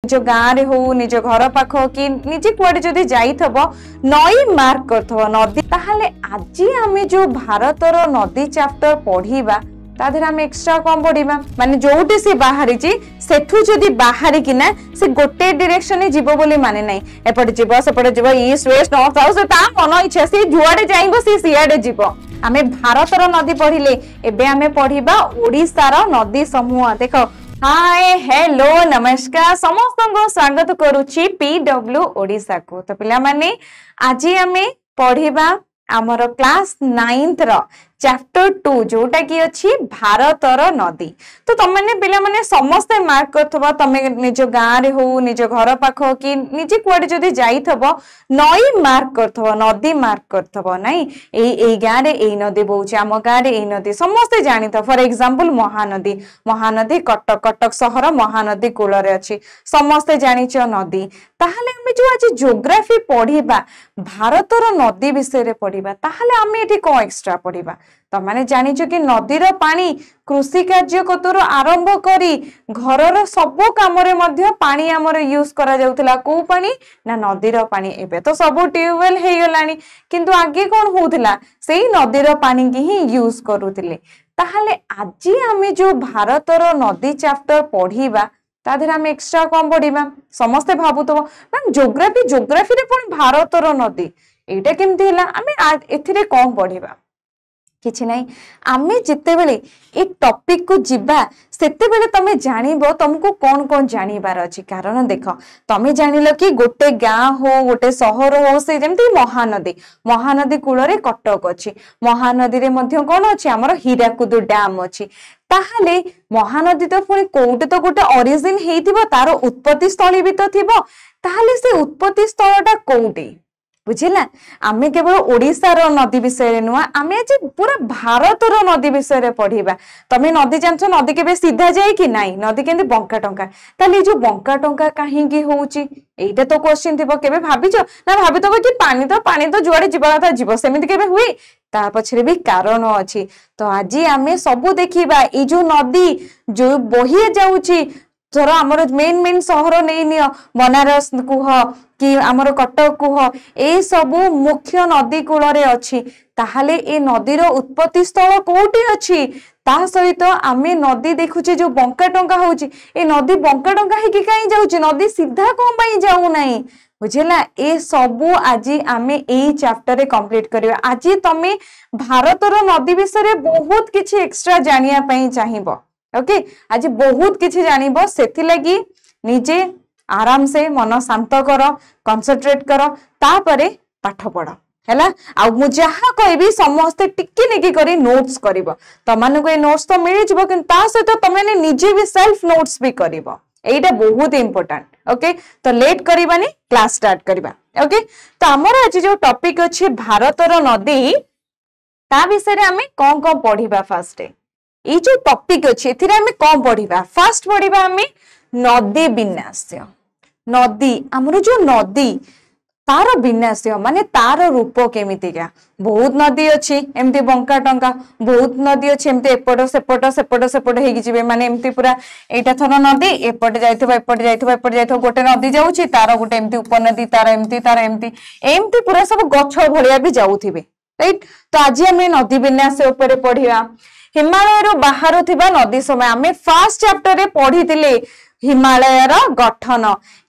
निज गाँव रे हो निज घर पाख कि निजे कुआडे जदि जाइथबो नई मार्क करथबो नदी ताहले आज आमे जो भारतर नदी चैप्टर पढ़ीबा ताधर आमे एक्स्ट्रा कम पढ़ीबा माने जोटी से बाहरी जी सेठू जदि बाहरी कि ना से गोटे डायरेक्शन में जीवो बोली माने नाही एपटे जीवो सेपटे जीवो ईस्ट वेस्ट नॉर्थ साउथ ता मन इच्छा से जुआडे जाइबो से सियाडे जीवो आमे भारतर नदी पढ़िले एबे आमे पढ़ीबा ओडिसार नदी समूह देखो हाय हेलो नमस्कार समस्त को स्वागत करूची पीडब्ल्यू ओडिसा को तो पिला माने आज आमे पढ़ीबा आमर क्लास 9th रो चैप्टर 2 जोटा की अछि भारतर नदी तो तमने पिला माने समस्त मार्क करथबो तमे निज गाँ रे हो निज घर पाख कि निजे कुआडे जदि जाइथबो नई मार्क करथबो नदी मार्क करथबो नाही एई गाँ रे एई नदी बोउची आम गाँ रे एई नदी समस्त जानिथ फॉर एग्जांपल महानदी महानदी कटक शहर महानदी कूल रे अछि समस्त जानिछ नदी ताहले हमें जो आज ज्योग्राफी पढ़ीबा भारतर नदी विषय रे पढ़ीबा ताहले हमें एठी को एक्स्ट्रा पढ़ीबा तो माने जानिछ कि नदीर पानी कृषि कार्य कतरो आरंभ करी घरर सब काम रे मध्य पानी हमर यूज करा जाउतला को पानी ना नदीर पानी एबे तो सब ट्यूबवेल हे गलानी किंतु आगे कोन होउतला सेही नदीर पानी की ही यूज करूतिले ताहले आज हमें जो भारतर नदी चैप्टर पढ़ीबा ताधर आम एक्स्ट्रा कम पढ़ीबा समस्ते भाबुतबो मैम ज्योग्राफी रे पण भारतर नदी एटा केमती हला आमे एथिरे कम पढ़ीबा किछि नाही आमे जिते बेले ए टॉपिक को जिबा सेते बेले तमे जानिबो तुमको कोन कोन जानिबार अछि कारण देखो तमे जानिलो कि गोटे गाँ हो गोटे शहर हो से जेमती महानदी कूल रे कटक अछि महानदी रे मध्य कोन अछि हमर हीराकुद डैम अछि ताहले महानदी तो पुणी कोउटे तो गोटे ओरिजिन हेइथिबो तारो उत्पत्ति स्थली भी तो थिबो ताहले से उत्पत्ति स्थलटा कोउटे बुझिला आमे केवल ओडिसा रो नदी विषय रे नुआ आमे आज पूरा भारत रो नदी विषय रे पढ़ीबा तमे नदी जानछो नदी केबे सीधा जाय कि नाही नदी केंदी बंका टंका ताले जो बंका टंका काहे की होउची एटा तो क्वेश्चन थिबो केबे भाबिचो ना भाबितबो कि पानी तो जुआडे जीवा था जीव सेमिति केबे हुई ता पछरे भी कारण अछि तो आज आमे सब देखिबा ई जो नदी जो बही जाउची धर आमर मेन सहर नहीं नियो बनारस कुह कि आमर कटक कुह ए सब मुख्य नदी कूल रे अछि ताहले ए नदीर उत्पत्ति स्थल कोठी अछि ता सहित आमे नदी देखुचे जो बंका टंका होउची ए नदी बंका टंका हे कि काई जाउची नदी सीधा कोन पई जाउ नाही बुझिला ए सब आज आमे एई चैप्टर रे कंप्लीट करिवा आज तमे भारतर नदी विषय रे बहुत किछि एक्स्ट्रा जानिया पई चाहिबो ओके आज बहुत किछि जानिबो सेथि लागि निजे आराम से मन शांत कर कंसंट्रेट कर तापरे पाठ पढ़ हैला आ मु जहा कहबी समस्त टिक्की निकी करी नोट्स करिवो तमाने को ए नोट्स तो मिलि जबो कि ता से तो तमाने निजे भी सेल्फ नोट्स भी करिवो एटा बहुत इंपोर्टेंट ओके तो लेट करिबानी क्लास स्टार्ट करिबा ओके तो हमर आज जो टॉपिक अछि भारतर नदी ता विषय रे हमें कोन कोन पढ़िबा फर्स्ट ये जो टॉपिक अच्छे हमें कौन पढ़ा फास्ट पढ़ा हमें नदी विन्यास नदी आमर जो नदी तार विन्यास माने तार रूप केमितिका बहुत नदी अच्छी एमती बंका टंका बहुत नदी अच्छी एमती एपट सेपट हेगी जिवे माने एमती पूरा एटा थर नदी एपट जाइथबो गोटे नदी जाउची तार गोटे एमती उपनदी तार एमती पूरा सब गछ भलिया भी जाउथिबे राइट तो आज हमें नदी विन्यास ऊपर पढ़िया हिमालय रो बाहर थिबा नदी समय आमे फर्स्ट चैप्टर रे पढ़ितिले हिमालय रो गठन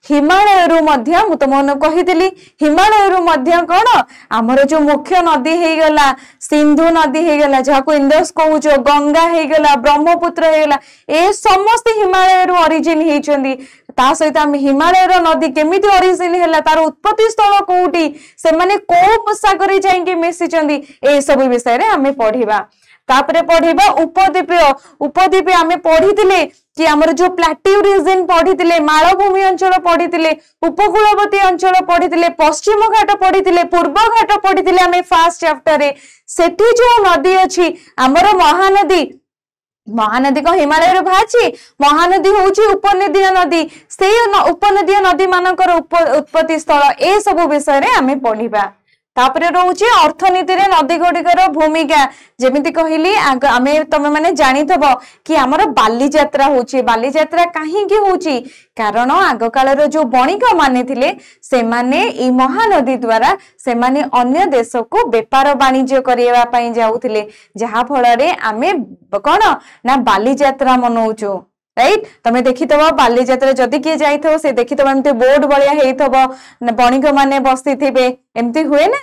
हिमालय रो मध्य मु तुमन कहितिली हिमालय रो मध्य कोन हमर जो मुख्य नदी हे गला सिंधु नदी हे गला जाको इंदस कहउचो गंगा हे गला ब्रह्मपुत्र हे गला ए समस्त हिमालय रो ओरिजिन हेचंदी ता सहित हम हिमालय रो नदी केमिति ओरिजिन हेला तार उत्पत्ति स्थल कोउटी से माने को सागर जाइके मिसिचंदी ए सब विषय रे हमें पढ़िबा तापरे पढ़िबा उपद्वीपीय आमे पढ़ितिले कि हमर जो प्लाटिव रीजन पढ़ितिले मालभूमि अंचल पढ़ितिले उपकूलवर्ती अंचल पढ़ितिले पश्चिम घाट पढ़ितिले पूर्व घाट पढ़ितिले आमे फर्स्ट चैप्टर रे सेठी जो नदी अछि हमर महानदी को हिमालय रे भाची महानदी होउची उपनदी नदी से उपनदी नदी मानकर उत्पत्ति स्थल ए सब विषय रे आमे पढ़िबा तापरे रोचे अर्थनीति रे नदी गुड़िकर भूमिका जेमिति कहली आमे तमे माने जानी थबो कि हमर बाली यात्रा होची बाली यात्रा काहे की होची कारण आग कालर जो बणिक माने थिले से माने ई महानदी द्वारा से माने अन्य देश को व्यापार वाणिज्य करिया पई जाउथिले जहा फल रे आमे कोन ना बाली यात्रा मनौचो राइट तमे देखिथबो बाली यात्रा जदी के जाइथबो से देखिथबो एमते बोर्ड बलिया हेइथबो बणिक माने बसिथिबे एमती हुए ना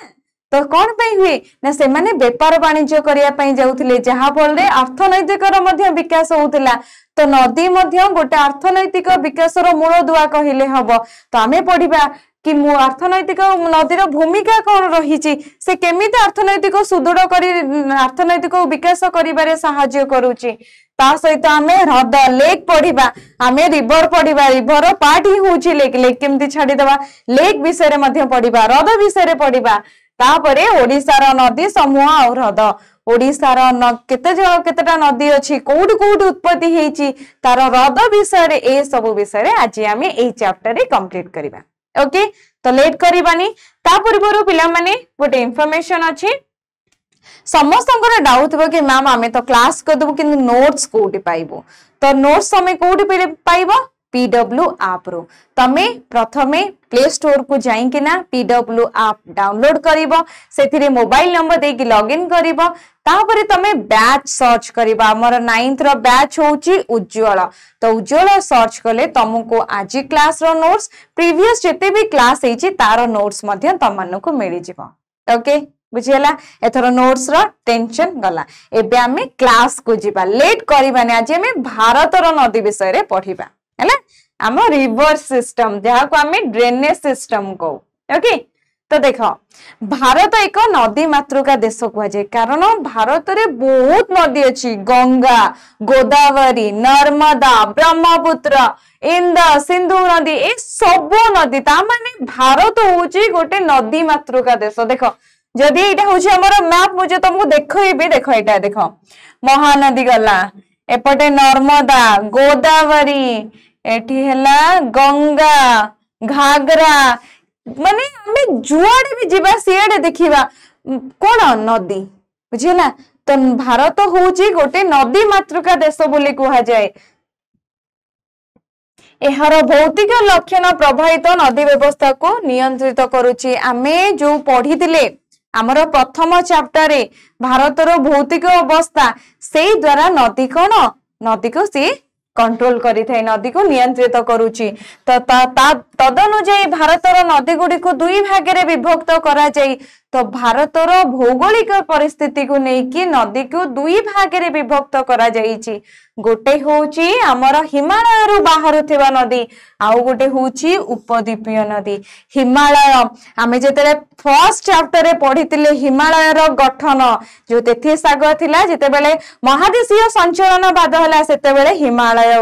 तो कौन पे हुए ना से माने व्यापार वाणिज्य करिया पई जाउथिले जहा फल रे अर्थनैतिक रो मध्ये विकास होउतिला तो नदी मध्ये गोटे अर्थनैतिक विकास रो मूल दुआ कहिले हबो तो आमे पढिबा कि मु अर्थनैतिक नदीर भूमिका कौन रही से केमिति अर्थनैतिक सुदृढ़ करी अर्थनैतिक विकास करिबारे सहाय्य करूची ता सहित आमे हृद लेक पढ़िबा आमे रिवर पढ़िबा रिवर पार्ट ही होची लेक लेक केमिति छाडी देबा लेक विषय रे मध्ये पढ़िबा हृद विषय रे पढ़िबा तापरे ओडिसा रो नदी समूह आ हृद ओडिसा रो केतेटा नदी अछि कोड कोड उत्पत्ति हेची तार हृद विषय रे ए सब विषय रे आज आमे ए चैप्टर रे कंप्लीट करिबा ओके तो लेट करिबानी ता पूर्वरु पिला माने गोटे इन्फॉर्मेशन अछि समस्त डाउट थबो कि मैम आमे तो क्लास कर दबो किंतु नोट्स कोठी पाइबो तो नोट्स हमें कोठी पाइबो पीडब्ल्यू ऐप रो तमे प्रथमे प्ले स्टोर को जाई कि ना पीडब्ल्यू ऐप डाउनलोड करिवो सेथिरे मोबाइल नंबर दे कि लॉगिन करिवो तापरे तमे बैच सर्च करिवो हमर 9th रो बैच होची उज्ज्वल तो उज्ज्वल सर्च कले तुमको आज क्लास रो नोट्स प्रीवियस जते भी क्लास हेची तारो नोट्स मध्ये तमन को मिली जिवो ओके बुझियला एथरो नोट्स रो टेंशन गला एबे हमें क्लास को जिबा लेट करिबानी आज हमें भारत रो नदी विषय रे पढिबा हैला हम रिवर सिस्टम जहा को हमें ड्रेनेज सिस्टम को ओके तो देखो भारत एक नदी मातृका देश कुआ जाय कारण भारत रे बहुत नदी अछि गंगा गोदावरी नर्मदा ब्रह्मपुत्र इंद सिंधु नदी ए सब नदी ता माने भारत होची गोटे नदी मातृका देश देखो जदि एटा होची हमर मैप मुझे तुमको देखइबे देखो एटा देखो महानदी गला एपटे नर्मदा गोदावरी एठी हला गंगा घाघरा माने हमें जुआड़े भी जीवा सियाड़े देखिबा कोन नदी बुझिला तो भारत होची गोटे नदी मातृका देश बोली कुहा जाए एहार भौतिक लक्षण प्रभावित नदी व्यवस्था को नियंत्रित करूची आमे जो पढ़ितिले हमर प्रथम चैप्टर रे भारतर भौतिक अवस्था से द्वारा नदी कोन नदी को से कंट्रोल करी थाए नदी को नियंत्रित करूची तो तदनुଯାୟୀ भारतर नदी गुडी को दुई भाग रे विभक्त करा जाई तो भारतर भौगोलिक परिस्थिति को नेकी नदी को दुई भाग रे विभक्त करा जाईची गोटे होची हमर हिमालय रु बाहर थिबा नदी आउ गोटे होची उपद्वीपीय नदी हिमालय आमे जेतेले फर्स्ट चैप्टर रे पढितिले हिमालय रो गठन जो तेथि सागर थिला जेते बेले महादेशीय संचलन बाद हला सेते बेले हिमालय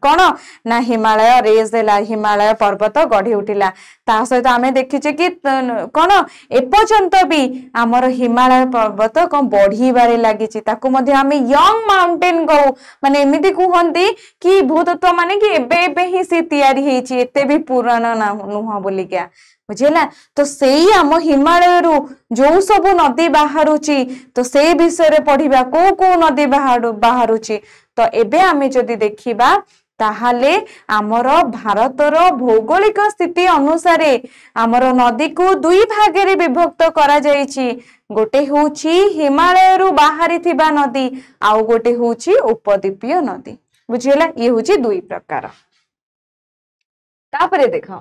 कोन ना हिमालय रेज देला हिमालय पर्वत गढी उठिला ता सहित आमे देखिचे कि कोन एपर्यंत भी हमर हिमालय पर्वत कोन बढ़ी बारे लागिची ताको मध्ये आमे यंग माउंटेन को माने एमिति कहंती कि भूतत्व माने कि एबे ही से तयारी हेची एते भी पुराना ना नुहा बोली क्या बुझिला तो सेही हम हिमालय रु जो सब नदी बाहरुची तो से विषय रे पढिबा को नदी बाहरुची तो एबे आमे जदी देखिबा ताहाले आमर भारतर भौगोलिक स्थिति अनुसारे आमर नदी को दुई भाग रे विभक्त करा जाईची गोटे होची हिमालय रु बाहरी थिबा नदी आउ गोटे होची उपद्वीपीय नदी बुझिला ये होची दुई प्रकार तापरे देखो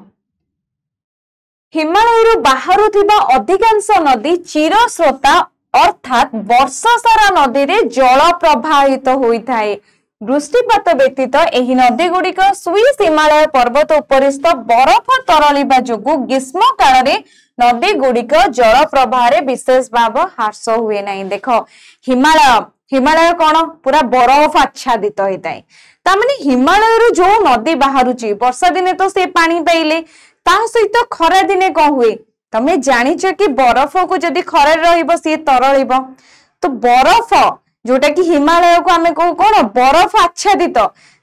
हिमालय रु बाहरु थिबा अधिकांश नदी चिरस्रोता अर्थात वर्ष सारा नदी रे जल प्रवाहित होई थाए वृष्टिपात व्यतीत एही नदी गुड़िक स्विस हिमालय पर्वत उपरिस्थ बरफ तरलिबा जोगु ग्रीष्म काल रे नदी गुड़िक जल प्रवाह रे विशेष भाव ह्रास हुए नहीं देखो हिमालय कौन पूरा बरफ आच्छादित होता है तामाने हिमालय रु जो नदी बाहरुची वर्षा दिने तो से पानी पाइले ता सहित खरा दिने कौन हुए तमे जानिच कि बरफ को जदि खरा रहिबो से तरलिबो तो बरफ जोटा कि हिमालय को आमे कौन बरफ आच्छादित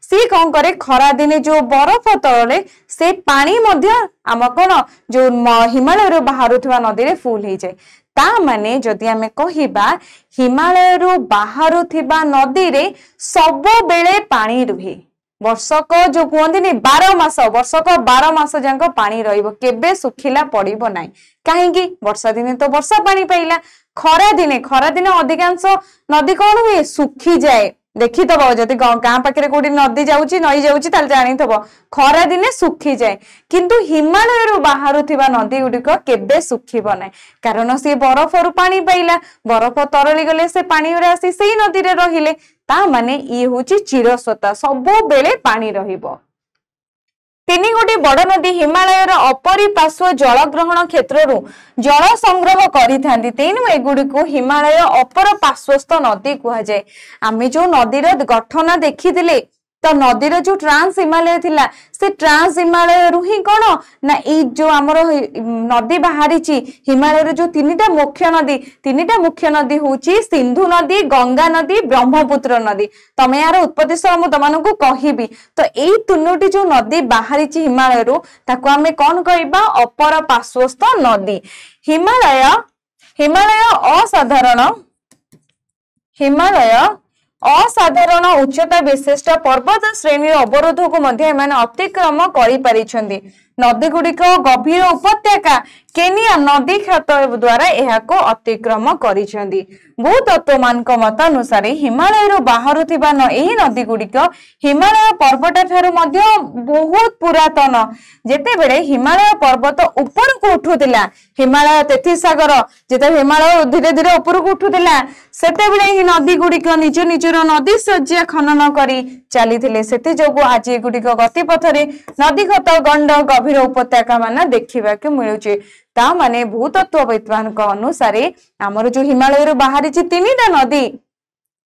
सी कौन करे खरा दिने जो बरफ तले से पानी मध्य आम कौन जो हिमालय बाहर नदी रे फुल हो जाए ता माने जदि आमे कहिबा हिमालय बाहर नदी रे सब बेले पानी रुहे वर्षक जो कहते 12 मास वर्षक 12 मास जाक पानी रबे सुखिला पड़ो ना कहीं वर्षा दिने तो वर्षा पानी पाइला खरा दिने अधिकांश नदी कौन हुए सुखी जाए देखी थब जदि गाँ पाखे कोई नदी जाऊँगी नई जाऊँगी जानी थब खरा दिने सुखी जाए किंतु हिमालय बाहर नदी गुड़िक केबे सुखिब ना कारण सी बरफ रु पानी पाइला बरफ तरली गले से पानी आसी से नदी रे रहिले ता माने ये हूँ चिरस्वता सब बेले पानी रहिबो। तीन गोटी बड़ नदी हिमालय अपरिपार्श्व जल ग्रहण क्षेत्र जल संग्रह करी तेणु एगुड़ी को हिमालय अपर पार्श्वस्थ नदी कहुए आम जो नदीर गठन देखी तो नदीर जो ट्रांस हिमालय थिला से ट्रांस हिमालय रु ही कौन ना जो आमर नदी बाहरी हिमालय जो तीनटा मुख्य नदी हूँ सिंधु नदी गंगा नदी ब्रह्मपुत्र नदी तमें यार उत्पत्ति सह तुमको कहबी तो यही तीनोटी जो नदी बाहरी हिमालय रु ताको आमे कौन कहबा अपर पार्श्वस्थ नदी हिमालय असाधारण उच्चता विशिष्ट पर्वत श्रेणी अवरोध को अतिक्रम कर नदी गुड़िक गभीर उपत्यका केनिया नदी खात द्वारा यह अतिक्रम कर भूतत्व मान मत अनुसार हिमालय बाहर यही नदी गुड़िक हिमालय पर्वत ठारू बहुत पुरातन जेते बेले हिमालय पर्वत ऊपर को उठुला हिमालय तेथिसागर जिते हिमालय धीरे धीरे ऊपर को उठुला सेते बेले ही नदी गुड़िक निज निजर नदी सज्जा खनन करी चली से जो आज गुड़िक गतिपथरे नदी खत गंड गभीर उपत्यका मान देखा मिलूचे ता माने भूतत्वविद्वान अनुसार आमर जो हिमालय बाहरी तीनटा नदी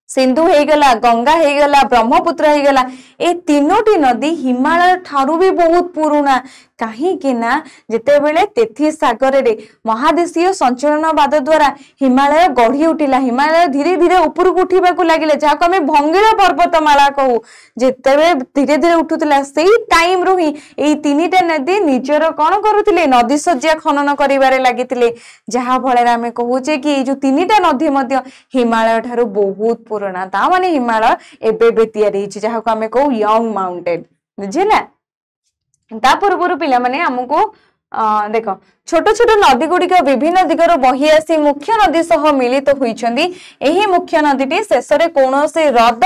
सिंधु हेगला गंगा हेगला ब्रह्मपुत्र हेगला ए तीनोटी नदी हिमालय ठारू भी बहुत पुराना कहीं ना जिते बेले तेथी सागर रे महादेशीय संचलनवाद द्वारा हिमालय गढ़ी उठिला हिमालय धीरे धीरे ऊपर को उठा लगे जहाँ आम भंगीर पर्वतमाला कहू जिते धीरे धीरे उठुला से टाइम रू ही तीनटा नदी निजर कौन करुले नदी सज्जा खनन कर लगी जहाँ फल आम कहूचे कि जो तीनटा नदी हिमालय ठारू बहुत पुराना ता माने हिमालय एबे तैयारी जहाँ आम कहू यंग माउंटेन बुझेगा ता पूर्व पिला माने हमको देख छोट छोट नदी गुड़िक विभिन्न दिगर बही आसी मुख्य नदी सह मिलित होइछंदी एही मुख्य नदीटी शेष रे कौनसी हृद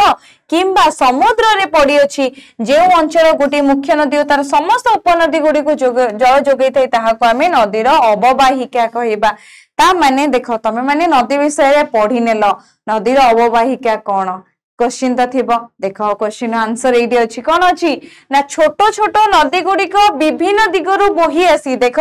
किंबा समुद्र रे पड़ी अछि जे अंचल गोटे मुख्य नदी तार समस्त उपनदी गुड़िक जल जोगै थाए ताहाको आमे नदीर अववाहिका कहबा ता माने देख तमे माने नदी विषय रे पढ़ी नेल नदीर अववाहिका कौन क्वेश्चन तो थिबो देख क्वेश्चन आंसर एडी अछि कोन अछि ना छोट छोट नदी गुड़िक विभिन्न दिगरु बही आसी देख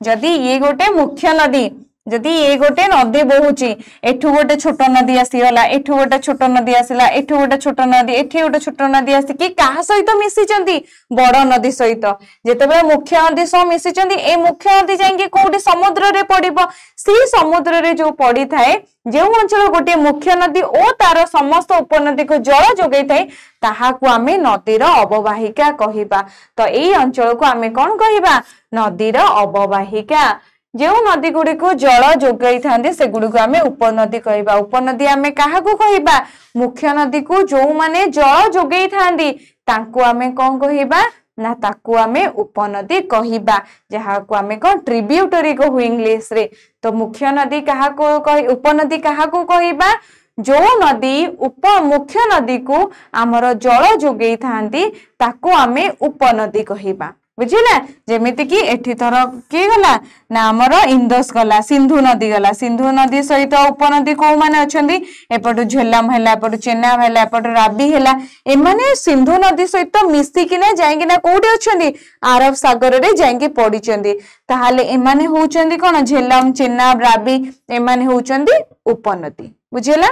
जदि ये गोटे मुख्य नदी जदि ये गोटे नदी बहुची एठू गोटे छोट नदी आसीगला एठू गोटे छोट नदी आसीला एठू गोटे छोट नदी एठी गोटे छोट नदी आसी कि काहा सहित मिसिचंती बड़ नदी सहित जेतेबे मुख्य नदी सह मिसिचंती ए मुख्य नदी जाईके कोठी समुद्र रे पड़िबो सी समुद्र रे जो पड़ी थाए जो अंचल गोटे मुख्य नदी और तार समस्त उपनदी को जल जोगई थाए ताहाकू आमे नदीर अववाहिका कहिबा तो एई अंचल को आमे कोन कहिबा नदीर अववाहिका जो नदी गुड़ी को जल जोगई था से गुड़ी को आमे उपनदी कहबा उपनदी आमे काहाकू कहबा मुख्य नदी को जो माने जल जोगई थांदी तांको आमे कोन कहबा ना ताकू आमे उपनदी कहबा जहा को आमे कोन ट्रिब्यूटरी कहू इंग्लिश रे तो मुख्य नदी काहाकू कहि उपनदी काहाकू कहबा जो नदी उप मुख्य नदी को आमर जल जोगई थांती ताकू आमे उपनदी कहबा बुझिला जेमिति कि एठी थर के गला ना हमर इंदस गला सिंधु नदी सहित उपनदी को माने अछंदी एपटु झेलाम हैला एपटु चेन्नाब हैला एपटु राबी हैला ए माने सिंधु नदी सहित मिसी किना जाईकी ना कोठी अछंदी अरब सागर रे जाईकी पडिचंदी ताहाले ए माने होचंदी कोन झेलाम चेन्नाब राबी ए माने होचंदी उपनदी बुझिला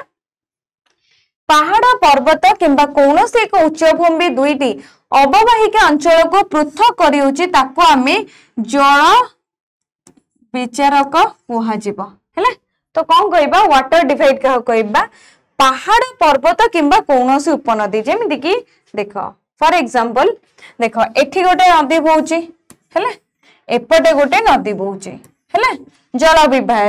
पहाड़ पर्वत किंबा कौनसी एक उच्चभूमि दुईटी अववाहिका अंचल को पृथक करिउची ताको आमे जल विचारक कुहाजिबो हैला तो कौन कहबा वाटर डिवाइड का कहबा पहाड़ पर्वत किंबा कौनसी उपनदी जेमिति कि देख फॉर एग्जांपल देख एठी गोटे नदी बोची हैला एपटे गोटे नदी बोची हैला जल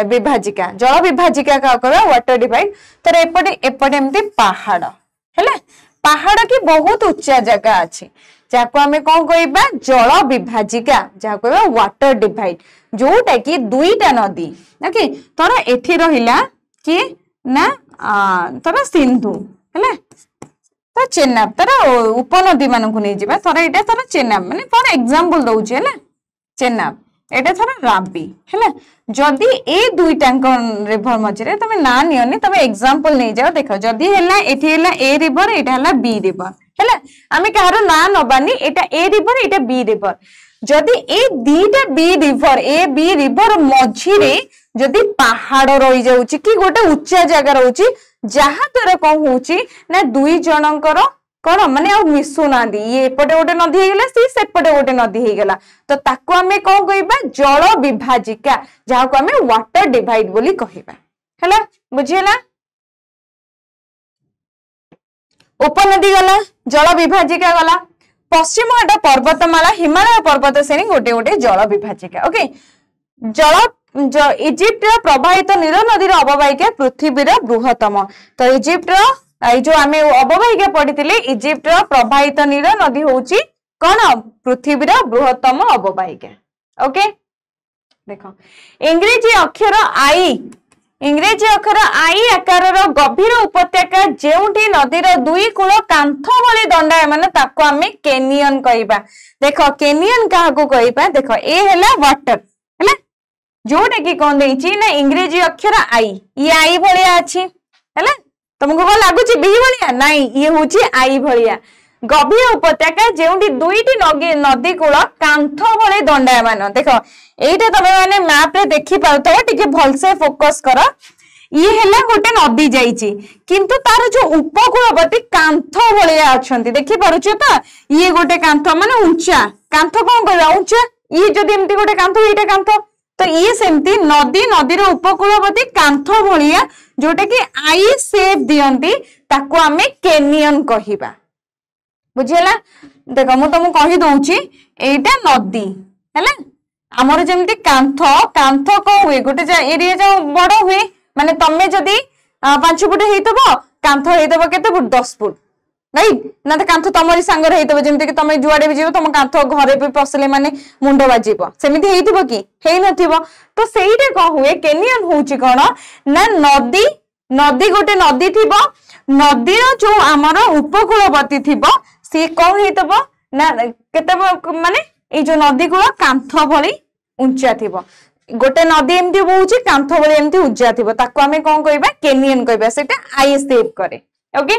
विभाजिका का कहबा वाटर डिवाइड तर एपटे एपटे एमती पहाड़ हैला पहाड़ की बहुत उच्चा जगह अछि जाको आमे कोन कहबा जल विभाजिका जाको कहबा वाटर डिवाइड जोटा कि दुईटा नदी ओके तोरा एठी रहिला कि ना तोरा सिंधु हैला तो चेनाब तार उपनदी मानक नहीं जावा थोड़ा एटा थोड़ा चेनाब माने फॉर एग्जांपल दउची हैला चेनाब एटा थोड़ा राबी हैला जदी ए दुईटा रिवर मझरे तमे ना नियनी तमे एग्जांपल नहीं जाओ देखो जदी हैला एठी हैला ए रिवर एटा हैला बी रिवर हैला आमे कहारो ना नबानी एटा ए रिवर एटा बी रिवर जदी ए दीटा B river A B river मझिरे जदी पहाड़ रही जाउची कि गोटे उच्चा जगह रहउची जहा द्वारा कौन होची ना दुई जनकर कौन माने आ मिसु ना दी ये एपटे गोटे नदी हे गेला सी सेपटे गोटे नदी हे गेला तो ताको हमें कौन कहबा जल विभाजिका जहा को हमें वाटर डिवाइड बोली कहबा हैला बुझियला उपनदी गला जल विभाजिका गला पश्चिम घाट पर्वतमाला हिमालय पर्वत श्रेणी गोटे गोटे जल विभाजिका ओके जल इजिप्ट प्रवाहित नील नदी अववाहिका पृथ्वी बृहत्तम तो इजिप्ट जो आमे अववाहिका पढ़ी इजिप्ट प्रवाहित नील नदी होची कौन पृथ्वी बृहत्तम अववाहिका ओके देखो इंग्रेजी अक्षर आई आकार गभीर उपत्यका जेउठी नदीर दुई कूल कांथ भली दंडायमान ताको आमे केनियन कहबा देखो केनियन काहाको कहबा देखो ए हैला वाटर हैला जोटा कि कौन देइची ना इंग्रेजी अक्षर आई ये आई भलिया अछि हैला तुमको को लागुची बी भलिया नाही ये होची आई भलिया गभीर उपत्यका जेउठी दुईटी नदी कूल कांथ भली दंडायमान देखो एटा तमे माने मैप रे देखि पाउतो टिके भलसे फोकस करो ये हैला गोटे नदी जाईची किंतु तार जो उपकूलवर्ती कांथ भलिया अछंती देखि पारुछ तो ये गोटे कांथ माने ऊंचा कांथ कोन कहला ऊंचा ये जदी एमती गोटे कांथ एटा कांथ तो ये सेमती नदी नदीर उपकूलवर्ती कांथ भलिया जोटा कि आई शेप दियंती ताको आमे केनियन कहिबा बुझियला देखो मु तुमको कहि दउची एटा नदी हैला हमर जेमती कांथ कांथ को हुए गोटे एरिया जो बड़ हुए माने तमे जदी 5 फुट हेतबो कांथ हेतबो केते फुट 10 फुट राइट ना तो कांथ तमरी सांगर हेतबो जेमती कि तमे जुआडे भी जीवो तम कांथ घरे पे पसले माने मुंडो बाजीबो सेमिति हेतबो कि हेइ नथिबो तो सेइटे को हुए केनियन होची कोन ना नदी नदी गोटे नदी थिबो नदीर जो आमर उपकूलवर्ती थिबो से कोन हेतबो ना केते माने ए जो नदी कूल कांथ भली ऊंचा थिबो गोटे नदी एमती बहुची कांथ भली एमती ऊंचा थिबो ताको आमे कोन कहबा केनियन कहबा सेटा आई शेप करे ओके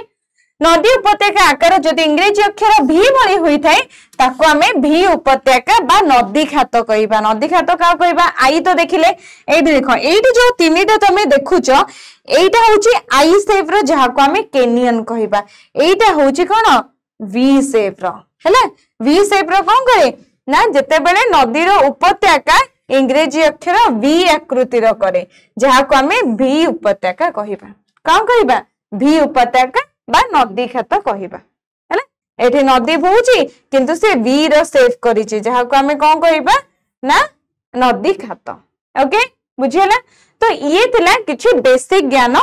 नदी उपत्यका आकार जदि इंग्रेजी अक्षर भी भली होई थाए ताको आमे भी उपत्यका बा नदी खात कहबा नदी खात का कहबा आई तो देखिले एई देखो एइटी जो तीनटा तमे देखुचो एइटा होची आई शेप रो जहा को आमे केनियन कहबा एइटा होची कोन वी शेप रो हैला वी शेप रो कोन करे ना जते बेले नदी रो उपत्यका इंग्रेजी अक्षर वी आकृति रो करे जहा को आमे भी उपत्यका कहबा कोन कहबा भी उपत्यका बा नदी खात कहबा हैला एठी नदी बहुची किंतु से वी रो शेप करिछि जहा को आमे कोन कहबा ना नदी खात ओके बुझियला तो ये थिला किछि बेसिक ज्ञान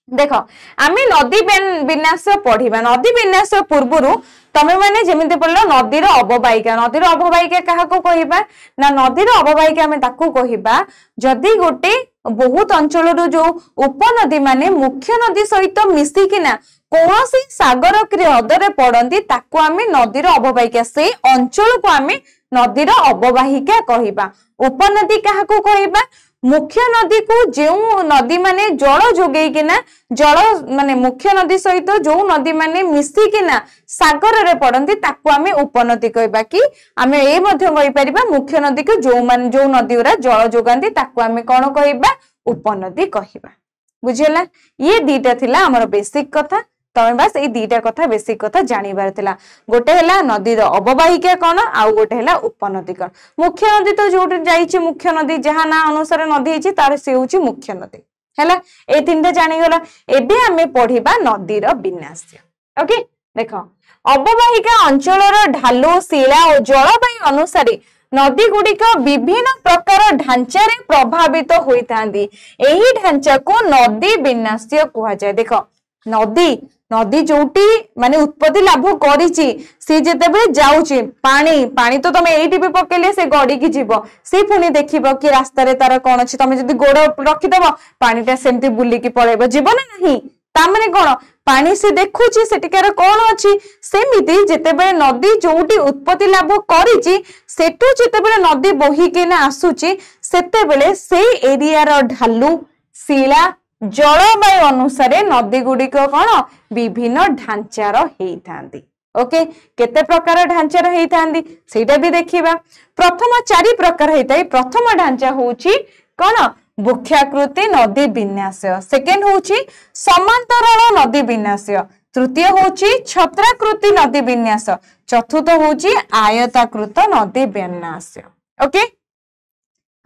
देखो आमे नदी विन्यास पढ़िबा नदी विन्यास पूर्वरु तमे माने जेमिते पड़लो नदीर अववाहिका काहाको कहिबा ना नदीर अववाहिका आमे ताकू कहिबा जदी गोटे बहुत अंचल जो उपनदी माने मुख्य नदी सहित मिसिकिना कौनसी सागर हृदय पड़ती ताकू आमे नदीर अववाहिका से अंचल को आमे नदीर अववाहिका कहिबा उपनदी काहाको कहिबा मुख्य नदी को जो नदी माने जल जोगेकिना जल माने मुख्य नदी सहित जो नदी माने मिसिकिना सागर रे पड़ती ताकू आमे उपनदी कहबा कि आमे ए मध्य कहि परिबा मुख्य नदी को जो मान जो नदी उरा जल जोगांती ताकू आमे कोन कहबा उपनदी कहबा बुझियला ये दीटा थिला हमर बेसिक कथा तमे बस ए दीटा कथा बेसिक कथा जानिबार थिला गोटे हैला नदीर अववाहिका कोन आउ गोटे हैला उपनदी कोन मुख्य नदी तो जोट जाईची मुख्य नदी जहा ना अनुसार नदी हिची तार से होची मुख्य नदी हैला ए तीनटा जानि गला एबे हमें पढिबा नदीर विन्यास ओके देख अववाहिका अंचलर ढालू शिला और जलवायु अनुसार नदी गुड़िक विभिन्न प्रकार ढांचा प्रभावित होता यही ढांचा को नदी विन्यास्य कह जाए। देख नदी नदी जोटी माने उत्पत्ति लाभ करिछि से जेतेबे जाउछि पानी पानी तो तमे एइटी भी पकेले से गड़ी की जीव से पुनी देखिबो कि रास्ता रे तार कोन अछि तमे जदी गोड़ रखि देबो पानीटा सेमती बुली की पळेबो जीव ना नहीं ता माने कोन पानी से देखुछि सेटिकार कोन अछि सेमिति जेतेबे नदी जोटी उत्पत्ति लाभ करिछि सेटु जेतेबे नदी बोही के ना आसुछि सेतेबेले से एरिया रो ढालू शिला जलवायु अनुसार नदी गुड़िक कौन विभिन्न ढांचार होती। ओके केते प्रकार ढांचार होती सेटा भी देखिबा। प्रथम 4 प्रकार होता है। प्रथम ढांचा होची कौन वृक्षाकृति नदी विन्यास, सेकेंड होची समांतराल नदी विन्यास, तृतीय होची छत्राकृति नदी विन्यास, चतुर्थ होची आयताकृत नदी विन्यास। ओके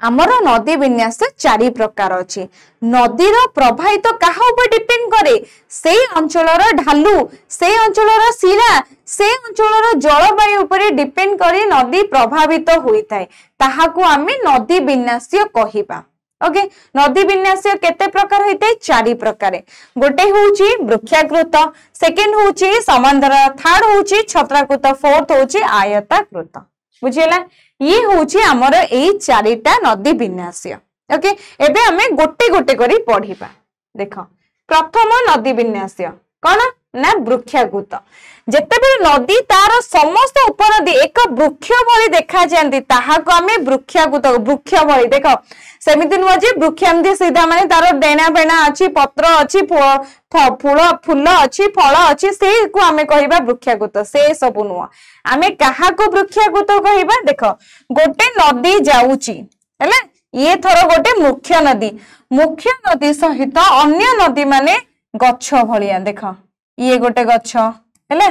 आमर नदी विन्यास 4 प्रकार अछि। नदीर प्रवाहित कहा ऊपर डिपेंड करे से अंचलर ढालू से अंचलर शिला से अंचलर जलवायु ऊपर डिपेंड करे नदी प्रभावित होता है ताहाकू आमे नदी विन्यास कहिबा। ओके नदी विन्यास केते प्रकार होइते 4 प्रकार। गोटे होची वृक्षाकृत, सेकेंड होची समांतर, थर्ड होची छत्राकृत, फोर्थ होची आयताकृत। बुझिला ये होची हमर एई 4टा नदी विन्यास। ओके एबे हमें गोटे गोटे करी पढ़िबा। देखो प्रथम नदी विन्यास कौन ना वृक्षाकृत। जेतेबेले नदी तार समस्त उपनदी एक वृक्ष भली देखा जांती ताहाको आमे वृक्षाकृत वृक्ष भली देखो सेमिति नुह जे वृक्ष एमती सीधा माने तार डेना बेना अछि पत्र अछि फूल फूल अछि फल अछि से को आमे कहिबा वृक्षाकृत। से सब नुह आमे काहा को वृक्षाकृत कहिबा। देखो गोटे नदी जाउची हैला ये थरो गोटे मुख्य नदी सहित अन्य नदी माने गच्छ भलिया। देखो ये गोटे गच्छ हैला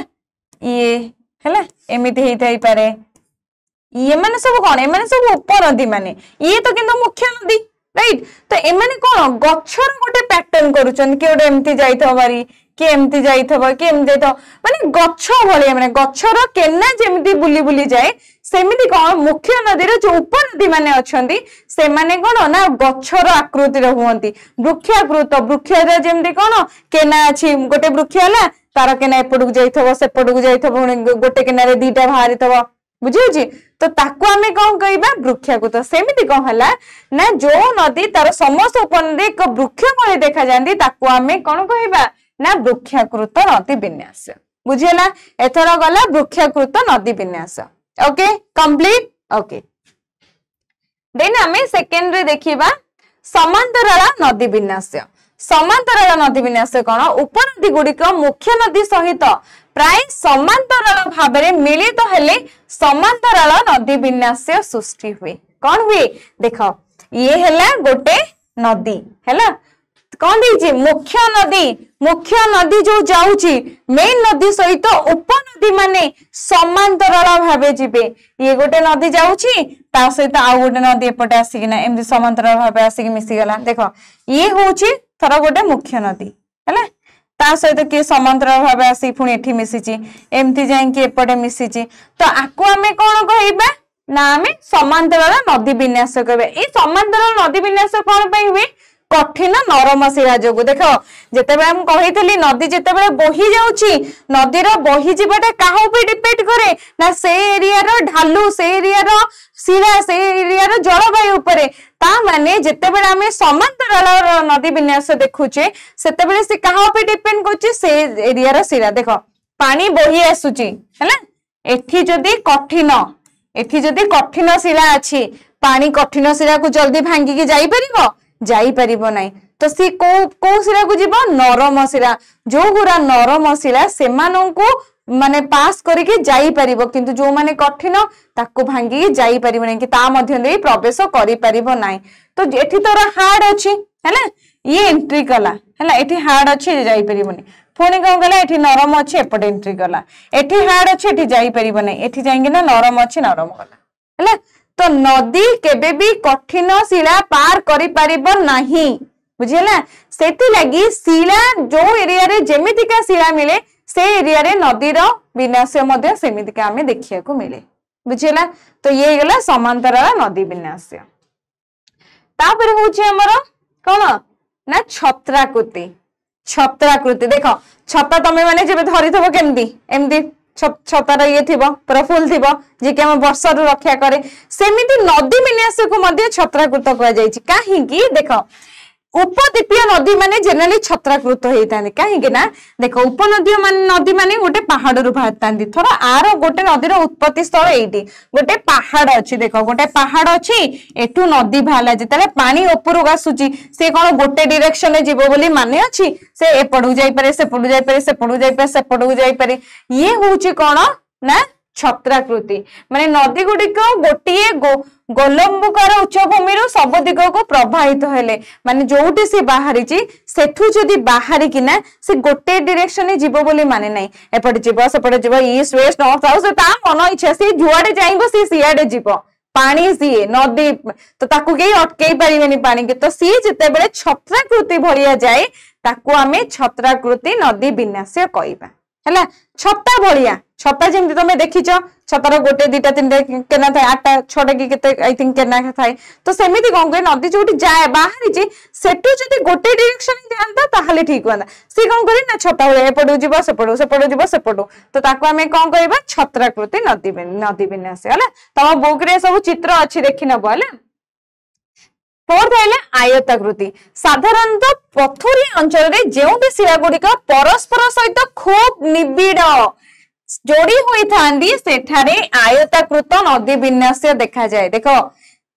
ये हैला एमिति हेई थाई पारे ये माने सब कोन ए माने सब उपनदी माने ये तो किंतु मुख्य नदी राइट। तो ए माने कोन गच्छर गोटे पैटर्न करूछन कि ओडे एमति जाइथो बारी कि एमति जाइथबो कि एमति जाइथो माने गच्छ भलिया माने गच्छर केना जेमति बुली बुली जाए सेमिति कोन मुख्य नदी रे जो उपनदी माने अछंती से माने कोन ना गच्छर आकृति रे हुवंती। वृक्षाकृत वृक्ष रे जेमति कोन केना अछि गोटे वृक्ष हला तार केना एपडु जाइथबो सेपडु जाइथबो गोटे केना रे दीटा बाहरिथबो बुझिउची तो ताको आमे कोन कहिबा वृक्षाकृत। सेमिति कोन हला ना जो नदी तार समस्त उपनदी एक वृक्ष भली देखा जांती ताको आमे कोन कहिबा ना वृक्षाकृत नदी विन्यास। बुझिला एथरा गला वृक्षाकृत नदी विन्यास। Okay complete. ओके देन आमे सेकेंड रे देखिबा समांतराल नदी विन्यास। समांतराल नदी विन्यास कोन उपनदी गुड़िक मुख्य नदी सहित प्राय समांतराल भाबरे मिलित हेले समांतराल नदी विन्यास सृष्टि हुए। कौन हुए देखो ये हैला गोटे नदी हैला कौन दीजिए मुख्य नदी जो जाउची मेन नदी सहित उपनदी माने समांतराल भाबे जिबे। ये गोटे नदी जाउची ता सहित आ गोटे नदी एपटे आसिकिना एमदी समांतराल भाबे आसिक मिसी गला। देखो ये होची थरा गोटे मुख्य नदी हैला ता सहित कि समांतराल भाबे आसी पुणी एठी मिसिची एमती जाई कि एपटे मिसिची तो आको आमे कोन कहिबा ना आमे समांतराल नदी विन्यास कहबे। ए समांतराल नदी विन्यास कोन पई हुए कठिन नरम शिला जोगु। देखो जेतेबे हम कहितली नदी जेतेबे बोही जाउची नदीर बोही जीवटा काहा पे डिपेंड करे ना से एरिया रो ढालू से एरिया रो शिला से एरिया रो जलवायु उपरे ता माने जेतेबे आमे समांतराल नदी विन्यास देखुचे सेतेबे से काहा पे डिपेंड करची से एरिया रो शिला। देखो पानी बोही आसुची हैला एठी जदी कठिन शिला अछि पानी कठिन शिला को जल्दी भांगी के जाई परिबो नाही तो सी को शिला को जीव नरम शिला जो गुरा नरम शिला से माननकु माने पास करके जाई परिबो किंतु जो माने कठिन ताको भांगी जाई परिबो नाही कि ता मध्य दे प्रवेश करि परिबो नाही। तो एठी तोर हार्ड अछि हैला ये एंट्री कला हैला एठी हार्ड अछि जाई परिबो नाही पुणी कौन गला एठी नरम अछि एपटे एंट्री कला एठी हार्ड अछि एठी जाई परिबो नाही एठी जाईंगे ना नरम अछि नरम गला हैला। तो नदी केबे भी कठिन शिला पार करि परिबो नाही बुझिला सेति लागि शिला जो एरिया रे जेमितिका शिला मिले से एरिया रे नदीर विन्यास मध्य सेमिति आम देखा मिले बुझेगा। तो ये गला समांतराल नदी विन्यास। तापर हूँ आमर कौन ना छत्राकृति। छत्राकृति देख छता तमें मैंने जब धरी थो केमती एमती छतार ये थी पूरा फुल थी जी कि आम वर्षा रु रक्षा करे सेमिति नदी विन्यास को छत्राकृत कह कहीं देख उपद्वीपीय नदी माने जनरली छत्राकृत होता है कहीं ना देख उपनदी नदी माने गोटे पहाड़ रू बाहर थोड़ा आर गोटे नदीर उत्पत्ति स्थल ये गोटे पहाड़ अच्छी देख गोटे पहाड़ अच्छी एठू नदी बाहर जिते पानी उपरକୁ आसुची से कौन गोटे डायरेक्शन में जीव बोली माने अच्छी से एपटू जाइपे सेपटू जाइपे सेपटू जाइपे सेपटू जाइपे ये हूँ कौन ना छत्राकृति माने नदी गुड़िक गोटे गोलंबुकार उच्चभूमि सब दिग को प्रभावित हेले माने जोटी से बाहरी सेठू जदि बाहरी किना से गोटे डायरेक्शन में जीव बोली माने नहीं एपटे जीव सेपटे जीव ईस्ट वेस्ट नॉर्थ साउथ ता मन इच्छा सी जुआडे जाइबो सी सियाडे जीव पानी सीए नदी तो ताकू कई अटकई पारिबेनी पानी के तो सी जितेबेले छत्राकृति भलिया जाए ताकू आमे छत्राकृति नदी विन्यास कहबा हैला। छत्ता भलिया छत्ता जेमती तुम देखिच छतार गोटे दुटा तीन केना थाए 8 6 कि केते आई थिंक केना थाए तो सेमिति कौन कहे नदी जोटी जाए बाहरी सेटू जदि गोटे डायरेक्शन जानता ताहले ठीक होता सी कौन करे ना छत्ता भलिया एपटू जीव सेपटू सेपटू जीव सेपटू तो ताको आमे कौन कहबा छत्राकृति नदी विन्यास हैला। तम बुक रे सब चित्र अच्छी देखि नबो हैला। फोर्थ है आयताकृति साधारणतः पथुरी अंचल रे जेउटी शिला गुड़िक परस्पर सहित खूब निबिड़ जोड़ी होई थांदी सेठारे आयताकृत नदी विन्यास देखा जाए। देखो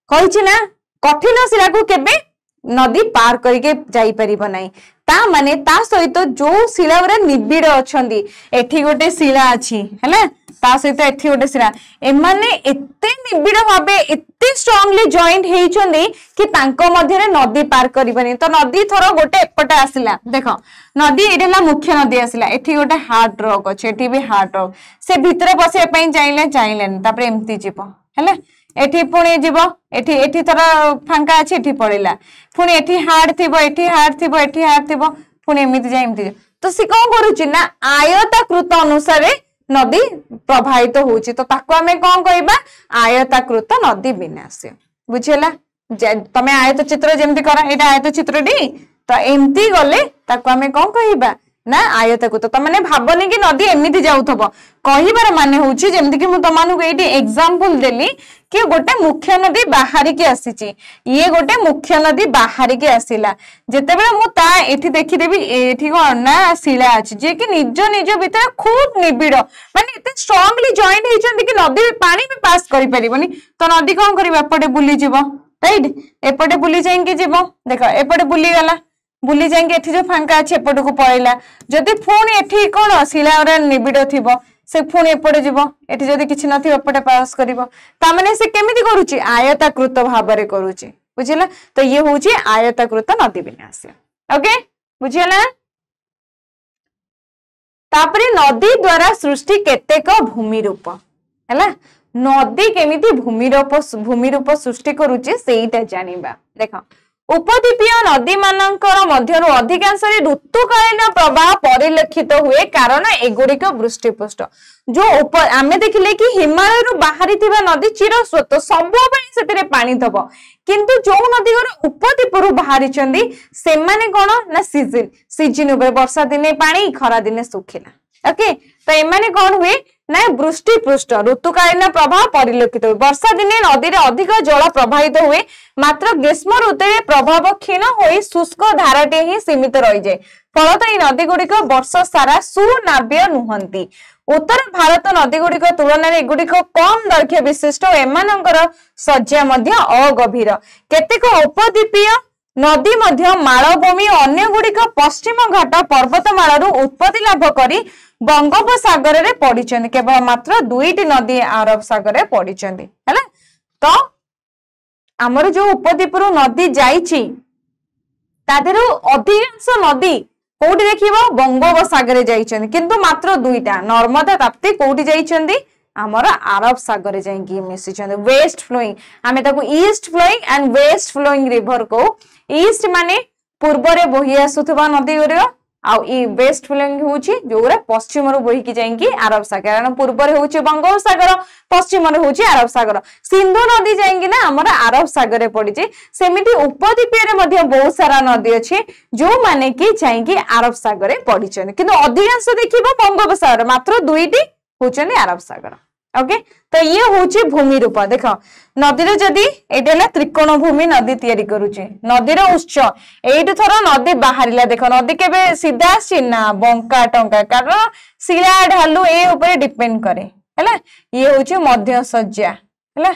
कहिछि ना कठिन शिला को केबे नदी पार करके जाई परिबो नाही ता माने ता सहित जो शिला गुरा निबिड़ अछंदी एठी गोटे शिला अछि हैला ता सहित एठी गोटे शिला एमाने एते निबिड़ भाबे एते स्ट्रांगली जॉइंट हेइछंदी कि तांको मध्य रे नदी पार करिबनी तो नदी थरो गोटे एपटे आसिला देखो नदी एडेला मुख्य नदी आसिला एठी गोटे हार्ड रॉक अछि एठी भी हार्ड रॉक से भीतर बसे पई चाइलेन तापर एम्ति जीवो हैला एठी पुणी जीव एठी एठी थोड़ा फांका अच्छी एठी पड़ेला पुणी एठी हार्ड थिबो एठी हार्ड थिबो एठी हार्ड थिबो पुणी एमिति जाय एमिति तो सी कौन करूची ना आयताकृत अनुसार नदी प्रभावित होउची तो ताको आमे कौन कहबा आयताकृत नदी विन्यास बुझिला। तमे आयत चित्र जेमति करा एटा आयत चित्र डी तो एमती गले ताको आमे कौन कहबा ना आयताकृत तो माने भाबनी कि नदी एमिति जाउथबो कहिबार माने होउची जेमति कि मु तमानु एटी एग्जांपल देली कि गोटे मुख्य नदी बाहरी के आसीची ये गोटे मुख्य नदी बाहरी के आसीला जेतेबेले मु ता एठी देखि देबी एठी कोन ना शिला अछि जे कि निज निज भीतर खूब निबिड़ माने एते स्ट्रांगली जॉइंट हेचंदी कि नदी पानी भी पास करि परिबनी तो नदी कोन करिबा एपटे बुली जीवो राइट एपटे बुली जाइंके जीवो देखो एपटे बुली गला बुली जाएंगे एठी जो फांका अछि एपट को पळैला जदि फोन एठी कोन शिला रे निबिड़ थिबो से फोन एपटे जीवो एठी जदि किछि नथि एपटे पास करिवो ता माने से केमिति करूची आयताकृत भाबरे करूची बुझिला। तो ये होची आयताकृत नदी विन्यास ओके बुझिला। तापरे नदी द्वारा सृष्टि केतेक भूमि रूप हैला नदी केमिति भूमि रूप सृष्टि करूची सेइटा जानिबा। देखो उपद्वीपीय नदी मानकर मध्यरु अधिकांश ऋतुकालीन प्रवाह परिलक्षित हुए कारण एगुड़िक वृष्टिपुष्ट जो आमे देखिले कि हिमालय रु बाहरी थिबा नदी चिरस्रोत सब से पानी थब किंतु जो नदी उपद्वीप रु बाहरी चंदी से माने कोन ना सीजन ऊपर वर्षा दिने पानी खरा दिने सुखिला ओके तो एमाने कोन हुए ना वृष्टिपृष्ठ ऋतुकालीन प्रभाव परिलक्षित हुए वर्षा दिने नदी रे अधिक जल प्रवाहित हुए मात्र ग्रीष्म ऋतु प्रभाव क्षीण हो शुष्क धाराटे ही सीमित रही जाए फलत ये नदी गुड़िक वर्ष सारा सुनाव्य नुहंती। उत्तर भारत नदी गुड़िक तुलन में एगुड़िक कम दैर्घ्य विशिष्ट एमानंकर सज्जा मध्य अगभीर केतेक उपद्वीपीय नदी मध्य मालभूमि अन्य गुड़िक पश्चिम घाट पर्वतमाल उत्पत्ति लाभ करी बंगोपसागर रे पड़िचंदी केवल मात्र 2टी नदी अरब सागर रे पड़िचंदी हैला। तो हमर जो उपद्वीप रु नदी जाईची तादेरु अधिकांश नदी कोठी देखिबो बंगोपसागर जाईचंदी किंतु मात्र 2टा नर्मदा ताप्ती कोठी जाईचंदी हमर अरब सागर रे जाईकी मिसिचंदी वेस्ट फ्लोइंग हमें ताको east flowing and west flowing river को ईस्ट माने पूर्व रे बही आसुथबा नदी गुरो आउ ई वेस्ट फ्लोइंग होउची जोरा पश्चिम रो बोही की जाईकी अरब सागर कारण पूर्व रे होउची बंगोपसागर पश्चिम रे होउची अरब सागर सिंधु नदी जाईकी ना हमर अरब सागर रे पड़ी जे सेमिति उपद्वीप रे मध्ये बहुत सारा नदी अछि जो माने की जाईकी अरब सागर रे पड़ी छन किंतु अधिकांश देखिबो बंगोपसागर मात्र दुईटी होचने अरब सागर ओके तो ये होची भूमि रूप देखो नदीर जदि एटा त्रिकोण भूमि नदी तैयारी करूचे नदीर उत्स एइठ थर नदी बाहरिला देखो नदी केबे सीधा आसी ना बंका टंका कारण शिला ढालू ए ऊपर डिपेंड करे हैला ये होची मध्य सज्जा हैला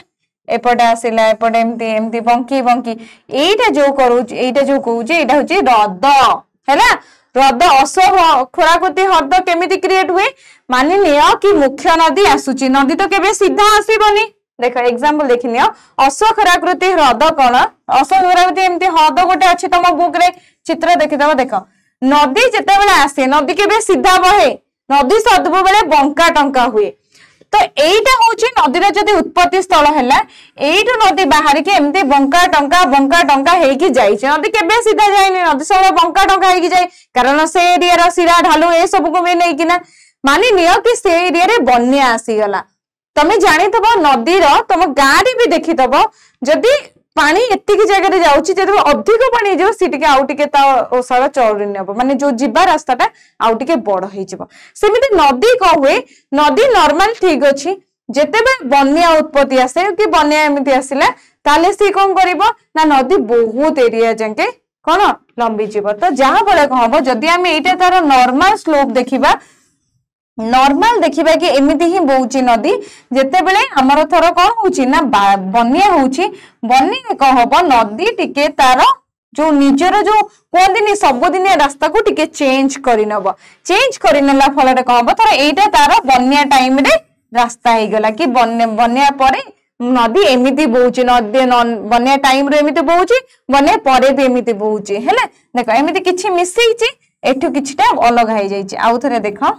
एपटे आसिला एपटे एमती एमती बंकी बंकी एइटा जो करूची एइटा जो कहूची एइटा होची हृद हैला हृद खोराकृति हृद केमिति क्रिएट हुए मानि नियो कि मुख्य नदी आसुची नदी तो केबे सीधा आसीबनी देखो एग्जांपल देखि नियो अश्वखराकृति हृद कोन अश्वखराकृति एमती हृद गोटे अछि तम बुक रे चित्र देखिदबो देखो नदी जेते बेले आसे नदी केबे सीधा बहे नदी सब बेले बंका टंका हुए तो एइटा होची नदीर जदि उत्पत्ति स्थल हैला एइटु नदी बाहर के एमती बंका टंका हेई की जाई छै नदी केबे सीधा जायनी नदी सब बंका टंका हेई की जाय कारण से एरिया रो सिरा ढालू ए सब को में नै किना मानि नियो कि से एरिया रे बन्या आसी गला तमे जानि तबो नदी रो तम गां रे भी देखि तबो जदि पानी एत्ती की जगह रे जाउची जदि अधिक पानी जो सिटिके आउ टिके ता ओसारा चौरी नेबो माने जो जिबा रास्ताटा आउ टिके बड़ हेई जिवो सेमिति नदी को हुए नदी नॉर्मल ठीक अछि जेतेबे बन्या उत्पत्ति आसे कि बन्या एमिति आसिला ताले सी कोन करिवो ना नदी बहुत एरिया जंके कोन लंबी जिवो तो जहां बळे कहबो जदि हम एटा तार नॉर्मल स्लोप देखिबा नॉर्मल देखिबा कि एमिति ही बहुची नदी जेते बेले हमर थरो कोन होची ना बन्या होची बन्या कहबो नदी टिके तार जो निजर जो कोदिनी सब दिन रास्ता को टिके चेंज करिनबो चेंज करिनला फल रे कहबो तर एटा तार बन्या टाइम रे रास्ता हे गला कि बन्या परे नदी एमिति बहुची नदी बन्या टाइम रे एमिति बहुची बन्या परे भी एमिति बहुची हेले देखो एमिति किछि मिसैछि एठु किछटा अलग हे जाइछि आउ थरे देखो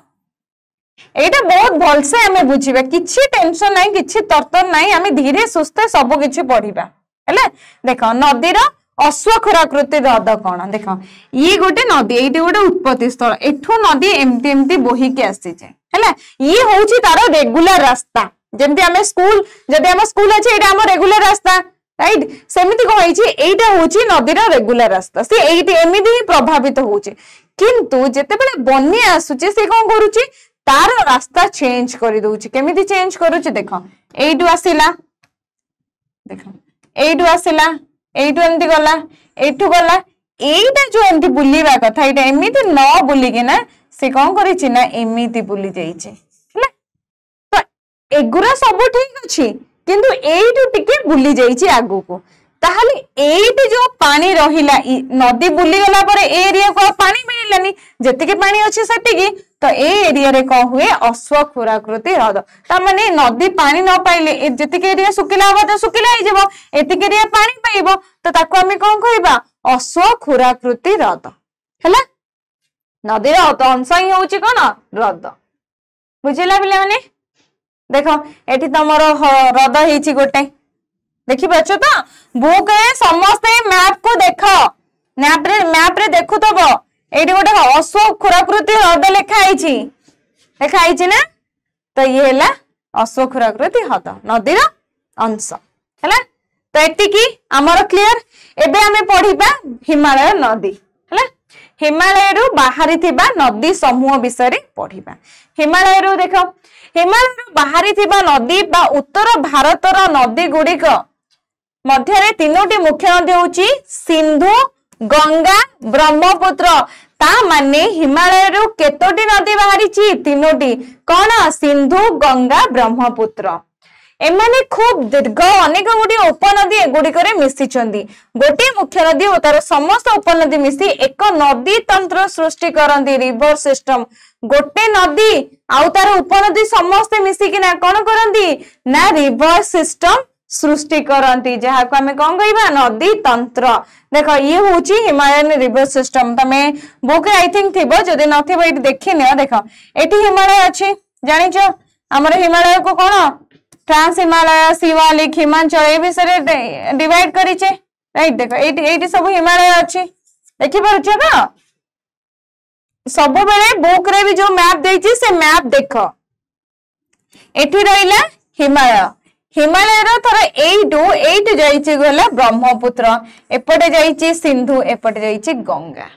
एटा बहुत भल से हमें बुझिबा किछि टेंशन नाही किछि तरतर नाही हमें धीरे सुस्ते सब किछि पढिबा हेले देखो नदीर अश्वखराकृति हृद कोन देखो ये गोटे नदी एटी गोटे उत्पत्ति स्थल एठो नदी एमती एमती बोही के आसी जे हेले ये होची तारो रेगुलर रास्ता जेमती हमें स्कूल जदि हम स्कूल अछि एटा हम रेगुलर रास्ता राइट सेमिति को होईची एटा होची नदीर रेगुलर रास्ता से एटी एमिति प्रभावित होची किंतु जेते बेले बन्या आसुची से कोन करूची तार रास्ता चेंज कर दूची केमिति चेंज करूची देखो एइटु आसिला देखो एइटु आसिला एइटु एमती गला एठु गला एइटा जो एमती बुलीबा कथा एटा एमिति न बुली के ना से कोन करिछि ना एमिति बुली जाईछि हैला तो एगुरा सब ठीक अछि किंतु एइटु टिके बुली जाईछि आगु को ताहले एइटु जो पानी रहिला नदी बुली गला पर एरिया को पानी मिललानी जति के पानी अछि सटिकी तो ए एरिया रे को हुए अश्वखराकृति हृद ता माने नदी पानी न पाइले जति के एरिया सुकिला हो तो सुकिला ही जबो एति के एरिया पानी पाइबो तो ताको हमें कोन कहबा अश्वखराकृति हृद हैला नदी रे तो अंश ही होची कोन हृद बुझिला बिले माने देखो एठी तमरो हृद हेची गोटे देखि बचो तो बुक रे समस्त मैप को देखो मैप रे देखु तबो एठी गोटे अश्वखराकृति हृद लिखा आइछि ना तो ये हैला अश्वखराकृति हृद नदीर अंश हैला तो एति की हमर क्लियर एबे हमें पढिबा हिमालय नदी हैला हिमालय रु बाहरी थिबा नदी समूह विषय रे पढिबा हिमालय रु देखो हिमालय रु बाहरी थिबा नदी बा उत्तर भारतर नदी गुडिक मध्य रे तीनोटी मुख्य नदी होची सिंधु गंगा ब्रह्मपुत्र ता माने हिमालय रु केतोटी नदी बाहरी ची तीनोटी कोन सिंधु गंगा ब्रह्मपुत्र एमाने खूब दीर्घ अनेक गुडी उपनदी गुडी करे मिसी चंदी गोटे मुख्य नदी और तार समस्त उपनदी मिसी एक नदी तंत्र सृष्टि करंती रिवर सिस्टम गोटे नदी आउ तार उपनदी समस्त मिसी कि ना कोन करंती ना रिवर सिस्टम सृष्टि करंती जहा को हमें कोन कहबा नदी तंत्र देखो ये होची हिमालयन रिवर सिस्टम तमे बुक आई थिंक थिबो जदि नथिबो एटी देखिने देखो एटी हिमालय अछि जानि छ हमर हिमालय को कोन ट्रांस हिमालय शिवालिक हिमाचल ए विषय डिवाइड करी छे राइट देखो एटी सब हिमालय अछि देखि परछ तो सब बेले बुक रे भी जो मैप देछि से मैप देख एठी रहिला हिमालय हिमालय रो थर एट जाइछि गला ब्रह्मपुत्र एपटे जाइछि सिंधु एपटे जाइछि गंगा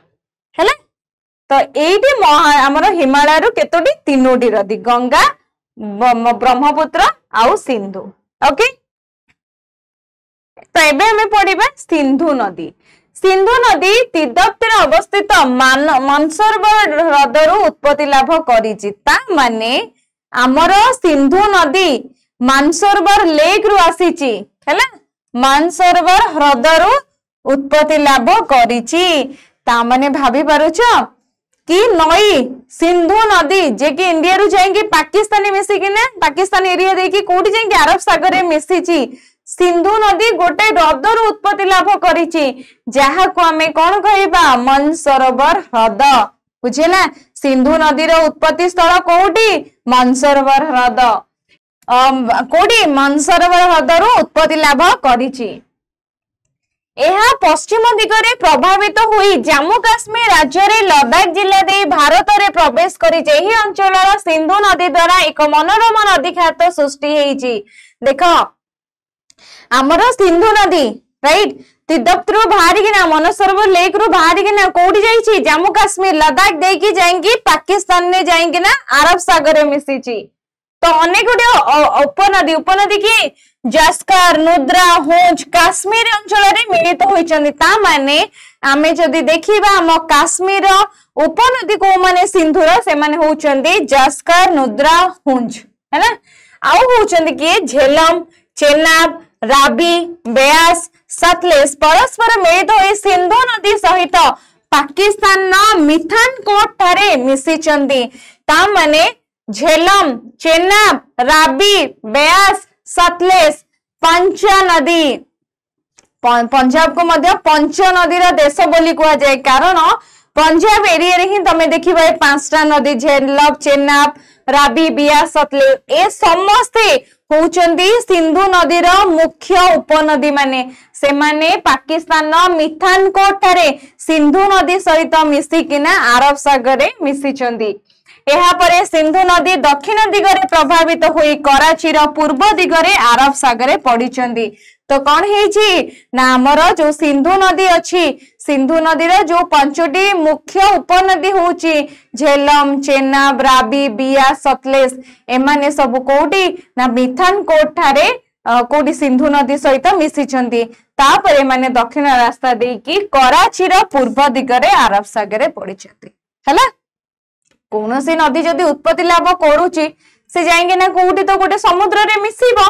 हैला तो एठी हमर हिमालय रो केतोटी तीनोटी नदी गंगा ब्रह्मपुत्र आउ सिंधु ओके तो एबे हमें पढ़िबा सिंधु नदी तिब्बत अवस्थित मानसरोवर हृदयରୁ उत्पत्ति लाभ करिछि ता माने हमर सिंधु नदी मानसरोवर लेक रु आसीछि हैला मानसरोवर हृदयରୁ उत्पत्ति लाभ करिछि ता माने भाबी पारुछ कि नई सिंधु नदी जे कि इंडिया रु जाएंगे पाकिस्तानी मिसी कि ना पाकिस्तान एरिया देखि कोठी जाएंगे अरब सागर रे मिसिछि सिंधु नदी गोटे हृदयରୁ उत्पत्ति लाभ करिछि जहा को हमें कोन कहबा मानसरोवर हृद बुझिला सिंधु नदी रो उत्पत्ति स्थल कोठी मानसरोवर हृद कोठी मानसरोवर हृदयରୁ उत्पत्ति लाभ करिछि एहा पश्चिम दिगरे प्रभावित हुई जम्मू काश्मीर राज्य रे लद्दाख जिला दे भारत रे प्रवेश करि जेही अंचल सिंधु नदी द्वारा एक मनोरम नदी ख्यात सृष्टि हेछि देखो हमर सिंधु नदी राइट तिब्बत रु बाहरी कि ना मानसरोवर लेक रु बाहरी कि ना कोठी जाईछि जम्मू काश्मीर लद्दाख देकी जाएंगी पाकिस्तान ने जाएंगी ना अरब सागर में मिसिछि तो अनेक उपनदी की जास्कर नुद्रा होंज काश्मीर अंचल रे मिलित होइछन्ति ता माने आमे जदी देखिबा हम काश्मीर उपनदी को माने सिंधुर से माने होउछन्ति जास्कर नुद्रा होंज हैना आउ होउछन्ति कि झेलम चेनाब राबी बेयास सतलेज परस्पर मिलित होई सिंधु नदी सहित पाकिस्तान मिठानकोट ठारे मिसिछन्ति ता माने झेलम चेनाब राबी बेयास सतलेज पंच नदी पंजाब को मध्य पंच नदी रा देश बोली कहा जाए कारण पंजाब एरिया रे ही तमे देखिबा पांचटा नदी झेलम चेनाब राबी बेयास सतलेज ए समस्ते होउचंदी सिंधु नदी रा मुख्य उपनदी माने से माने पाकिस्तान मिठानकोट ठारे सिंधु नदी सहित मिसी किना अरब सागर रे मिसिचंदी एहा परे सिंधु नदी दक्षिण दिगरे प्रभावित होई कराची रो पूर्व दिगरे अरब सागरे पड़िचंदी तो कौन हेछि ना हमर जो सिंधु नदी अछि सिंधु नदी रो जो पंचटी मुख्य उपनदी होछि झेलम चेनाब राबी बेयास सतलेज एमाने सब कोठी ना मिठानकोट ठारे कोठी सिंधु नदी सहित मिसिचंदी तापरे माने दक्षिण रास्ता देकी कराची रो पूर्व दिगरे अरब सागरे पड़िचंदी हला कौन सी नदी जदि उत्पत्ति लाभ करुची से जाएंगे ना कोठी तो गोटे समुद्र रे मिसिबो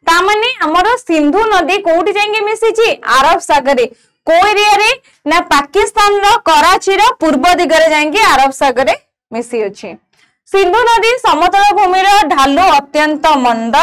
ता माने हमर सिंधु नदी कोठी जाएंगे मिसिची अरब सागर रे को एरिया रे ना पाकिस्तान रो कराची रो पूर्व दिगरे जाएंगे अरब सागर रे मिसी अछि सिंधु नदी समतल भूमि रो ढालु अत्यंत मंद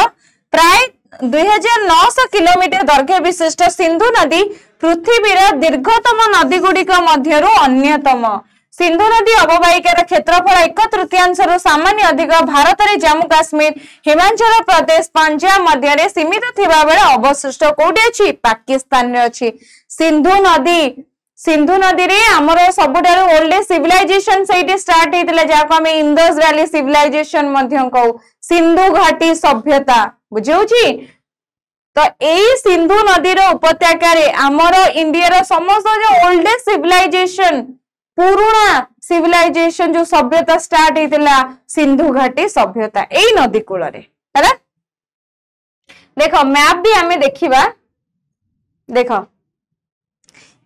प्राय 2900 किलोमीटर दैर्घ्य विशिष्ट सिंधु नदी पृथ्वी रो दीर्घतम नदी गुडी का मध्यरु अन्यतम सिंधु नदी अववाहिकार क्षेत्रफल 1/3 सामान्य अधिक भारत रे जम्मू काश्मीर हिमाचल प्रदेश पंजाब मध्य रे सीमित थिबा बेले अवशिष्ट कोठी अछि पाकिस्तान रे अछि सिंधु नदी रे हमर सबटारो ओल्डेस्ट सिविलाइजेशन सेठी स्टार्ट हेतिला जाको हम इंडस वैली सिविलाइजेशन मध्य कहू सिंधु घाटी सभ्यता बुझौछि तो एई सिंधु नदी रो उपत्यका रे हमर इंडिया रो समस्त जो ओल्डेस्ट सिविलाइजेशन पुराना सिविलाइजेशन जो सभ्यता स्टार्ट हेतिला सिंधु घाटी सभ्यता एई नदी कूल रे हैला देखो मैप भी हमें देखिबा देखो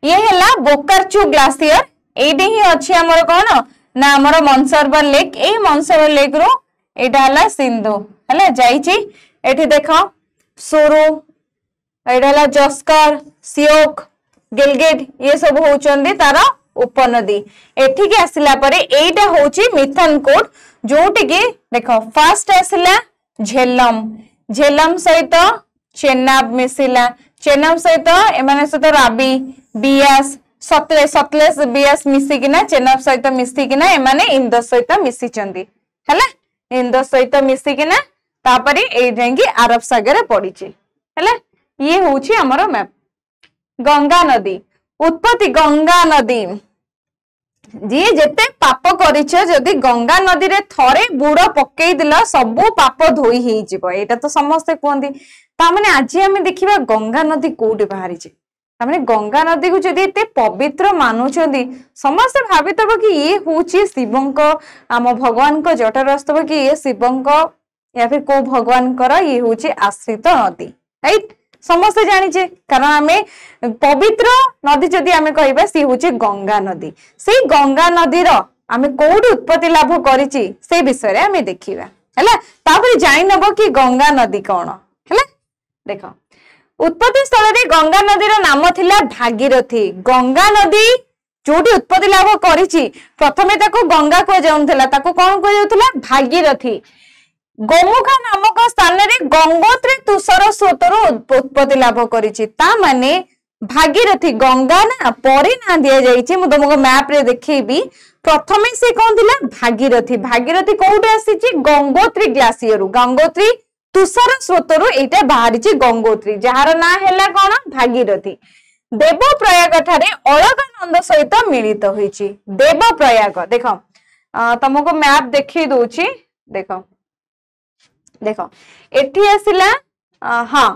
ये हैला बोकार्चू ग्लेशियर एडी ही अछि हमर कोन ना हमर मानसरोवर लेक एई मानसरोवर लेक रो एटा हला सिंधु हैला जाईची एठी देखो सोरो एटा हला जस्कर सियोक गिलगिट ये सब होचंदी तारा उपनदी एठी के आसिला परे एटा होची मिठानकोट जोटी के देखो फर्स्ट आसिला झेलम सहित चेनाब मिसिला चेनाब सहित एमाने सहित राबी बेयास सतलेज बेयास मिसी किना चेनाब सहित मिसी किना एमाने इंडस सहित मिसी चंदी हैला इंडस सहित मिसी किना तापरे ए जांगी अरब सागर पड़ीची हैला ये होची हमरो मैप गंगा नदी उत्पत्ति गंगा नदी जी जेते पाप करिछ जदि गंगा नदी रे थरे बुड़ पकई दिला सब पाप धोई ही जिवो एटा तो समस्त कहंती ता माने आज हम देखिबा गंगा नदी कोठी बाहरी छे ता माने गंगा नदी को जदि एते पवित्र मानुछंदी समस्त भाबितबो कि ये होची शिवंको आम भगवान को जटर रस्तबो कि ये शिवंको या फिर को भगवान कर ये होची आश्रित नदी राइट समस्त जानिचे कारण आमे पवित्र नदी जदि आमे कहबा सी होची गंगा नदी से गंगा नदी रो आमे कोडी उत्पत्ति लाभ करिची से विषय रे आमे देखिबा हैला तापर जानि नबो कि गंगा नदी कोन हैला देखो उत्पत्ति स्थल रे गंगा नदी रो नाम थिला भागीरथी गंगा नदी जोटी उत्पत्ति लाभ करिची प्रथमे ताको गंगा को जाउनथला ताको कोन को जाउथला भागीरथी गोमुखा नामक स्थान रे गंगोत्री तुषार स्रोतर उत्पत्ति लाभ करिछि ता माने भागीरथी गंगा ना परे ना दिया जाइछि मु तुमको मैप रे देखैबी प्रथमे से कोन दिला भागीरथी भागीरथी कोउटे आसीछि गंगोत्री ग्लेशियर गंगोत्री तुषार स्रोतर एटा बाहरिछि गंगोत्री जहार ना हैला कोन भागीरथी देवप्रयाग ठारे अलकानंद सहित मिलित होइछि देवप्रयाग देखो तुमको मैप देखि दोछि देखो देखो एठी आसिला हाँ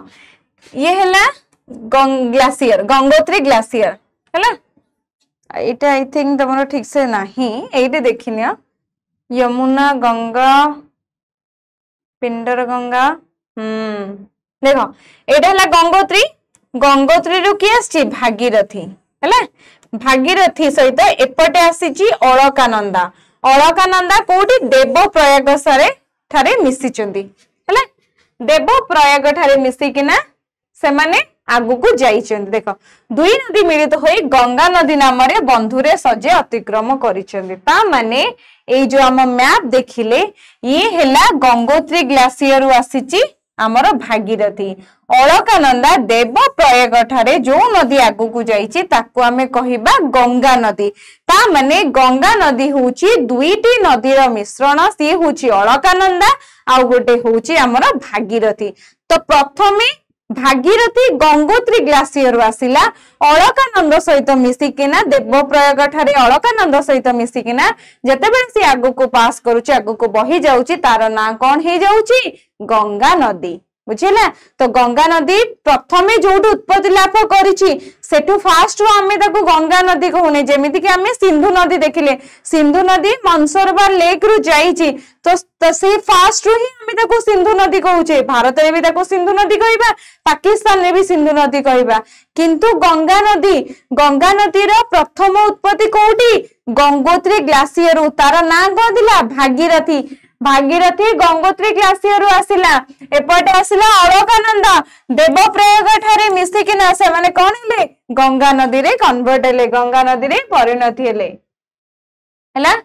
ये हैला ग्लेशियर गंगोत्री ग्लेशियर हैला एटा आई थिंक तमरो ठीक से नाही एठी देखिनिया यमुना गंगा पिंडर गंगा देखो एटा हैला गंगोत्री गंगोत्री रु की आछि भागीरथी हैला भागीरथी सहित एपटे आसीची अलकानंदा अलकानंदा कोठी देवप्रयाग सारे ठारे मिसिचंदी हैला देवप्रयाग ठारे मिसिकिना से माने आगु को जाइचंदी देखो दुई नदी मिलित होई गंगा नदी नाम रे बंधुरे सजे अतिक्रम करिचंदी ता माने ए जो हम मैप देखिले ये हैला गंगोत्री ग्लेशियर आसीची हमर भागीरथी अलकानंदा देवप्रयाग ठारे जो नदी आगु को जाइची ताको हमें कहिबा गंगा नदी ता माने गंगा नदी होची दुईटी नदीर मिश्रण सी होची अलकानंदा आ गोटे होची हमर भागीरथी तो प्रथमे भागीरथी गंगोत्री ग्लेशियर आसिला अलकानंद सहित मिसिकिना देवप्रयाग ठारे अलकानंद सहित मिसिकिना जेतेबेले सी आगु को पास करूची आगु को बही जाउची तार ना कोन हे जाउची गंगा नदी बुझिला तो गंगा नदी प्रथमे जोट उत्पत्ति लाभ करिछि सेठु फास्ट आमे ताको गंगा नदी कहूने जेमिति कि आमे सिंधु नदी देखिले सिंधु नदी मनसरोवर लेक रु जाईछि तो से फास्ट रु ही आमे ताको सिंधु नदी कहूचे भारत रे भी ताको सिंधु नदी कहबा पाकिस्तान रे भी सिंधु नदी कहबा किंतु गंगा नदी रो प्रथम उत्पत्ति कोठी गंगोत्री ग्लेशियर तार ना कहदिला भागीरथी भागीरथी गंगोत्री ग्लेशियर आसिला एपटे आसिला अलकानंदा देवप्रयाग ठारे मिसिकिना से माने कोन हेले गंगा नदी रे कन्वर्ट हेले गंगा नदी रे परिणति हेले हैला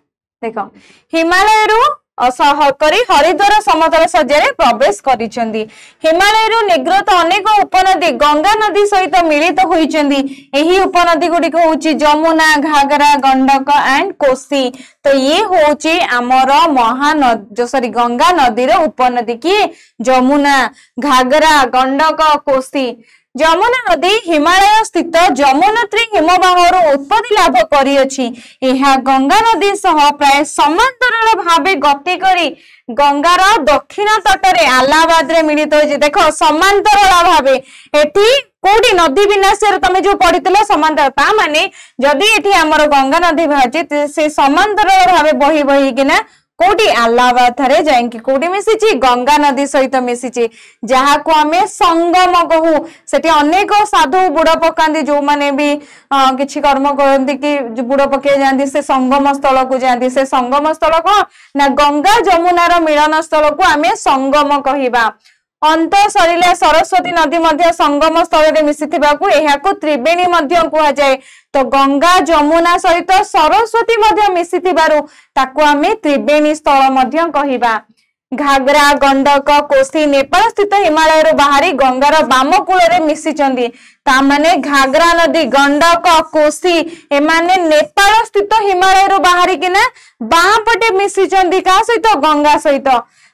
देखो हिमालय रु असहकरी हरिद्वार समतल सज्जारे प्रवेश करिसेंदी हिमालय रु निग्रत अनेक उपनदी गंगा नदी सहित मिलित होइचंदी एही उपनदी गुडी को होची जमुना घाघरा गंडक एंड कोसी तो ये होची हमर महानदी सॉरी गंगा नदी रो उपनदी की जमुना घाघरा गंडक कोसी जमुना नदी हिमालय स्थित जमुनोत्री हिमबाहर उत्पत्ति लाभ करियछि एहा गंगा नदी सह प्राय समांतराल भाबे गति करी गंगार दक्षिण तटरे आलाबाद रे मिलित होइछि देखो समांतराल भाबे एठी कोडी नदी विन्यासर तमे जो पढितलो समांतर ता माने जदी एठी हमर गंगा नदी बाहछि से समांतराल भाबे बही बही किना कोटी आलाबाद थारे जाइंकी कोटी मिसिची गंगा नदी सहित मिसिची जहा को हमें संगम कहू सेठी अनेक साधु बुड़ पकांदी जो माने भी किछि कर्म करंदी कि बुड़ पके जांदी से संगम स्थल को जांदी से संगम स्थल को ना गंगा जमुना रो मिलन स्थल को हमें संगम कहिबा अंत सरिला सरस्वती नदी मध्य संगम स्थल रे मिसिथिबा को एहा को त्रिवेणी मध्य कुआ जाए तो गंगा जमुना सहित सरस्वती मध्य मिसिथिबारु ताको हमें त्रिवेणी स्थल मध्य कहिबा घाघरा गंडक कोसी नेपाल स्थित हिमालय रो बाहरी गंगार बाम कूल रे मिसिचंदी ता माने घाघरा नदी गंडक कोसी ए माने नेपाल स्थित हिमालय रो बाहरी किना बाम पटे मिसिचंदी का सहित गंगा सहित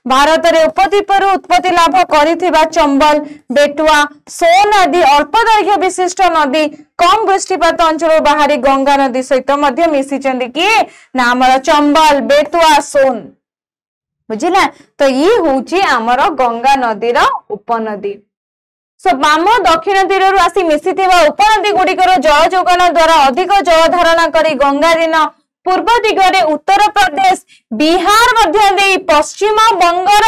भारत रे उपद्वीपर उत्पत्ति लाभ करिथिबा चंबल बेटुआ सोन आदि अल्प दैर्घ्य विशिष्ट नदी कम वृष्टिपात अंचल बाहरी गंगा नदी सहित मध्य मिसिचंदी किए ना हमर चंबल बेटुआ सोन बुझिला। तो ये होची हमर गंगा नदी रो उपनदी। सो बाम दक्षिण तीर आसी मिसिथिबा उपनदी गुड़िकर जल जोगान द्वारा अधिक जल धारणा करी गंगा दिन पूर्व दिगरे उत्तर प्रदेश बिहार मध्य देई पश्चिम बंगर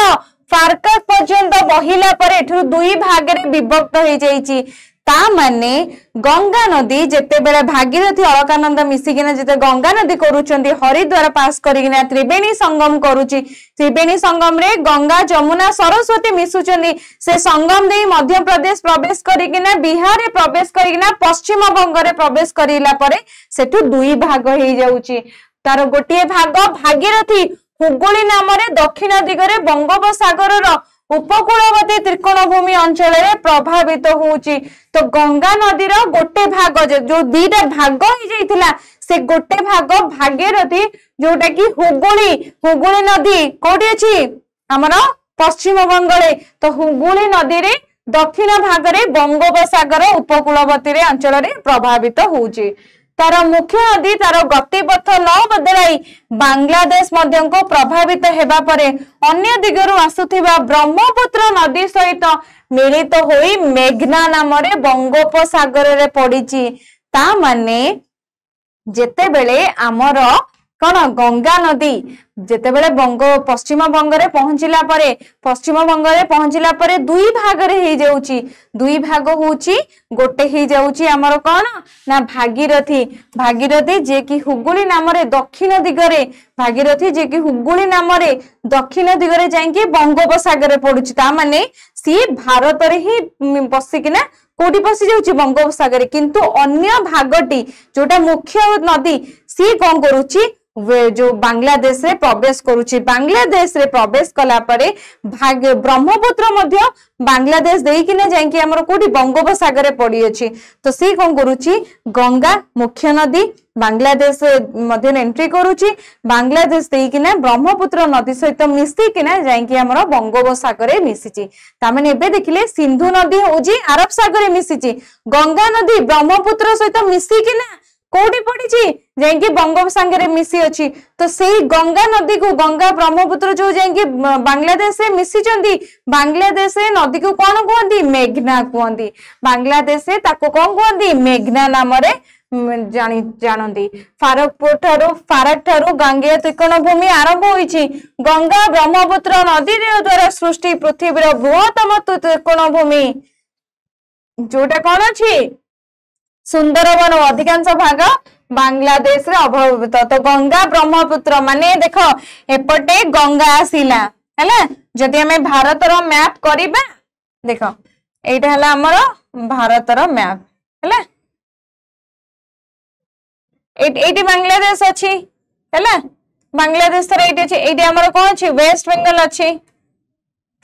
फारकत पर्यंत बहिला परे एठु दुई भाग रे विभक्त हो जाईची। ता माने गंगा नदी जेते बेले भागीरथी अलकानंद मिसिकिना जेते गंगा नदी करूचंदी हरिद्वार पास करिकिना त्रिवेणी संगम करूची। त्रिवेणी संगम रे गंगा जमुना सरस्वती मिसुचंदी से संगम देई मध्य प्रदेश प्रवेश करिकिना बिहार रे प्रवेश करिकिना पश्चिम बंग रे प्रवेश करिला परे सेठु दुई भाग हो जाउची। तार गोटिए भाग भागीरथी हुगुली नाम रे दक्षिण दिगरे बंगोपसागर रो उपकूलवर्ती त्रिकोणभूमि अंचल रे प्रभावित होउची। तो गंगा नदी रो गोटे भाग जो दीटा भाग हो जाइथिला से गोटे भाग भागीरथी जोटा कि हुगुली नदी कोठी अछि हमर पश्चिम बंगले। तो हुगुली नदी रे दक्षिण भाग रे बंगोपसागर उपकूलवर्ती रे अंचल रे प्रभावित होउची। तार मुख्य नदी तार गतिपथ न बदलाई बांग्लादेश मध्य को प्रभावित हेबा परे अन्य दिगरु आसुथिबा ब्रह्मपुत्र नदी सहित मिलित होई मेघना नाम रे बंगोपसागर रे पड़िची। ता माने जेते बेले आमर कौन गंगा नदी जेते बेले पश्चिम बंग रे पहुंचिला परे दुई भाग रे ही जाउची। दुई भाग होउची गोटे ही जाउची हमर कौन ना भागीरथी जे कि हुगुली नाम रे दक्षिण दिगरे भागीरथी जे कि हुगुली नाम रे दक्षिण दिगरे जाइके बंगोपसागर रे पडुची। ता माने सी भारत रे ही बसिकिना कोठी पसी जाउची बंगोपसागर। किंतु अन्य भागटी जोटा मुख्य नदी सी कोन करूची जो बांग्लादेश रे प्रवेश करूची। बांग्लादेश रे प्रवेश कला परे भाग ब्रह्मपुत्र मध्य बांग्लादेश देइकिना जाइके हमर कोठी बंगोपसागर रे पड़ी अछि। तो सी कोन करूची गंगा मुख्य नदी बांग्लादेश मध्य एंट्री करूची बांग्लादेश देइकिना ब्रह्मपुत्र नदी सहित मिसिकिना जाइके हमर बंगोपसागर रे मिसिची। ता माने एबे देखिले सिंधु नदी होजी अरब सागर रे मिसिची गंगा नदी ब्रह्मपुत्र सहित मिसिकिना कोठी पड़ीची जाइके बंगोपसागर मिसी अछि। तो सेही गंगा नदी को गंगा ब्रह्मपुत्र जो जाइके बांग्लादेश रे मिसी चंदी बांग्लादेश रे नदी को कोन कहंदी मेघना कहंदी। बांग्लादेश रे ताको कोन कहंदी मेघना नाम रे जानंदी। फारक ठारू गांगेय त्रिकोणभूमि आरंभ होईची। गंगा ब्रह्मपुत्र नदी द्वारा सृष्टि पृथ्वी रो बृहत्तम त्रिकोणभूमि जोटा कोन अछि सुंदरबन अधिकांश भाग बांग्लादेश रे अभावित। तो गंगा ब्रह्मपुत्र माने देख एपटे गंगा आसीला हैला जदि हमें भारत रो मैप करिबा देख एटा हला हमर भारत रो मैप हैला एटी बांग्लादेश अछि हैला बांग्लादेश रे एटी अछि एटी हमर कोन अछि वेस्ट बंगाल अछि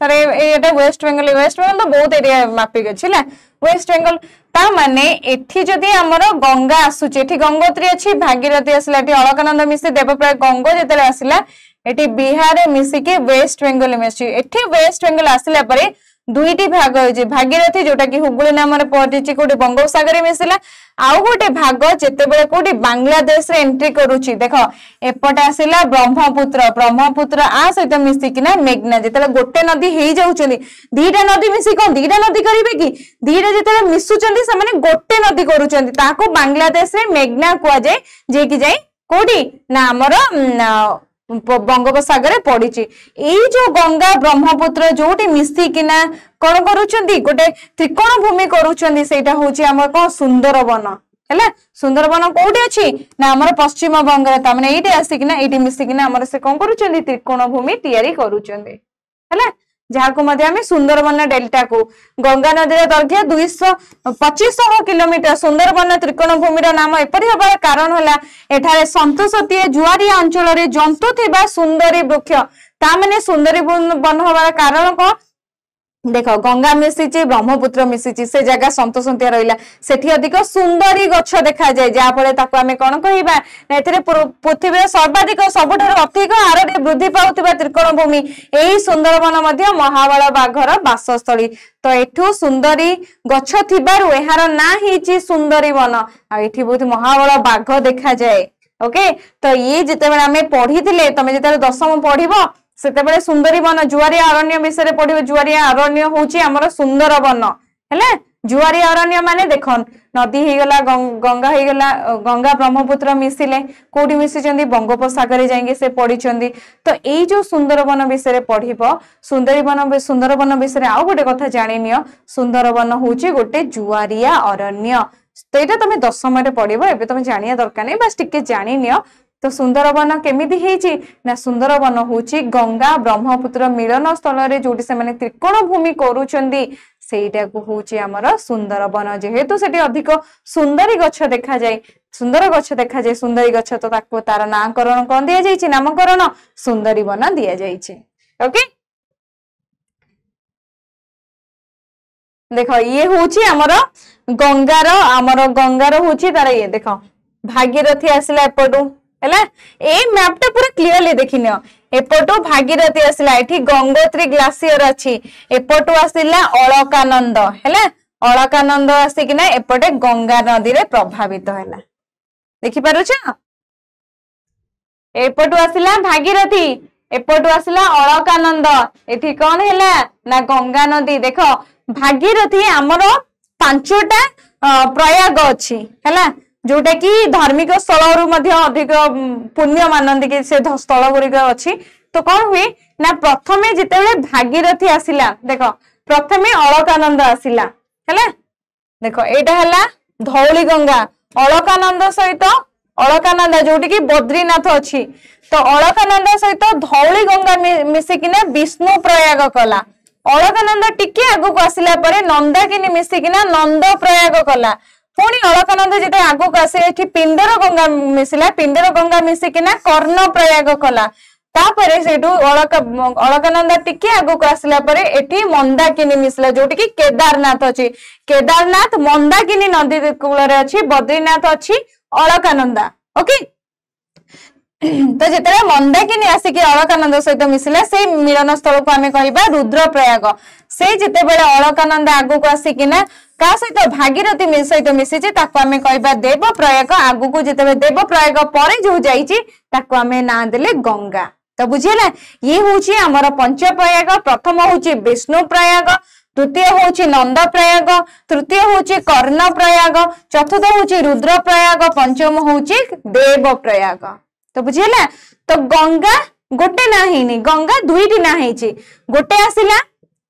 तारे एटा वेस्ट बंगाल तो बहुत एरिया मापिक अछि हैला वेस्ट बंगाल। ता माने एठी जदि हमर गंगा आसुची एठी गंगोत्री अछि भागीरथी आसला एठी अलकानंद मिसी देवप्राय गंगो जेतले आसला एठी बिहार रे मिसी के वेस्ट बंगाल मिसी एठी वेस्ट बंगाल आसला परे दुईटी भाग होइजे भागीरथी जोटा कि हुगुली नाम रे पड़िची कोठी बंगोपसागर रे मिसिला आउ गोटे भाग जेते बेले कोठी बांग्लादेश रे एंट्री करूची देख एपटे आसिला ब्रह्मपुत्र आ सहित मिसिकिना मेघना जेते गोटे नदी हेई जाउचंदी दीटा नदी मिसी कोन दीटा नदी करिवे कि दीटा जेते मिसुचंदी से माने गोटे नदी करूचंदी ताको बांग्लादेश रे मेघना कुआ जाय जे कि जाय कोठी ना हमर बंगोपसागर पड़िची। एई जो गंगा ब्रह्मपुत्र जोटी मिसिकिना कोन करूचंदी गोटे त्रिकोण भूमि करूचंदी सेटा होची हमर को सुंदरबन हैला सुंदरबन कोठी अछि ना हमर पश्चिम बंग ता माने एठी आसिकिना एठी मिसिकिना हमर से कोन करूचंदी त्रिकोण भूमि तयारी करूचंदी हैला जहाको मध्ये हमें सुंदरबन डेल्टा को गंगा नदी दैर्घ्य 2500 किलोमीटर सुंदरबन त्रिकोण भूमि रा नाम एपरि होबार कारण होला एठारे संतोषती जुआरिया अंचल रे जंतु थिबा सुंदरी वृक्ष ता माने सुंदरी वन होबार कारण को देख गंगा मिशिची ब्रह्मपुत्र मिशिची से जगह सन्तोषंतिया रहिला सेठी अधिक सुंदरी गछ देखा जाए जहाँ फले ताको आमे कोन कहिबा एथिरे पृथ्वीर सर्वाधिक सबुठार अधिक हारे वृद्धि पाउथिबा त्रिकोण भूमि एही सुंदरवन मध्य महाबल बाघर वासस्थली तो एठू सुंदरी गछ थिबारु एहार ना हिची सुंदरी वन आ एठी बहुत महाबल बाघ देखा जाए ओके तो ये जितेबेले आमे पढ़ी तमे जिते 10th पढ़िबो सेतेबेले सुंदरी वन जुआरिया अरण्य विषय पढ़िबो जुआरिया अरण्य होउची हमर सुंदर वन हेले जुआरिया अरण्य माने देखन नदी हे गला गंगा हे गला गंगा ब्रह्मपुत्र मिसिले कोडी मिसिचंदी बंगोपसागर जाएंगे से पढ़िचंदी तो एई जो सुंदर वन विषय पढ़िबो सुंदर वन विषय आ गोटे कथा जानिनियो सुंदर वन होउची गोटे जुआरिया अरण्य तो ये तुम 10th पढ़ो एबे तुम जानिया दरकार नहीं बस टिके जानी नियो तो सुंदरवन केमिति हेची ना सुंदरवन होची गंगा ब्रह्मपुत्र मिलन स्थल रे जोटी से माने त्रिकोण भूमि करूचंदी सेटा को होची हमर सुंदरवन जेहेतु सेठी अधिक सुंदरी गछ देखा जाय सुंदर गछ देखा जाय सुंदरी गछ तो ताको तार नामकरण कोन दिया जायछि नामकरण सुंदरी वन दिया जायछि ओके देखो ये होची हमर गंगार होची तार ये देखो भागीरथी आसिला एपटू हैला ए मैप टा पूरा क्लियरली देखिनियो एपटू भागीरथी आसिला एठी गंगोत्री ग्लेशियर अछि एपटू आसिला अलकानंद हैला अलकानंद आसिकिना एपटे गंगा नदी रे प्रभावित हैला देखि पारुछ एपटू आसिला भागीरथी एपटू आसिला अलकानंद एठी कोन हैला ना गंगा नदी देखो भागीरथी हमर 5टा प्रयाग अछि हैला जोटा कि धार्मिक स्थल रु मध्य अधिक पुण्य मानंदी कि से स्थल गुरिक अछि तो कौन हुए ना प्रथमे जितेबेले भागीरथी आसिला देखो प्रथमे अलकानंद आसिला हैला देखो एटा हला धौली गंगा अलकानंद सहित अलकानंद जोटी कि बद्रीनाथ अछि तो अलकानंद सहित धौली गंगा मिसिकिना विष्णु प्रयाग कला अलकानंद टिके आगु को आसिला परे नंदाकिनी मिसिकिना नंद प्रयाग कला पुणी अलकानंद जेते आगु को आसे एठी पिंडर गंगा मिसिला पिंडर गंगा मिसिकिना कर्ण प्रयाग कला तापरे सेठू अलकानंद टिके आगु को आसिला परे एठी मंदाकिनी मिसिला जोटी कि केदारनाथ अछि केदारनाथ मंदाकिनी नदी कूल रे अछि बद्रीनाथ अछि अलकानंद ओके तो जिते मंदाकिनी आसिकी अलकानंद सहित मिसिला से मिलन स्थल को आमे कहिबा रुद्रप्रयाग से जिते बेले अलकानंद आगु को आसिकिना का सहित भागीरथी सहित मिसिचे ताको आमे कहिबा देवप्रयाग आगु को जिते बेले देवप्रयाग परे जो जाईची ताको आमे ना देले गंगा तो बुझिला ये होची हमर पंचप्रयाग प्रथम होची विष्णु प्रयाग द्वितीय होची नंद प्रयाग तृतीय होची कर्ण प्रयाग चतुर्थ होची रुद्र प्रयाग पंचम होची देव प्रयाग तो बुझिला तो गंगा गोटे ना हेनी गंगा दुईटी ना हेची गोटे आसिला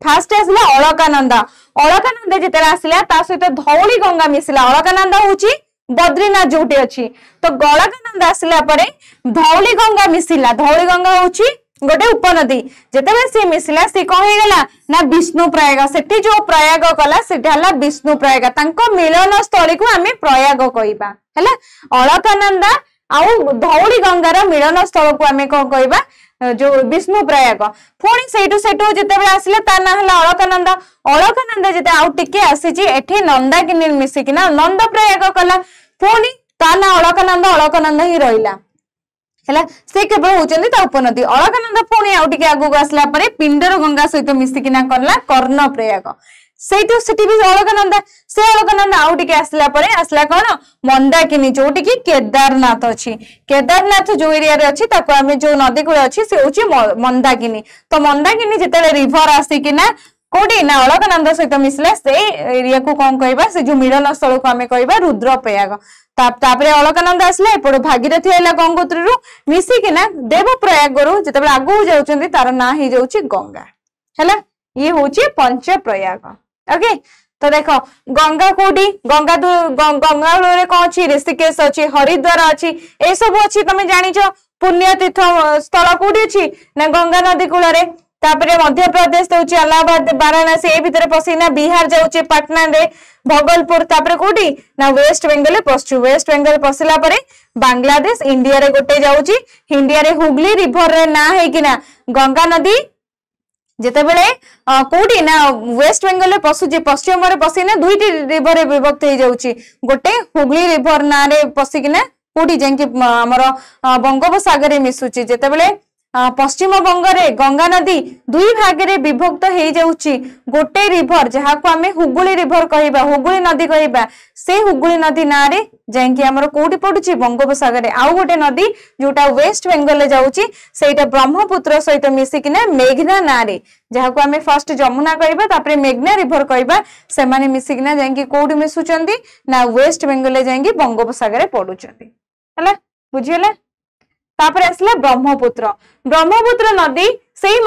फास्ट आसिला अलकानंद अलकानंद जेतरा आसिला ता सहित धौली गंगा मिसिला अलकानंद होची बद्रीनाथ जोटी अछि तो अलकानंद आसिला परे धौली गंगा मिसिला धौली गंगा होची गोटे उपनदी जेतेबे से मिसिला से कह हे गला ना विष्णु प्रयाग सेठी जो प्रयाग कला सेटा हला विष्णु प्रयाग तांको मिलन स्थली को हमें प्रयाग कहिबा हला अलकानंद आउ धौली गंगार मिलन स्थल को आमे कौन कहबा जो विष्णु प्रयाग पुणी सेठू सेठू जितेबेले आसिले ता ना हला अलकानंद अलकानंद जिते आउ टिके आसीची एठी नंदाकिनी मिसिकिना नंद प्रयाग कला पुणी ता ना अलकानंद ही रहिला हैला से केवल होचंदी ता उपनदी अलकानंद पुणी आउ टिके आगु आसला परे पिंडर गंगा सहित मिसिकिना करला कर्ण प्रयाग सेठी सेठी भी अलकानंद आउ टिके आसला परे आसला कोन मंदाकिनी जोटी कि केदारनाथ अछि केदारनाथ जो एरिया रे अछि ताको हमें जो नदी कूल अछि से होची मंदाकिनी तो मंदाकिनी जेते रिवर आसिकिना कोडी ना अलकानंद सहित मिसला से एरिया को कोन कहबा से जो मिलन स्थल को हमें कहबा रुद्रप्रयाग तापरे अलकानंद आसला एपड़ भागीरथी आइला गंगोत्री रु मिसिकिना देवप्रयाग रु जेते आगु जाउचंदी तार ना ही जाउची गंगा हैला ये होची पंचप्रयाग ओके तो देखो गंगा कोडी गंगा गंगा रे कौन अछि ऋषिकेश अछि हरिद्वार अछि ए सब अछि तमे जानि छ पुण्य तीर्थ स्थल कोडी अछि ना गंगा नदी कूल रे तापरे मध्य प्रदेश होछि इलाहाबाद वाराणसी ए भीतर पसिना बिहार जाउछि पटना रे भगलपुर तापरे कोडी ना वेस्ट बेंगल पश्चु वेस्ट बेंगल पसिला परे बांग्लादेश इंडिया रे गोटे जाउछि इंडिया रे हुगली रिवर रे ना हे कि ना गंगा नदी जेतेबेले कोठी ना वेस्ट बंगाल पशुची पश्चिम रे पसीना दुईटी रिवर रे विभक्त हो जाउची गोटे हुगली रिवर ना रे पसिकिना कोठी जेंकि हमर बंगोपसागर रे मिसुची जेतेबेले पश्चिम बंग रे गंगा नदी दुई भाग रे विभक्त हो जाउची गोटे रिवर जहा को हमें हुगली रिवर कहिबा हुगली नदी कहिबा से हुगली नदी ना रे जेंकि हमर कोठी पडुची बंगोपसागर रे आउ गोटे नदी जोटा वेस्ट बंगाल रे जाउची सेटा ब्रह्मपुत्र सहित मिसिकिना मेघना ना रे जहा को हमें फर्स्ट जमुना कहिबा तापरे मेघना रिवर कहिबा से माने मिसिकिना जेंकि कोठी मिसुचंदी ना वेस्ट बंगाल रे जेंकि बंगोपसागर रे पडुचंदी हला बुझियला तापर आसला ब्रह्मपुत्र नदी सेही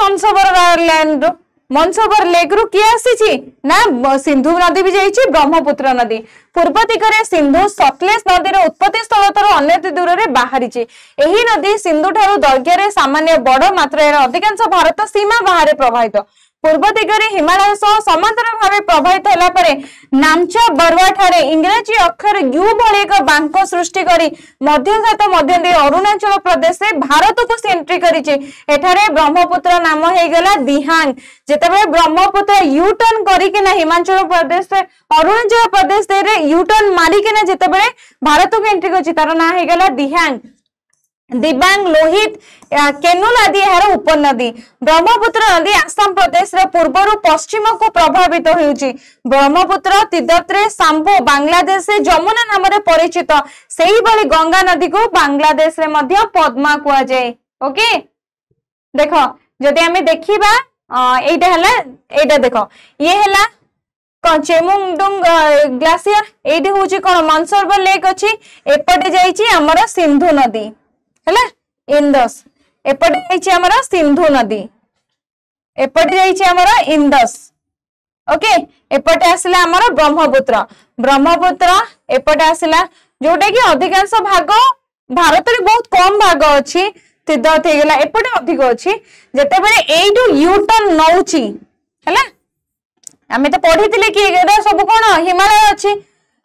मनसोवर लेक रु किए आसी ना सिंधु नदी भी जाइए ब्रह्मपुत्र नदी पूर्व दिगरे सिंधु सतलेज नदी उत्पत्ति स्थल तर अनेक दूर रे बाहरी एही नदी सिंधु ठारू दैर्घ्य रे सामान्य बड़ मात्रा अधिकांश भारत सीमा बाहर प्रवाहित पूर्व दिगरे हिमालय सह समांतर भाव प्रवाहित होला परे नामचा बरवा ठारे इंग्रजी अक्षर यू भली एक बांक सृष्टि करी मध्य अरुणाचल प्रदेश से भारत को एंट्री करिचे एठारे ब्रह्मपुत्र नाम हे गला दिहांग जेतेबे ब्रह्मपुत्र यू टर्न करिके ना हिमाचल प्रदेश से अरुणाचल प्रदेश रे यू टर्न मारिके ना जेतेबे भारत को एंट्री करिचे तार ना हे गला दिहांग दिबांग लोहित केनुल आदि यार उपनदी ब्रह्मपुत्र नदी आसाम प्रदेश रे पूर्व पश्चिम को प्रभावित होउची ब्रह्मपुत्र तिब्बत रे सांबो बांग्लादेश से जमुना नाम रे परिचित सेही बली गंगा नदी को बांग्लादेश रे मध्य पद्मा कुआ जाए ओके देखो जदि हमें देखिबा एटा हला एटा देखो ये हला चेमुंगडुंग ग्लेशियर एटी होची कोन मनसरोवर लेक अछि एपटे जाईची हमर सिंधु नदी हला इंदस एपटे जाईची हमर सिंधु नदी एपटे जाईची हमर इंदस ओके एपटे आसला हमर ब्रह्मपुत्र एपटे आसला जोटा कि अधिकांश भाग भारत रे बहुत कम भाग अछि तिब्बत हे गेला एपटे अधिक अछि जेतेबेले एइटु यू टर्न नौची हला हमें तो पढ़ीतिले कि एरा सब कोन हिमालय अछि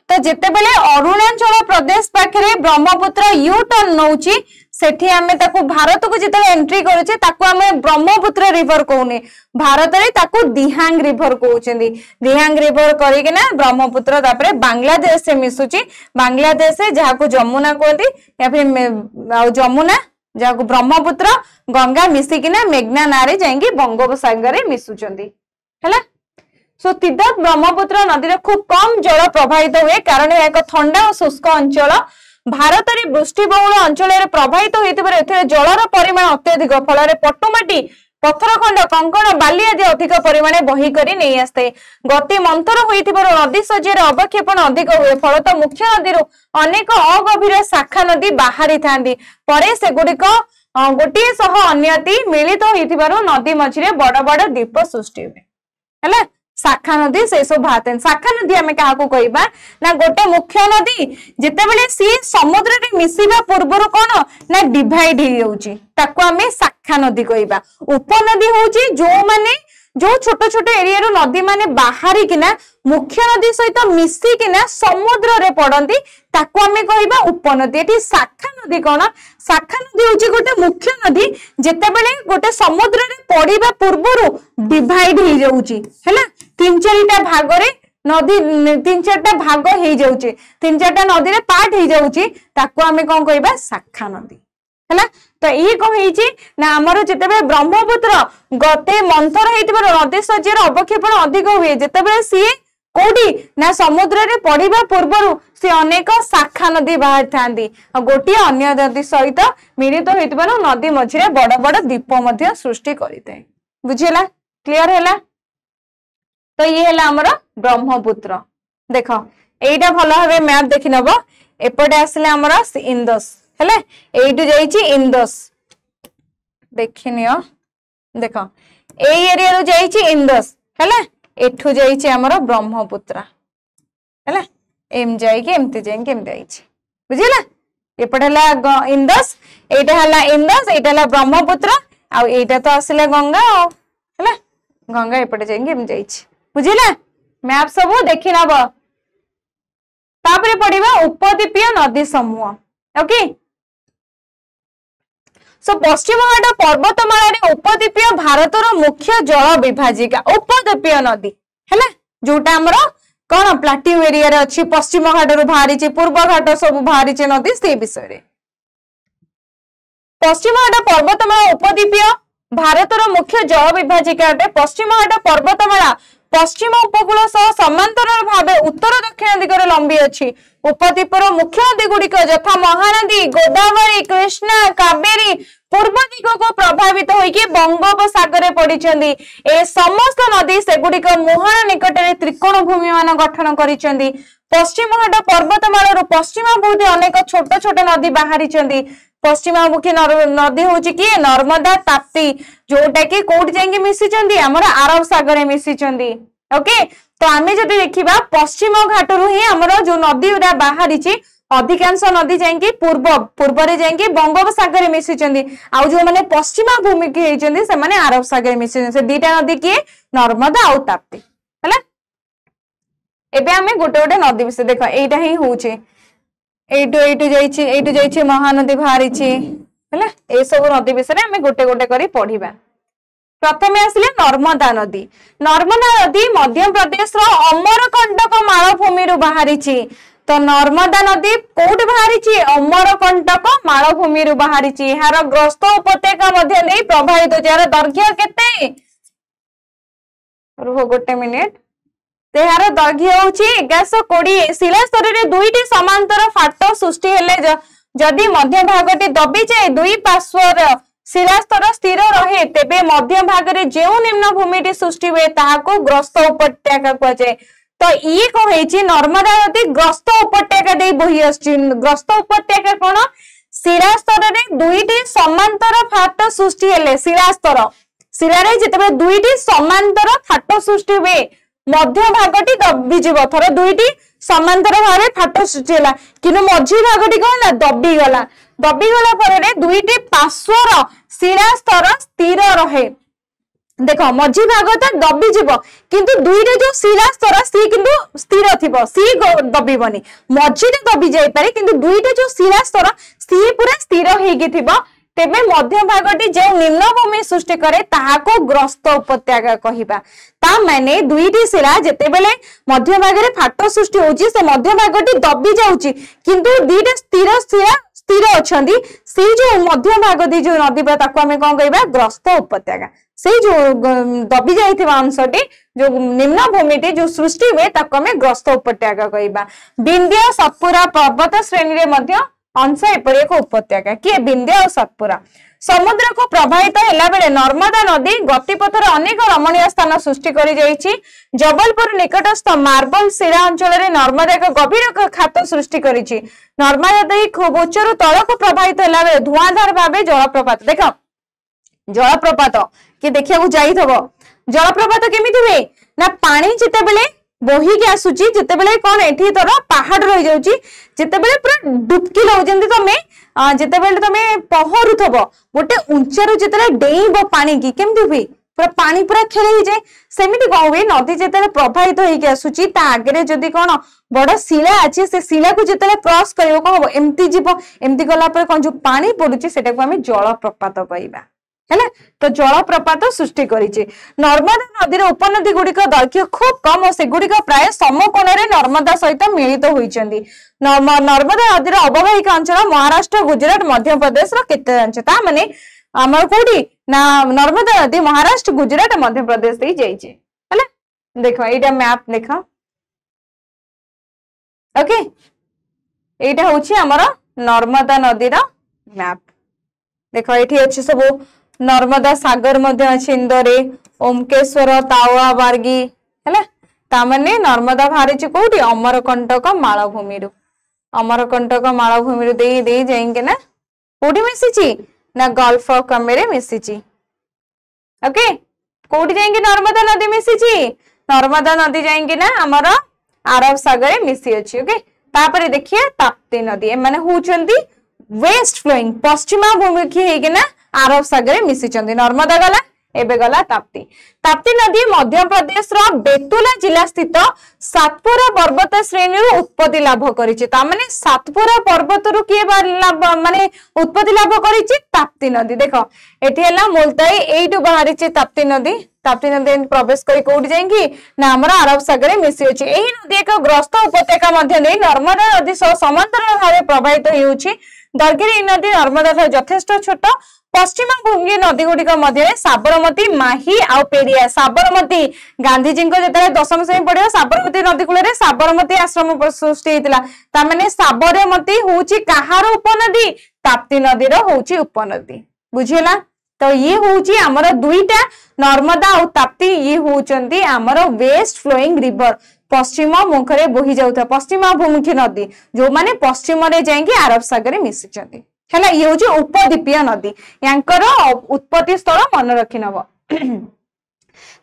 तो जेतेबेले अरुणाचल प्रदेश पाखरे ब्रह्मपुत्र यू टर्न नौची सेठी हमें ताकू भारत को जिते एंट्री करूचे ताकू हमें ब्रह्मपुत्र रिवर कहूने भारत रे ताकू दिहांग रिवर कहउचंदी दिहांग रिवर करिके ना ब्रह्मपुत्र तापरे बांग्लादेश से मिसुची बांग्लादेश से जहा को जमुना कहती या फिर जमुना जहा को ब्रह्मपुत्र गंगा मिसिकिना मेघना नारे जाएंगी बंगोपसागर रे मिसुचंदी हैला सो तिब्बत ब्रह्मपुत्र नदी खूब कम जल प्रवाहित हुए कारण एक ठंडा और शुष्क अंचल भारत रे वृष्टिबहुल अंचल रे प्रवाहित होइतिबार एथिरे जलर परिमाण अत्यधिक फल पट्टमाटी पत्थर खंड कंकण बाली आदि अधिक परिमाण बही करी नहीं आसते गति मंथर होइतिबार नदी सज्जर अवक्षेपण अधिक हुए फलत मुख्य नदी अनेक अगभीर शाखा नदी बाहरी थांदी परे से गुडिक गोटे सह अन्यति मिलित होइतिबार नदी मझिरे बड़ बड़ द्वीप सृष्टि हुए हैला शाखा नदी से सब भाते शाखा नदी हमें क्या कहबा ना गोटे मुख्य नदी जितेबेले सी समुद्र रे मिसिबा पूर्वर कोन ना डिवाइड हो जाउची ताको हमें शाखा नदी कहबा उपनदी होउची जो माने जो छोट छोट एरिया रो नदी माने बाहरी किना मुख्य नदी सहित मिसी किना समुद्र रे पड़ंती ताको हमें कहबा उपनदी एटी शाखा नदी कोन शाखा नदी होउची गोटे मुख्य नदी जेतेबेले गोटे समुद्र रे पड़ीबा पूर्वरु डिवाइड हो जाउची हैला तीन चारिटा भाग रे नदी तीन चारटा भाग हो जाउची तीन चारटा नदी रे पार्ट हो जाउची ताको हमें कोन कहबा शाखा नदी हैला तो ये कौन ना आमर जिते ब्रह्मपुत्र गते मंथर होइतिबार नदी सज्जर अवक्षेपण अधिक हुए जितेबाला सी कोडी ना समुद्र रे पड़ीबा पूर्वरु से अनेक शाखा नदी बाहर थांदी गोटे अन्य नदी सहित मिलित होइतिबार नदी मझिरे बड़ बड़ द्वीप मध्य सृष्टि करिते बुझिला क्लियर हैला तो ये हैला हमर ब्रह्मपुत्र देखो एटा भलो भाबे मैप देखि नबो एपटे आसले हमर इंदस हेले एइटु जाईची इंदस देखिनियो देखो ए एरिया रो जाईची इंदस हेले एठु जाईची हमर ब्रह्मपुत्र हेले एम जाईकी एमती जाईकी एम जाईची बुझिला एपटे हला इंदस एटा हला इंदस एटा हला ब्रह्मपुत्र आ एटा तो आसिला गंगा हेले गंगा एपटे जाईकी एम जाईची बुझिला मैप सब देखि नबो तापरे पडिबा उपद्वीपीय नदी समूह ओके सो पश्चिम घाट पर्वतमाला उपद्वीपीय भारतर मुख्य जल विभाजिका उपद्वीपीय नदी है जोटा आमर कौन प्लाट्यू एरिया रे अच्छी पश्चिम घाट रू बाहरी पूर्व घाट सब बाहरी नदी से विषय पश्चिम घाट पर्वतमाला उपद्वीपीय भारतर मुख्य जल विभाजिका अटे। पश्चिम घाट पर्वतमाला पश्चिम उपकूल सह समांतर भाव उत्तर दक्षिण दिगरे लंबी अछि। उपद्वीपर मुख्य नदी गुड़िक यथा महानदी गोदावरी कृष्णा कावेरी पूर्व दिग को प्रभावित होइके बंगोपसागर पड़िछन्ती। ए समस्त नदी सेगुड़िक मुहाण निकट में त्रिकोण भूमि मान गठन करिछन्ती। पश्चिम घाट पर्वतमाला पश्चिमाभिमुखी अनेक छोट छोट नदी बाहरी। पश्चिमाभिमुखी नदी हूँ कि नर्मदा ताप्ती जोटा कि कोट जाइए मिशिंट आमर अरब सागर मिशिंट। ओके तो आम जब देखा पश्चिम घाट रू ही आमर जो नदी गुरा बाहरी अधिकांश नदी जाइए पूर्व जाइए बंगोपसागर मिशिंट आउ जो मैंने पश्चिमाभिमुखी होती से अरब सागर मिशिंट से दीटा नदी किए नर्मदा आउ ताप्ती है। एबे आमे गोटे गोटे नदी विषय देख एटा ही होचे एटू जाइए महानदी बाहरी है सब नदी विषय आमे गोटे गोटे करी पढ़िबा। प्रथम आसिले नर्मदा नदी। नर्मदा नदी मध्य प्रदेश अमरकंटक मालभूमि बाहरी तो नर्मदा नदी कोट बाहरी अमरकंटक मालभूमि बाहरी यार ग्रस्त उपत्यका मध्य प्रभावित यार दैर्घ्य केते रुह गोटे मिनिट यार दैर्घ्य हूँ 1120 शिला स्तर में दुईटी समांतर फाट सृष्टि हेले जदि मध्य भागटी दबी जाए दुई पार्श्वर शिलास्तर स्थिर रहे तेबे मध्य भाग में जो निम्न भूमि सृष्टि हुए ताहाको ग्रस्त उपत्यका कहुए। तो ये कही नर्मदा नदी ग्रस्त उपत्यका दे बोही आछि। ग्रस्त उपत्यका कौन शिलास्तर में दुईटी समांतर फाट सृष्टि हेले शिलास्तर शिलार जिते दुईटी समांतर फाट सृष्टि हुए मध्य भागटी दबिजीव थर दुईटी समांतर भाव फाट सृष्टि है कि मझी भागटी कौन ना दबिगला दबिगला दुईटी पार्श्वर शिलास्तर स्थिर रहे। देख मझी भाग तो दबिजीव किंतु दुईटे जो शिलास्तर सी किंतु स्थिर थिबो सी दबिबनी मझीटे दबि जाई पारे किंतु दुईटे जो शिलास्तर सी पूरा स्थिर हेगी थिबो तेबे मध्य भागटी जो निम्न भूमि सृष्टि करे ताहाको ग्रस्त उपत्यका कहिबा। ता माने दुईटी शिला जेतेबेले मध्य भाग रे फाट सृष्टि होची से मध्य भागटी दबी जाउची किंतु दुईटा स्थिर शिला स्थिर अछंती से जो मध्य भाग दी जो नदी बा ताको हमें कोन कहबा ग्रस्त उपत्यका। से जो दबी जाइथिबा अंशटी जो निम्न भूमिटी जो सृष्टि हुए ताको हमें ग्रस्त उपत्यका कहबा। विंध्य सतपुरा पर्वत श्रेणी रे मध्य अंश एपरि एक उपत्यका किए विंध्य और सतपुरा। समुद्र को प्रभावित हैला बेले नर्मदा नदी गतिपथर अनेक रमणीय स्थान सृष्टि करि जाइछि। जबलपुर निकटस्थ मार्बल शिला अंचल रे नर्मदा एक गभीर खात सृष्टि करिछि। नर्मदा नदी खूब उच्चरु तळक प्रभावित हैला बेले धुआंधार भाबे जलप्रपात देख जलप्रपात कि देखिया जाइथबो जलप्रपात केमिति हुए ना पानी जिते बेले बोही के आसुची जिते बेले कौन एठी तोर पहाड़ रही जाउची जिते बेले पूरा डुबकी लौ जंती तमे जिते बेले तमे पहरुथबो गोटे उंचारू जिते डेइबो पानी की केमति हुई पूरा पानी पूरा खेले ही जाए सेमिति कौन हुए नदी जिते प्रभावित होइके आसुची ता आगे जदी कौन बड़ शिला अछि से शिला को जिते क्रॉस करिवो कौन हबो एमति जीवो एमति गला पर कौन जो पानी पडुची सेटा को हमें जलप्रपात कहबा है तो जलप्रपात सृष्टि करिछि। नर्मदा नदी उपनदी गुड़िक दैर्घ्य खूब कम और सेगुड़िक प्राय समकोण में नर्मदा सहित मिलित होइछन्ती। नर्मदा नदी अववाहिका अंचल महाराष्ट्र गुजरात मध्य प्रदेश केते अंश ता माने हमर कोडी ना नर्मदा नदी महाराष्ट्र गुजरात मध्य प्रदेश दे जाइछे है। देखो एटा मैप देखो ओके एटा होछि हमर नर्मदा नदी रा मैप देखो एठी अछि सब नर्मदा सागर मध्य अछि इंदरे ओमकेश्वर तावा बार्गी है तामने नर्मदा बाहरी कोठी अमरकंटक मालभूमि अमरकंटक मालभूमि दे दे जाएंगे ना कोठी मिसिची ना गल्फ ऑफ कमेरे मिसिची। ओके कोठी जाएंगे नर्मदा नदी मिसिची नर्मदा नदी जाएंगे ना हमर अरब सागर मिसी अछि। ओके तापर देखिए ताप्ती नदी माने होचंती वेस्ट फ्लोइंग पश्चिमाभिमुखी हेगे ना अरब सागर मिसिचंदी नर्मदा गला एबे गला ताप्ती। ताप्ती नदी मध्य प्रदेश रो बेतुला जिला स्थित सातपुरा पर्वत श्रेणी उत्पत्ति लाभ करिछि। ता माने सातपुरा पर्वत रु के माने उत्पत्ति लाभ करिछि ताप्ती नदी। देखो एठी हला मुलताई एइटु बाहरिछि ताप्ती नदी। ताप्ती नदी प्रवेश करी कोठी जाएंगी ना हमर अरब सागर में मिसी अछि। एही नदी एक ग्रस्त उपत्यका मध्य देई नर्मदा नदी सह समांतर भावे प्रवाहित होउछि। दर्घ्य नदी नर्मदा यथेष्ट छोट। पश्चिम भूमि नदी गुड़िक मध्य साबरमती माही आउ पेरिया। साबरमती गांधीजी जो दशम श्रेणी पढ़िया साबरमती नदी कूल साबरमती आश्रम सृष्टि होता माने साबरमती होउची कहार उपनदी ताप्ती नदीर होउची उपनदी बुझिला। तो ये होउची हमर दुईटा नर्मदा और ताप्ती ये होउचंती हमर वेस्ट फ्लोइंग रिवर पश्चिम मुखरे बोही जाउथा पश्चिमाभिमुखी नदी जो माने पश्चिम रे जाएंगे अरब सागर में मिसिचंती हैला। ये होउची उपद्वीपीय नदी यांकर उत्पत्ति स्थल मन रखि नब।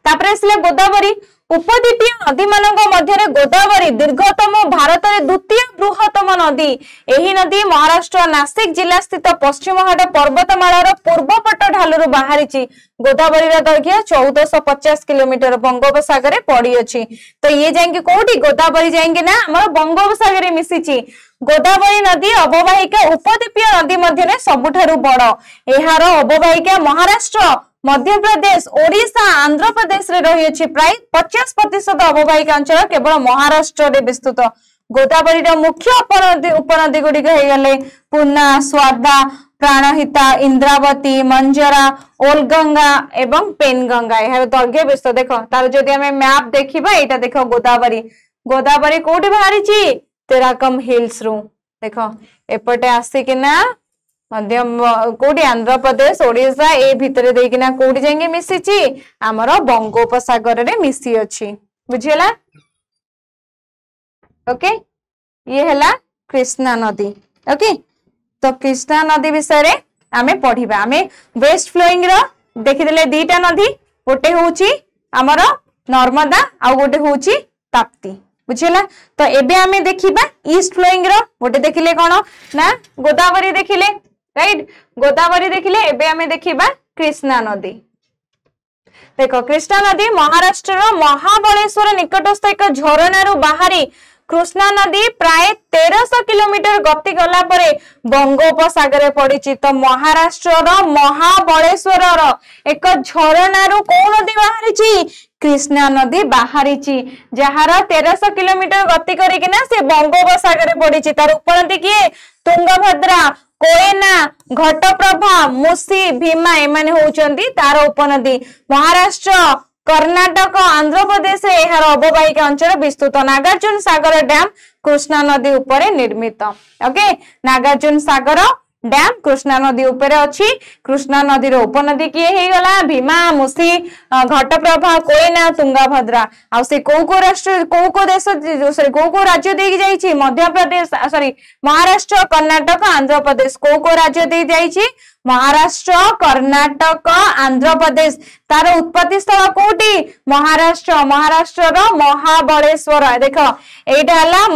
तापर आसले गोदावरी। उपद्वीपीय नदी मानक मध्य गोदावरी दीर्घतम भारत में द्वितीय बृहत्तम नदी। एही नदी महाराष्ट्र नासिक जिला स्थित पश्चिम घाट पर्वतमालार पूर्वपट ढालू बाहरी। गोदावरी दैर्घ्य 1450 किलोमीटर बंगोपसागर पड़ी अछि। तो ये जाएंगे कोठी गोदावरी जाएंगे ना हमर बंगोपसागर मिसिछि। गोदावरी नदी अववाहिका उपद्वीपीय नदी मध्य सबुठारु बड़। एहार अववाहिका महाराष्ट्र मध्य प्रदेश ओडिशा आंध्र प्रदेश रे रही अछि। प्राय 50% अववाहिका अंचल केवल महाराष्ट्र रे विस्तृत। गोदावरी रो मुख्य उपनदी गुड़िक हेगले पूर्णा स्वारदा प्राणहिता इंद्रावती मंजरा ओलगंगा एवं पेनगंगा। यार दैर्घ्य विस्तृत देखो तार जदि हमें मैप देखिबा एटा देखो गोदावरी। गोदावरी कोठी बाहरिछि तेराकम हिल्स रु। देखो एपटे आसिकिना मध्यम कोडी आंध्र प्रदेश ओडिशा ए भितरे देकिना कोडी जाएंगे मिसिछि हमर बंगोपसागर रे मिसी अछि बुझियला। ओके ये हला कृष्णा नदी। ओके तो कृष्णा नदी विषय रे आमे पढिबा। आमे वेस्ट फ्लोइंग रो देखिदेले दीटा नदी गोटे होउची हमर नर्मदा आ गोटे होउची ताप्ती बुझियला। तो एबे आमे देखिबा ईस्ट फ्लोइंग रो गोटे देखिले कोन ना गोदावरी देखिले राइट। गोदावरी देखिले एबे हमें देखिबा कृष्णा नदी। देखो कृष्णा नदी महाराष्ट्र महाबलेश्वर निकटस्थ एक झरणारू बाहरी कृष्णा नदी प्राय 1300 किलोमीटर गति गला परे बंगोपसागर पड़िछि। तो महाराष्ट्र महाबलेश्वर एक झरणारू कोन नदी बाहरिछि कृष्णा नदी बाहरिछि जहार 1300 किलोमीटर गति करिकिना से बंगोपसागर पड़िछि। तार उपनदी किए तुंगभद्रा कोयना घटप्रभा मुसी भीमा एमाने होउचंदी तार उपनदी। महाराष्ट्र कर्नाटक आंध्र प्रदेश एहार अववाहिका अंचल विस्तृत। नागार्जुन सागर डैम कृष्णा नदी उपरे निर्मित। ओके नागार्जुन सागर डैम कृष्णा नदी उपरे अछि। कृष्णा नदी रो उपनदी किए हे गला भीमा मुसी घटप्रभा कोयना तुंगभद्रा। आ से को राष्ट्र को देश सॉरी को राज्य देई जाईछि मध्य प्रदेश सॉरी महाराष्ट्र कर्नाटक आंध्र प्रदेश को राज्य देई जाईछि महाराष्ट्र कर्नाटक आंध्र प्रदेश। तार उत्पत्ति स्थल कोठी महाराष्ट्र। महाराष्ट्र रो महाबलेश्वर। देखो एटा हला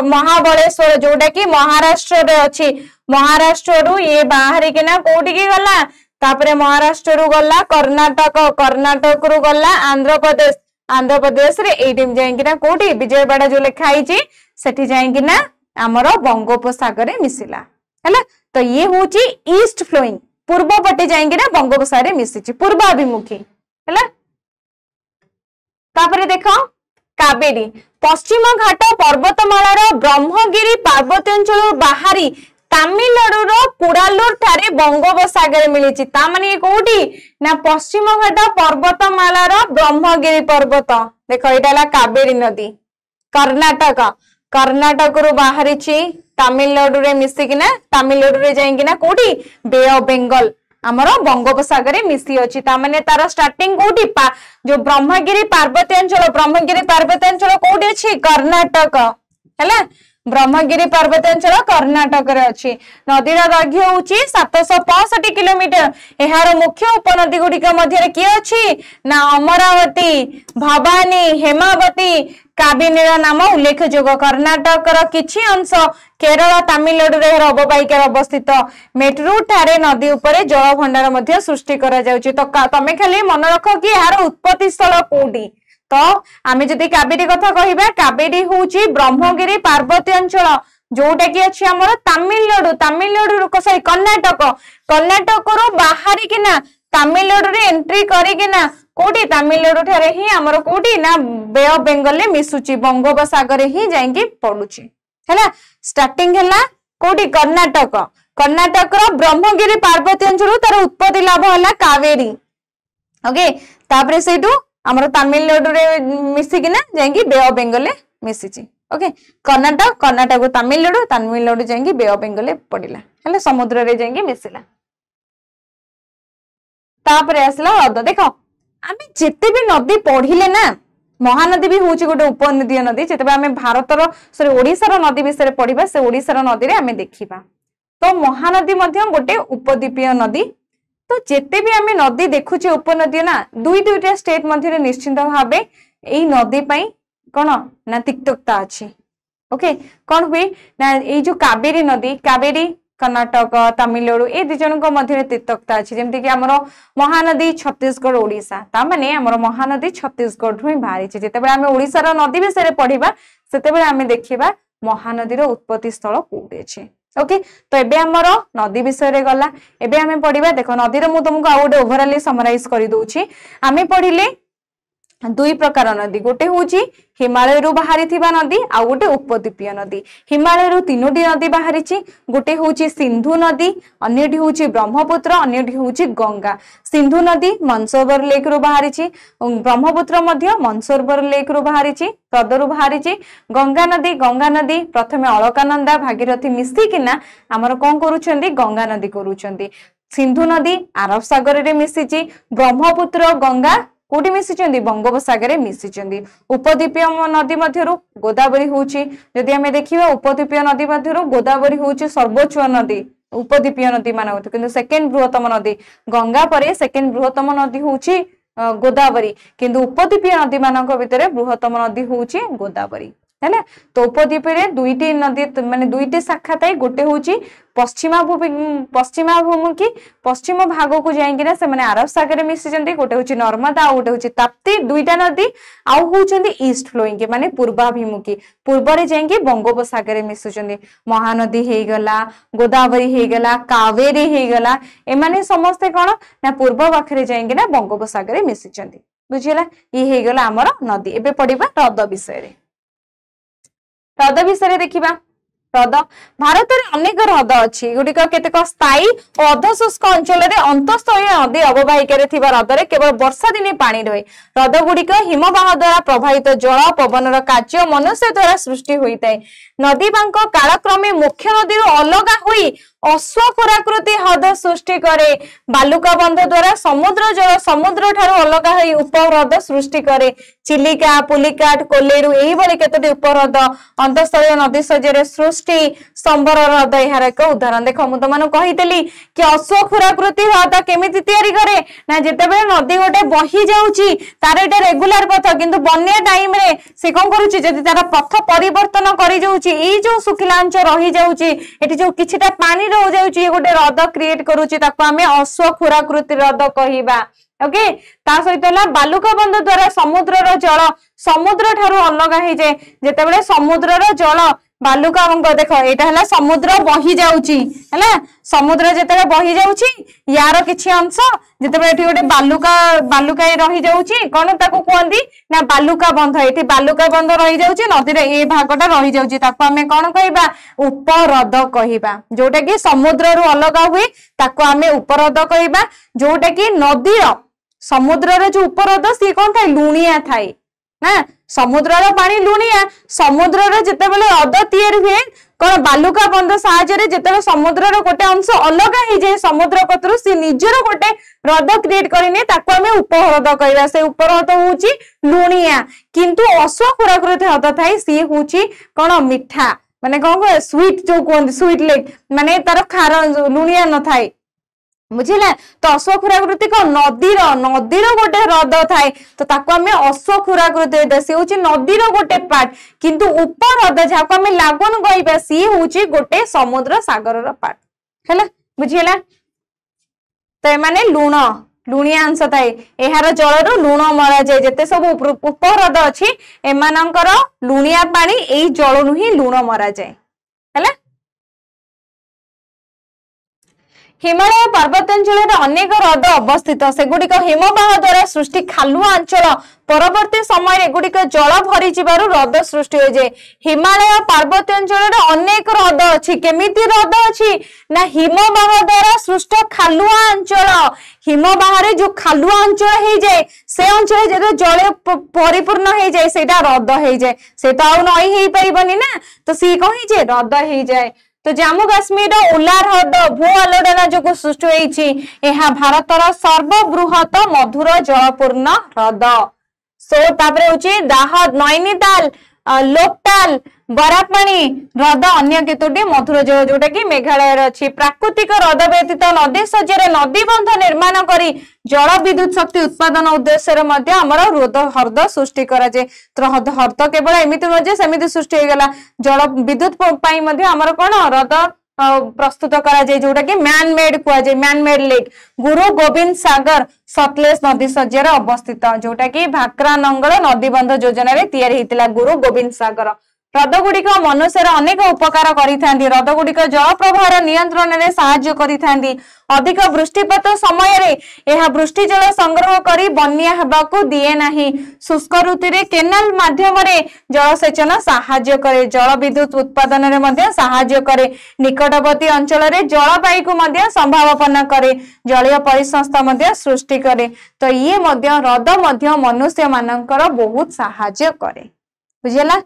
महाबलेश्वर जोटा कि महाराष्ट्र रे अछि। महाराष्ट्र रु ये बाहरी के ना कोठी की गला तापरे महाराष्ट्र रु गला कर्नाटक कर्नाटक रु गला आंध्र प्रदेश आंध्र प्रदेश रे एटिम जाएंगे ना कोठी विजयवाड़ा जो लिखा आइछि सेठी जाएंगे ना हमर बंगोपसागर रे मिसिला हैला। तो ये होची ईस्ट फ्लोइंग पूर्व पटे जाएंगे ना बंगोपसागर रे मिसिछि पूर्वाभिमुखी हैला। तापरे देखो कावेरी पश्चिम घाट पर्वतमालार ब्रह्मगिरी पार्वत्यांचल बाहरी तामिलनाडु कुडालूर ठारे बंगोपसागर मिलिछि। ता माने ये कोठी ना पश्चिम घाट पर्वतमालार ब्रह्मगिरी पर्वत। देखो एटाला कावेरी नदी। कर्नाटक कर्नाटक रु बाहरिछि तामिलनाडु रे मिसिकिना तामिलनाडु रे जाएंगे ना कोठी बे ऑफ बेंगल हमर बंगोपसागर मिसी अछि। ता माने तार स्टार्टिंग कोठी जो ब्रह्मगिरी पार्वत्यांचल कोठी अछि कर्नाटक हैला। ब्रह्मगिरी पर्वतांचल कर्णाटक रे अछि। नदीर दैर्घ्य होउची 765 किलोमीटर। एहार मुख्य उपनदी गुड़िक मध्य किए अछि ना अमरावती, भवानी, हेमावती, काबिनीर नाम उल्लेखযোग्य। कर्णाटक किछि अंश केरल तमिलनाडु रे अवबाहिका अवस्थित। मेट्रू ठारे नदी उपरे जल भंडार मध्य सृष्टि करा जाउची। तो तमे खाली मन रख कि यार उत्पत्ति स्थल कोडी। तो आमे जदि कावेरी कथा कहिबा, कावेरी होउची ब्रह्मगिरी पार्वती अंचल जोटा कि अछि हमर तमिलनाडु सॉरी कर्णाटक रो बाहरी किना तमिलनाडु रे एंट्री करी किना कोडी तमिलनाडु ठारे ही हमर कोडी ना बे ऑफ बंगाल ले मिसुची, बंगोपसागर ही जाईकी पडुची हैला। स्टार्टिंग हैला कोडी कर्णाटक रो ब्रह्मगिरी पार्वती अंचल तार उत्पत्ति लाभ हैला कावेरी। ओके तापरे सेटू हमर तमिलनाडु रे मिसी किना जाईकी बे ऑफ बंगाल ले मिसिची। ओके कर्णाटक तमिलनाडु जाईकी बे ऑफ बंगाल ले पडिला हैला, समुद्र रे जाईकी मिसिला। तापरे आसला हृद। देखो आमे जेते भी नदी पढ़िले ना, महानदी भी होउची गोटे उपनदी नदी। जेते आमे भारतर सॉरी ओडिसा नदी विषय पढ़िबा, से ओडिसा नदी रे आमे देखिबा तो महानदी मध्य गोटे उपद्वीपीय नदी। तो जेते भी आमे नदी देखुचे उपनदी ना, दुईटा स्टेट मध्य निश्चित भावे एई नदी पई कोन ना तिक्तकता अछि। ओके कोन हुई ना एई जो कावेरी नदी, कावेरी कर्णाटक तमिलनाडु ए दि जनक मध्य तिक्तकता अछि। जेमति कि हमरो महानदी छत्तीसगढ़ ओडिसा, ता माने हमरो महानदी छत्तीसगढ़ रु बाहरी छि। जेते बेले आमे ओडिसा रो नदी विषय पढ़िबा, सेते बेले आमे देखिबा महानदी रो उत्पत्ति स्थल कोठी अछि। ओके तो एबे हमरो नदी विषय रे गला। एबे आमे पढ़िबा, देखो नदी रो मु तुमको आ गोटे ओवरऑल समराइज करि दोछि। आमे पढ़िले दुई प्रकार नदी, गोटे होउची हिमालय रु बाहरी थिबा नदी, आ गोटे उपद्वीपीय नदी। हिमालय रु तीनोटी नदी बाहरी छि, गोटे होउची सिंधु नदी, अन्यटी होउची ब्रह्मपुत्र, अन्यटी होउची गंगा। सिंधु नदी मनसरोवर लेक रु बाहरी छि, ब्रह्मपुत्र मध्य मनसरोवर लेक रु बाहरी छि, हृद रु बाहरी छि। गंगा नदी प्रथमे अलकानंदा भागीरथी मिसी किना हमर कोन करूछंदी, गंगा नदी करूछंदी। सिंधु नदी अरब सागर रे मिसी छि, ब्रह्मपुत्र गंगा कोटी मिसिचंदी, बंगोपसागर मिसिचंदी। उपद्वीपीय नदी मध्यरु गोदावरी होउची। यदि हमें देखिबा उपद्वीपीय नदी मध्यरु गोदावरी होउची सर्वोच्च नदी उपद्वीपीय नदी मानवत, किंतु सेकेंड बृहत्तम नदी गंगा परे सेकेंड बृहत्तम नदी होउची गोदावरी, किंतु उपद्वीपीय नदी मानक भितरे बृहत्तम नदी होउची गोदावरी हैला। तो उपद्वीप रे दुईटी नदी माने दुईटी शाखा थाई, गोटे होउची पश्चिमाभिमुखी पश्चिम भाग को जाइकिना से माने अरब सागर में मिसी जंदी, गोटे होउची नर्मदा आ गोटे होउची ताप्ती, दुईटा नदी आउ होउचंदी ईस्ट फ्लोइंग के माने पूर्वाभिमुखी, पूर्व रे जाइकि बंगोपसागर में मिसुचंदी। महानदी हे गला, गोदावरी हे गला, कावेरी हे गला, ए माने समस्त कोन ना पूर्व पाखरे जाइकिना बंगोपसागर में मिसिचंदी। बुझिला, ई हे गला हमर नदी। एबे पढिबा हृद विषय रे। हृद विषय देखिबा, हृद भारत रे अनेक हृद अछि, गुडिक केतेक स्थायी और अर्धशुष्क अंचल रे अंतःस्थलीय नदी अवबाहिका रे थिबा हृद रे केवल वर्षा दिने पानी रहे। हृद गुडिक हिमबाह द्वारा प्रभावित जल पवनर कार्य मनुष्य द्वारा सृष्टि होइताय। नदी बांक कालक्रमे मुख्य नदी रो अलगा होई अश्वखोराकृति हृद सृष्टि करे। बालुका बंध द्वारा समुद्र जल समुद्र ठारू अलगा होई उपहृद सृष्टि करे। चिलिका, पुलिकाट, कोलेरू एही भली केतोटी उपहृद अंतःस्थलीय नदी सजरे सृष्टि संबर हृद एहार एक उदाहरण। देखो मु तमन कहितली कि अश्वखोराकृति हृद केमिति तयारी करे ना, जेतेबेले नदी गोटे बही जाउची तार एटा रेगुलर पथ, किंतु बन्या टाइम रे से कोन करूची जदि तार पथ परिवर्तन करि जाउची, एई जो सुखिला अंच रही जाउची, एठी जो किछिटा पानी रह जाउची, गोटे हृद क्रिएट करूची, ताको हमें अश्वखोराकृति हृद कहिबा। ओके ता सहित बालुका बंध द्वारा समुद्र जल समुद्र ठारू अलग हो जाए। जेतेबेले समुद्र जल बालुका बंध देखो एटा हला समुद्र बही जाउची हला, समुद्र जेतेबेले बही जाउची यार किछि अंश जेतेबेले एठी गोटे बालुका रही जाउची, कोन ताको कहंदी ना बालुका बंध। एठी बालुका बंध रही जाउची, नदी रे ए भागटा रही जाउची, ताको हमें कोन कहिबा उपहृद कहिबा। जोटा कि समुद्र रु अलग हुए ताको हमें उपहृद कहिबा। जोटा कि नदी समुद्र रे जो उपहृद सी कोन थाए लुणिया थाए ना, समुद्र रो पानी लुणिया, समुद्र रे जेतेबेले हृद तयार हुए कोन बालुका बंध साहाय्य रे जेतेबेले समुद्र रो गोटे अंश अलग हो जाए समुद्र पत्रु, सी निजर गोटे हृद क्रिएट करिने ताको हमें उपहृद कहिबा। से उपहृद होउची लुणिया, किंतु अश्वखोराकृति हृद थाए सी होउची कोन मिठा माने कौन कह स्वीट जो कहते स्वीट लेक माने तार खार लुणिया न थाए बुझिला तो अश्वक्षुराकृति को नदीर गोटे ह्रद थाए तो ताको आमे अश्वक्षुराकृति सी होची नदीर गोटे पार्ट किंतु उपर ह्रद जहाको आमे लागोन कहबा सी होची गोटे समुद्र सागर रो पार्ट हैला बुझिला तो माने लुण लुणिया अंश थाए एहार जल लुण मरा जाए जेते सब उपर ह्रद अछि एमानकर लुणिया पानी एई जल नु ही लुण मरा जाए हैला हिमालय पर्वतांचल अनेक ह्रद अवस्थित सेगुड़िक हिमबाह द्वारा सृष्टि खालुआ अंचल परवर्ती समय एगुड़िक जल भरी ह्रद सृष्टि हो जाए हिमालय पर्वतांचल अनेक ह्रद अच्छी केमिति ह्रद अच्छी ना हिमबाह द्वारा सृष्ट खालुआ अंचल हिमबाह जो खालुआ अंचल हो जाए से अंचल जो जल परिपूर्ण हो जाए सेटा ह्रद हो जाए से तो आ नई हो पारिबनी ना तो सी कौन हो जाए ह्रद हो जाए तो जम्मू काश्मीर उलार ह्रद भू आलोड़ना जो सृष्टि होईछि एहा भारतर सर्वबृहत मधुर जलपूर्ण ह्रद सो तापरे होछि दाहद नैनीताल लोकटाल बरापाणी ह्रद अन्य केतोटी मधुर जल जोटा कि मेघालय अच्छी प्राकृतिक ह्रद व्यतीत नदी सज्जरे नदी बंध निर्माण करी जल विद्युत शक्ति उत्पादन उद्देश्य ह्रद सृष्टि करा जाए तो ह्रद केवल एमिति नुहे सेमिति सृष्टि हो गला जल विद्युत पाई आमर कौन ह्रद प्रस्तुत करा जाए जोटा कि मैन मेड कुआ जाए मैन मेड लेक गुरु गोविंद सागर सतलेज नदी सज्जर अवस्थित जोटा कि भाकरा नंगल नदी बंध योजना रे तैयारी होइतिला गुरु गोविंद सागर ह्रद गुड़िक मनुष्यर अनेक उपकार करिथांती ह्रद गुड़िक जल प्रवाह नियंत्रण में साहाय्य करिथांती अधिक वृष्टिपात समय यह वृष्टि जल संग्रह करी बन्या हेबाकू दिए नाही शुष्क ऋतु रे केनाल माध्यम रे जलसेचन साहाय्य करे जल विद्युत उत्पादन रे मध्य साहाय्य करे निकटवर्ती अंचल रे जलवायु को मध्य संभावना करे जलीय परिसंस्था मध्य सृष्टि करे तो ये मध्य ह्रद मध्य मनुष्य मानकर बहुत साहाय्य करे बुझिला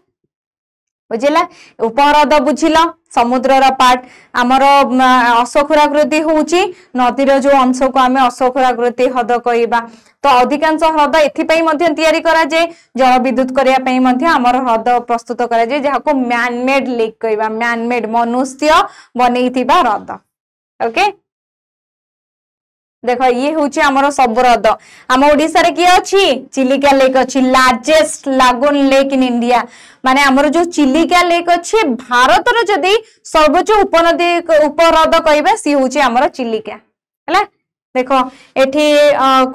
बुझिला उपह्रद बुझिला समुद्र पार्ट आमर अश्वक्षुराकृति होउची नदीर जो अंश को आमे अश्वक्षुराकृति ह्रद कहबा तो अधिकांश ह्रद एथिपई मध्य तयारी करा जाए जल विद्युत करिया पई मध्य आमर ह्रद प्रस्तुत करा जाए जहाको मैन मेड लेक कहबा मैन मेड मनुष्य बनेइथिबा ह्रद ओके देखो ये होची हमरो सब ह्रद आम ओडिसा रे की अछि चिलिका लेक अछि लार्जेस्ट लागून लेक इन इंडिया माने हमरो जो चिलिका लेक अछि भारत रो जदी सर्वोच्च उपनदी उपह्रद कहबा सी होची हमरो चिलिका हला देखो एठी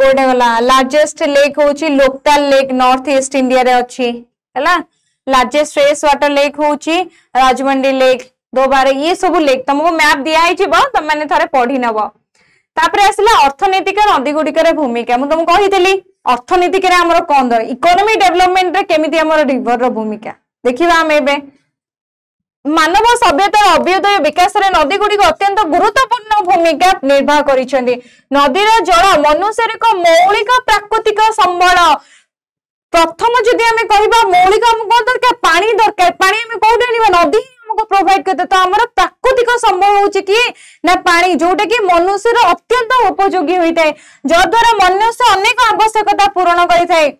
कोडे गला लार्जेस्ट लेक होची लोकटाल लेक नॉर्थ ईस्ट इंडिया रे अछि हला लार्जेस्ट फ्रेश वाटर लेक होची राजमंडी लेक दो बार ये सब लेक तुमको मैप दिया आइछिबो त माने थारे पढी नबो तापरे आसला अर्थनैतिक नदी गुड़िकर भूमिका मुझे तुमको कही अर्थनैतिक कौन दर इकोनॉमी डेवलपमेंट रे केमिति हमर रिवर रो भूमिका देखिबा हम एबे मानव सभ्यतार अभ्युदय विकास रे नदी गुड़िक अत्यंत गुरुत्वपूर्ण भूमिका निर्वाह करिसेंती नदीर जल मनुष्य एक मौलिक प्राकृतिक संबल प्रथम जदि आमे कहिबा मौलिक हमको दरकार पानी आमे कोठे आनिबा नदी हमको प्रोवाइड करते तो हमर प्राकृतिक संबल होची कि ना पानी जोटा कि मनुष्यर अत्यंत उपयोगी होइताय जो द्वारा मनुष्य अनेक आवश्यकता पूर्ण करिथाय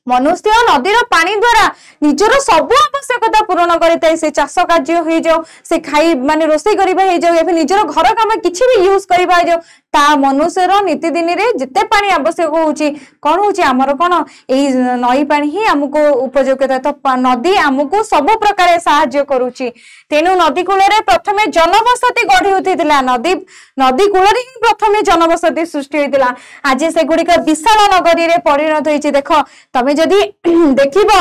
मनुष्य नदीर पानी द्वारा निजर सब आवश्यकता पूर्ण करिथाय से चाष कार्य हो जाओ से खाई माने रोसई करबा हो जाओ या फिर निजर घर काम किछि भी यूज करबा हो जाओ ता मनुष्यर नीतिदिन रे जिते पानी आवश्यक होची कोन होची हमर कोन एई नई पानी ही हमको उपयोगिता तो नदी हमको सब प्रकार सहाय्य करूची तेनु नदी कूल रे प्रथमे जनबसति गढी उठितिला नदी कूल रे ही प्रथमे जनबसति सृष्टि होइतिला आज से गुडी का विशाल नगरी रे परिणत होईची देखो तमे जदी देखिबो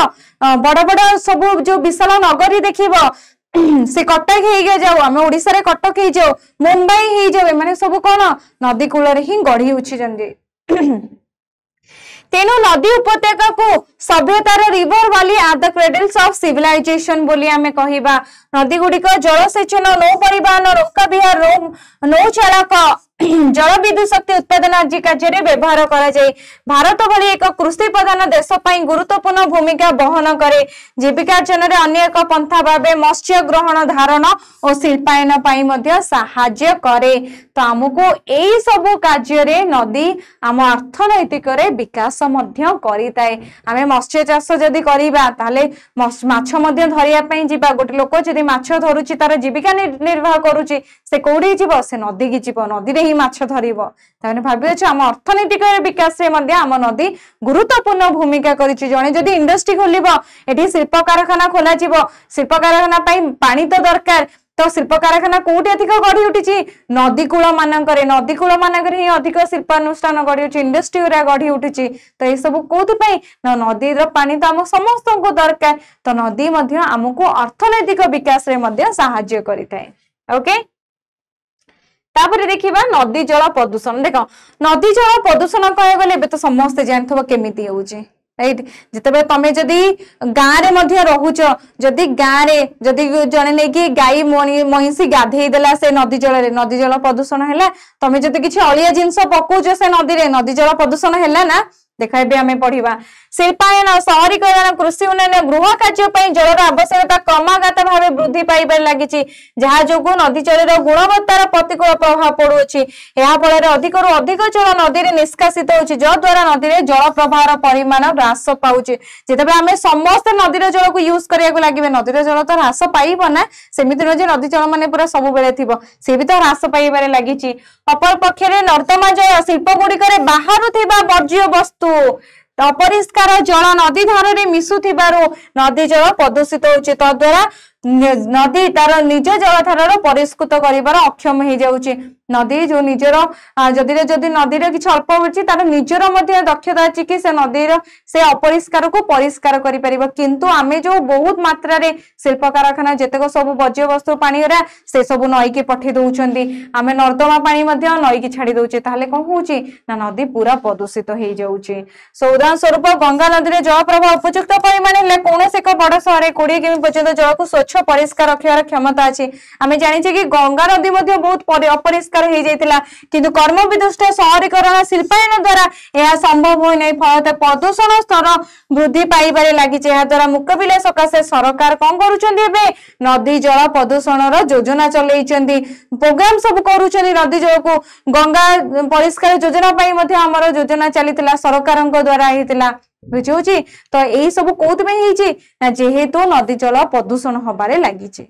बड़ बड़ सब जो विशाल नगरी देखिबो से कटक हो जाओ आम ओडिसा रे कटक हो जाओ मुंबई हो जाओ माने सब कौन नदी कूल रे ही गढ़ी उठिचंदी तेनु नदी उपत्यका को सभ्यतार river valley are the cradles of civilisation बोली आमे कहिबा नदी गुडी को जलसेचन नौ परिवहन नौका विहार नौ चालक जल विद्युत शक्ति उत्पादन आदि कार्य व्यवहार करा जाए। भारत भली एक कृषि प्रधान देश पई गुरुत्वपूर्ण भूमिका बहन करे। जीविकार्जन रे अन्य एक पंथा भाबे मत्स्य ग्रहण धारण और शिल्पायन पई मध्य सहाय्य करे। तो हमको एई सब कार्य रे नदी आम अर्थनैतिक रे विकास मध्य करिताए। आमे मत्स्य चाष जदि करिबा ताले माछ मध्य धरिया पई जिबा, गोटे लोक जदि माछ धरुची तार जीविका निर्वाह करूची, से कोडी जीव, से नदी की जीव, नदी रे ही माछ धरिबो। ताने भाबियो छ आम अर्थनैतिक विकास रे मध्य आम नदी गुरुत्वपूर्ण भूमिका करिछि। जणे जदि इंडस्ट्री खोलिबो, एठी शिल्प कारखाना खोला जीवो, शिल्प कारखाना पई पानी तो दरकार, तो शिल्प कारखाना कोठी अधिक गढ़ी उठिछि? नदी कूल मानकरे, नदी कूल मानकरे ही अधिक शिल्पानुष्ठान गढ़ी उठिछि, इंडस्ट्री उरा गढ़ी उठिछि। तो ए सब कोथि पई ना नदी रो पानी तो हम समस्त को दरकार। तो नदी मध्य हमको अर्थनैतिक विकास रे मध्य सहाय्य करिताए। ओके, तापर देखिबा नदी जल प्रदूषण। देखो नदी जल प्रदूषण कहे गले बे तो समस्त जानथबो केमिति होउछि, राइट। जिते तमे जदि गाँ रे मध्य रहुच, जदि गाँ रे जदि जने नै कि गाई महिषी गाधेई देला से नदी जल प्रदूषण हैला। तमे जदि किछि अलिया जिंस पकोउछ से नदी रे, नदी जल प्रदूषण हैला ना। देखा एबे हमें पढ़िबा शिल्पायन, शहरीकरण, कृषि उन्नयन, गृह कार्य पई जलर आवश्यकता क्रमागत भावे वृद्धि पाइबार लागिछि, जहा जोगु नदी जलर गुणवत्तार प्रतिकूल प्रभाव पड़ुछि। एहा फଳରେ अधिकରୁ अधिक जल नदी रे निष्कासित होछि, जो द्वारा नदी रे जल प्रवाहर परिमाण ह्रास पाउछि। जेतबे हमें समस्त नदी रे जल को यूज करिया लागिबे, नदी रे जल तो ह्रास पाइबो ना, सेमिति न जे नदी जल माने पूरा सब बेले थिबो, से भी तो ह्रास पाइबारे लागिछि। अपर पक्षरे नर्दमा जल शिल्प गुड़िकरे बाहरु थिबा वर्ज्य वस्तु, अपरिष्कार जल नदी धार रे मिसुथिबारु नदी जल प्रदूषित होछि। तद्वारा नदी तार निज जलधार परिष्कृत करिबार अक्षम हो जाउछि। नदी जो निजर जदि नदी रे किछ अल्प होछि, तार निजर मध्ये दक्षता अछि कि से नदी रो से अपरिष्कार को परिष्कार करि परिबो। किंतु आमे जो बहुत मात्रा रे शिल्प कारखाना जेतेको सब वर्ज्य वस्तु पानी रा से सब नई के पठे दउछंदी, आमे नर्दमा पानी मध्ये नई के छाडी दउछि, ताले कोन होउछि ना नदी पूरा प्रदूषित हो जाउछि। उदाहरण स्वरूप गंगा नदी रे जल प्रवाह उपयुक्त परिमाण ले कोनोस एक बड़ शहर 20 किमी पर्यंत जल को स्वच्छ परिष्कार रखिबार क्षमता अछि। आमे जानि छी कि गंगा नदी मध्ये बहुत अपरिष्कार हो जाइतिला, किंतु कर्म विदुष्ट शहरीकरण शिल्पायन द्वारा यह संभव होई नै। फलते प्रदूषण स्तर वृद्धि पाइबारे लागि, एहा द्वारा मुकाबिला सकाशे सरकार कोन करूछन्ती, एबे नदी जल प्रदूषण रो योजना चलैछन्ती, प्रोग्राम सब करूछन्ती। नदी जल को गंगा परिष्कार योजना पई मध्ये हमर योजना चलितिला, सरकारक द्वारा हितिला, बुझौछि। तो एही सब कोत में हिछि ना, जेहेतु नदी जल प्रदूषण होबारे लागिछि,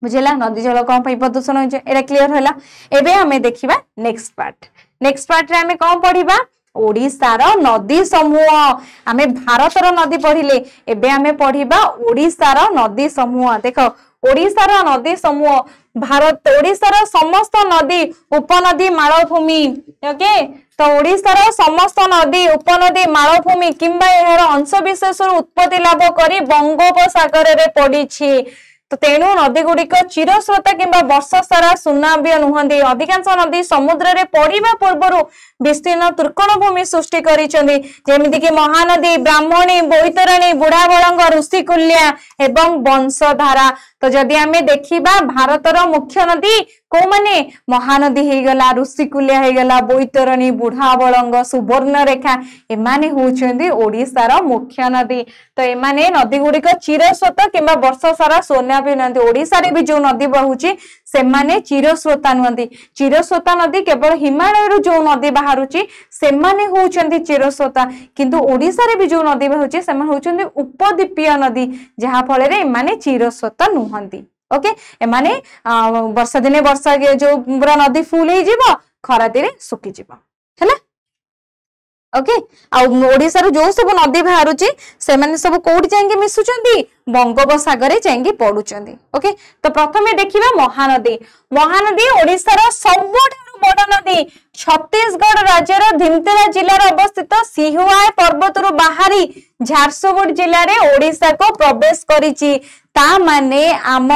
बुझिला। नदी जल कौन पई प्रदूषण होइछ, एरा क्लियर होला। एबे हमें देखिबा नेक्स्ट पार्ट। नेक्स्ट पार्ट रे हमें कौन पढ़िबा, ओडिसार नदी समूह। आमे भारतर नदी पढ़िले, एबे हमें पढ़िबा ओडिसार नदी समूह। देखो ओडिसार नदी समूह, भारत ओडिसार समस्त नदी उपनदी मालभूमि, ओके। तो ओडिसार समस्त नदी उपनदी मालभूमि किंबा एहर अंश विशेष उत्पत्ति लाभ करी बंगोपसागर रे पड़िछि। तो तेणु नदी गुड़िक चिरस्रोत किंबा वर्ष सारा सुनाव्य नुहंती। अधिकांश नदी समुद्र रे पड़िबा पूर्वरु विस्तीर्ण तृकोण भूमि सृष्टि करिसेंती, जेमिति कि महानदी, ब्राह्मणी, बैतरणी, बुढ़ाबलंग, ऋषिकुल्या एवं वंशधारा। तो जदि आमे देखिबा भारतर मुख्य नदी को माने महानदी हे गला, ऋषिकुल्या हे गला, बैतरणी, बुढ़ाबलंग, सुवर्णरेखा, एमाने होउछन्ती ओडिसार मुख्य नदी। तो एमाने नदी गुड़िक चिरस्रोत किंबा वर्ष सारा सोनाव्य नुहंती। ओडिसा रे भी जो नदी बहुची सेमाने चिरस्रोता नुहंती। चिरस्रोता नदी केवल हिमालय रो जो नदी बाहरुची सेमाने होउछन्ती चिरस्रोता, किंतु ओडिसा रे भी जो नदी बाहुची सेमाने होउछन्ती उपद्वीपीय नदी, जहा फळे रे एमाने चिरस्रोता नुहंती। ओके, एमाने वर्षा दिने वर्षा जो पूरा नदी फुल हे जिवो, खरा दिने सुकी जिवो, हैला। ओके, आ ओडिसा रो जो सब नदी बाहरुची सेमाने सब कोठी जांगे मिसुचंती, बंगोपसागर रे जांगे पडुचंती। ओके, तो प्रथमे देखिबा महानदी। महानदी ओडिसा रो सबठारु बड़ नदी। छत्तीसगढ़ राज्यर धिमतेरा जिल्लार अवस्थित सिहुआय पर्वतरु बाहरी झारसुगुड़ जिल्ला रे ओडिसा को प्रवेश करिछि। ता माने आम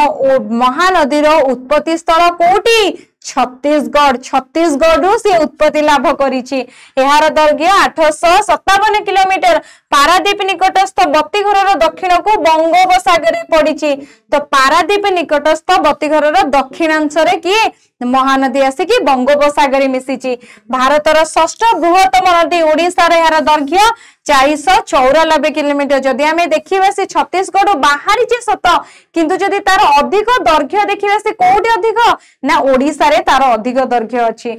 महानदी रो उत्पत्ति स्थल कोठी छत्तीसगढ़ रु से उत्पत्ति लाभ करिछि। एहार दैर्घ्य 857 किलोमीटर। पारादीप निकटस्थ बत्तीघर दक्षिण को बंगोपसागर पड़ी। तो पारादीप निकटस्थ बत्तीघर दक्षिणांश किए महानदी आसिकी बंगोपसागर मिसी। भारतर षष्ठ बृहत्तम नदी ओडिशार यार दैर्घ्य 494 किलोमीटर। जदि आम देखा से छत्तीसगढ़ बाहरी सत किंतु जदि तार अधिक दैर्घ्य देखा से कोठी अधिक ना ओडिशा रे तार अधिक दैर्घ्य अछि।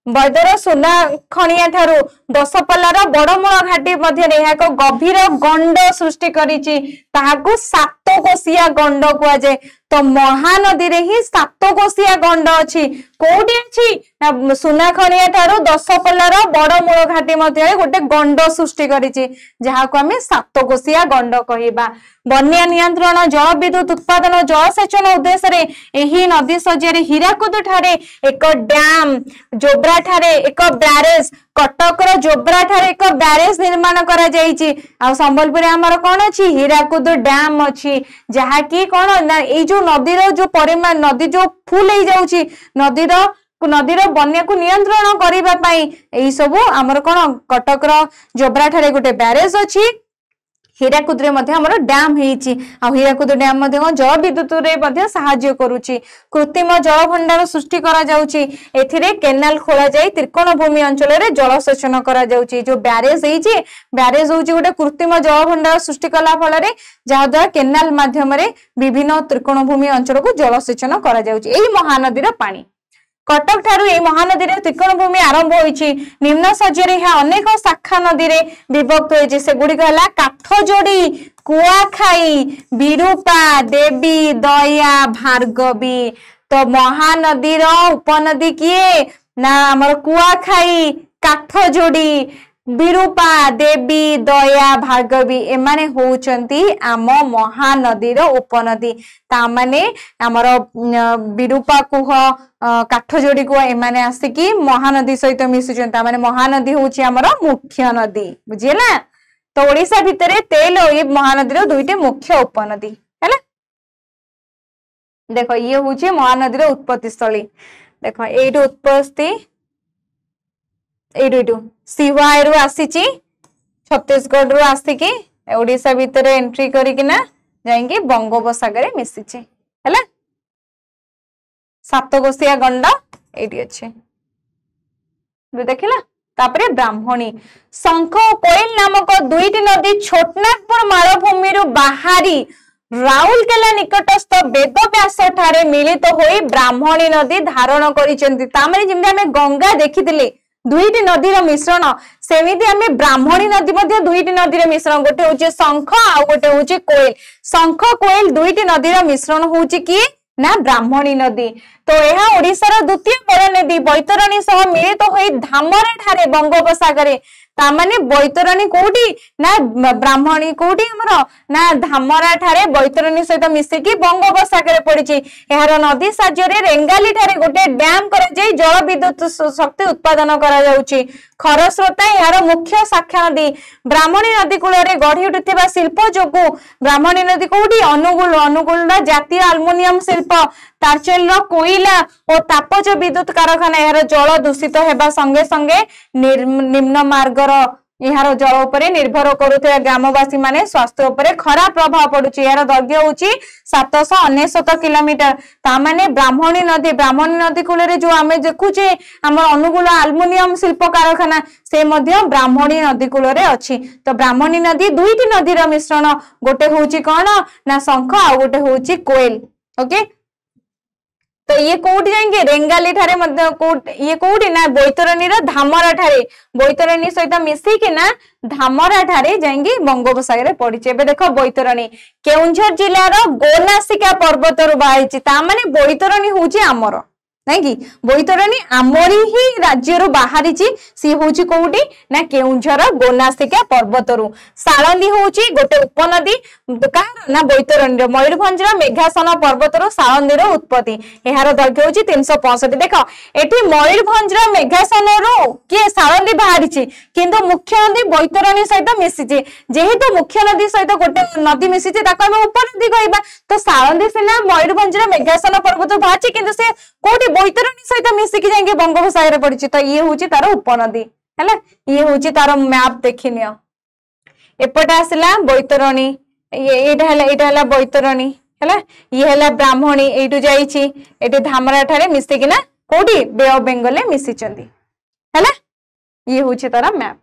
बैदर सुना खणिया ठारू दशपल्लार बड़मूल घाटी मध्य एक गभीर गंड सृष्टि करिछि। ताहाकू सातकोशिया गंड कुआ जाय। तो महानदी रे ही सातकोशिया गंड अछि। कोठी अछि ना सुना खणिया ठारू दशपल्लार बड़मूल घाटी मध्य गोटे गंड सृष्टि करिछि जहाको आमे सातकोशिया गंड कहिबा। बन्या नियंत्रण जल विद्युत उत्पादन जलसेचन उद्देश्य रे एही नदी सज्जरे हीराकुद ठारे एक डैम, जोब्रा ठारे एक बैरेज, कटकर जोब्रा ठारे एक बैरेज निर्माण करा जायछि। आ संबलपुर हमर कोन अछि हीराकुद डैम अछि जहा की कोन ना ए जो नदीर जो परिमाण नदी जो फुल हो जाउछि नदीर बन्या को नियंत्रण करिबा पई एई सब हमर कोन कटकर जोब्रा ठारे गोटे बैरेज अछि। हीराकुद रे मध्य हमर डैम हेछि। आ हीराकुद डैम मध्य जल विद्युत रे मध्य सहाय्य करूछि। कृत्रिम जल भंडार सृष्टि करा जाउछि। एथिरे केनाल खोला जाई त्रिकोण भूमि अंचल रे जलसेचन करा जाउछि। जो बैरेज हेछि बैरेज होछि गोटे कृत्रिम जल भंडार सृष्टि कला फल रे जहा द्वारा केनाल माध्यम रे विभिन्न त्रिकोण भूमि अंचल को जलसेचन करा जाउछि। एही महानदीर पानी कटक ठारू ए महानदी त्रिकोण भूमि आरंभ होइछि। निम्न सज्जरे यह अनेक शाखा नदी रे विभक्त होइछि। से गुडी कहला काठजोड़ी, कुआखाई, बिरूपा, देवी, दया, भार्गवी। तो महानदी उपनदी किए ना हमर कुआखाई, काठजोड़ी, बिरूपा, देवी, दया, भार्गवी एमाने होउचंती आम महानदीर उपनदी। ता माने हमर बिरूपा कुह काठजोड़ी कुह एमाने आसिकी महानदी सहित मिसुचंती। ता माने महानदी होउची हमर मुख्य नदी। बुझिला। तो ओडिशा भितरे तेल और ये महानदीर दुईटे मुख्य उपनदी हैला। देखो ये होउची महानदीर उत्पत्ति स्थली। देखो एइटो उत्पत्ति एइटो सिवायरु आसीची छत्तीसगढ़ रु आसिकी ओडिशा भितरे एंट्री करिकिना जाइंगी बंगोपसागर मिसिची हैला। सातकोशिया गंड एइटी अछि देखिला। तापरे ब्राह्मणी, शंख और कोयल नामक दुईटी नदी छोटनागपुर मालभूमि रु बाहरी राउरकेला निकटस्थ वेदव्यास ठारे मिलित होई ब्राह्मणी नदी धारण करिसेंती। तामरे जेमि हमें गंगा देखिथिले दुईटी नदीर मिश्रण सेमिति आमे ब्राह्मणी नदी मध्ये दुईटी नदीर मिश्रण गोटे होचे शंख आ गोटे होचे कोयल। शंख कोयल दुईटी नदीर मिश्रण होचे कि ना ब्राह्मणी नदी। तो यह ओडिशार द्वितीय बड़ नदी बैतरणी सह मिलित होई धामरा ठारे बंगोपसागर। तामाने बैतरणी कोठी ना ब्राह्मणी कोठी हमर ना धामरा ठारे बैतरणी सहित मिसिकी बंगोपसागर पड़िछि। एहार नदी साज्ୟରେ रेंगाली ठारे गोटे डैम करा जाई जल विद्युत शक्ति उत्पादन करा जाउछि। खरस्रोता यार मुख्य शाखा नदी। ब्राह्मणी नदी कूल रे गढ़ी उठिथिबा शिल्प जोगु ब्राह्मणी नदी कोठी अनुगुल जातीय एल्युमिनियम शिल्प तारचेल कोयला और तापज विद्युत कारखाना यार जल दूषित हेबा संगे संगे निम्न मार्गर यार जल उपरे निर्भर करुଥିବା ग्रामवासी माने स्वास्थ्य उपरे खराब प्रभाव पडुची। यार दैर्घ्य होची 769 किलोमीटर। ता माने ब्राह्मणी नदी कूल रे जो आमे देखुचे हमर अनुगुल एल्युमिनियम शिल्प कारखाना से मध्य ब्राह्मणी नदी कूल रे अछि। तो ब्राह्मणी नदी दुईटी नदीर मिश्रण गोटे होची कोन ना शंख आ गोटे होची कोयल। ओके। तो ये कोठी जाएंगे रेंगाली ठारे ये कोठी ना बैतरणी धामरा ठारे बैतरणी सहित मिसी कि ना धामरा ठारे जाएंगे बंगोपसागर पड़िছে। एबे देखो बैतरणी केउंझर जिल्लार गोनासिका पर्वत रु बाहिछि। ता माने बैतरणी होची हमर नहीं कि बैतरणी आमरी ही राज्य बाहरी सी हूँ कौटी ना केउंझर गोनासिका पर्वत रु सालंदी हूँ गोटे उपनदी कह ना बैतरणी मयूरभंज मेघासन पर्वत रु सालंदी उत्पत्ति यार दैर्घ्य हूँ 365 देख ये मयूरभंज मेघासन रु किए सालंदी बाहरी किंतु मुख्य नदी बैतरणी सहित मिशिचे जेहेतु मुख्य नदी सहित गोटे नदी मिशिचे उपनदी कहवा तो सालंदी सीना मयूरभंज मेघासन पर्वत बाहरी किंतु से कोटी बैतरणी सहित मिसिकी जाएंगे बंगोपसागर पड़ी तो ये हूँ तार उपनदी है ये हूँ तार मैप देखनी एपटे आसला बैतरणी ये बैतरणी है ये है ब्राह्मणी यू जाइए धामरा ठारे मिसिकिना कोटी बे ऑफ बेंगल मिसिचंदी है ये हूँ तार मैप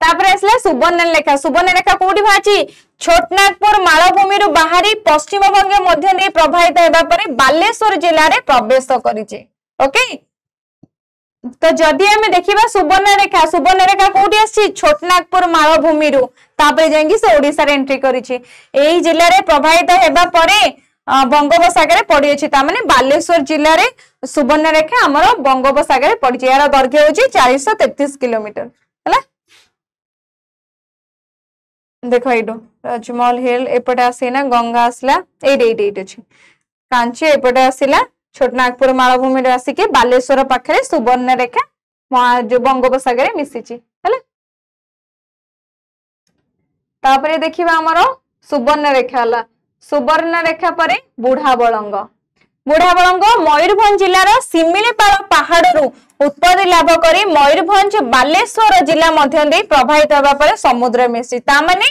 तापर आसला सुवर्णरेखा कोठी बाची छोटनागपुर मालभूमि बाहरी पश्चिम बंग मध्य दे प्रभावित होगा पर बालेश्वर जिले में प्रवेश करिचे ओके तो जदि आम देखा सुवर्णरेखा कोठी आसी छोटनागपुर मालभूमि तापर जाएंगी से ओडिशा रे एंट्री करिचे एही जिले में प्रभावित होगा पर बंगोपसागर पड़ी अच्छी ताने बालेश्वर जिले में सुवर्णरेखा आमर बंगोपसागर पड़ी यार दैर्घ्य हूँ 433 किलोमीटर है देख ये राजमहल हिल एपटे आसना गंगा आसला ये अच्छे कांची एपटे आसला छोटनागपुर मालभूमि आसिक बालेश्वर पाखे सुवर्णरेखा जो बंगोपसागर मिशिची है देखिबा हमर सुवर्णरेखा सुवर्णरेखा पर बुढ़ाबलंग मयूरभंज जिलार सिमिलीपाल पहाड़ उत्पत्ति लाभ कर मयूरभंज बालेश्वर जिला मध्य दे प्रभावित होगा पर समुद्र मिशी तामाने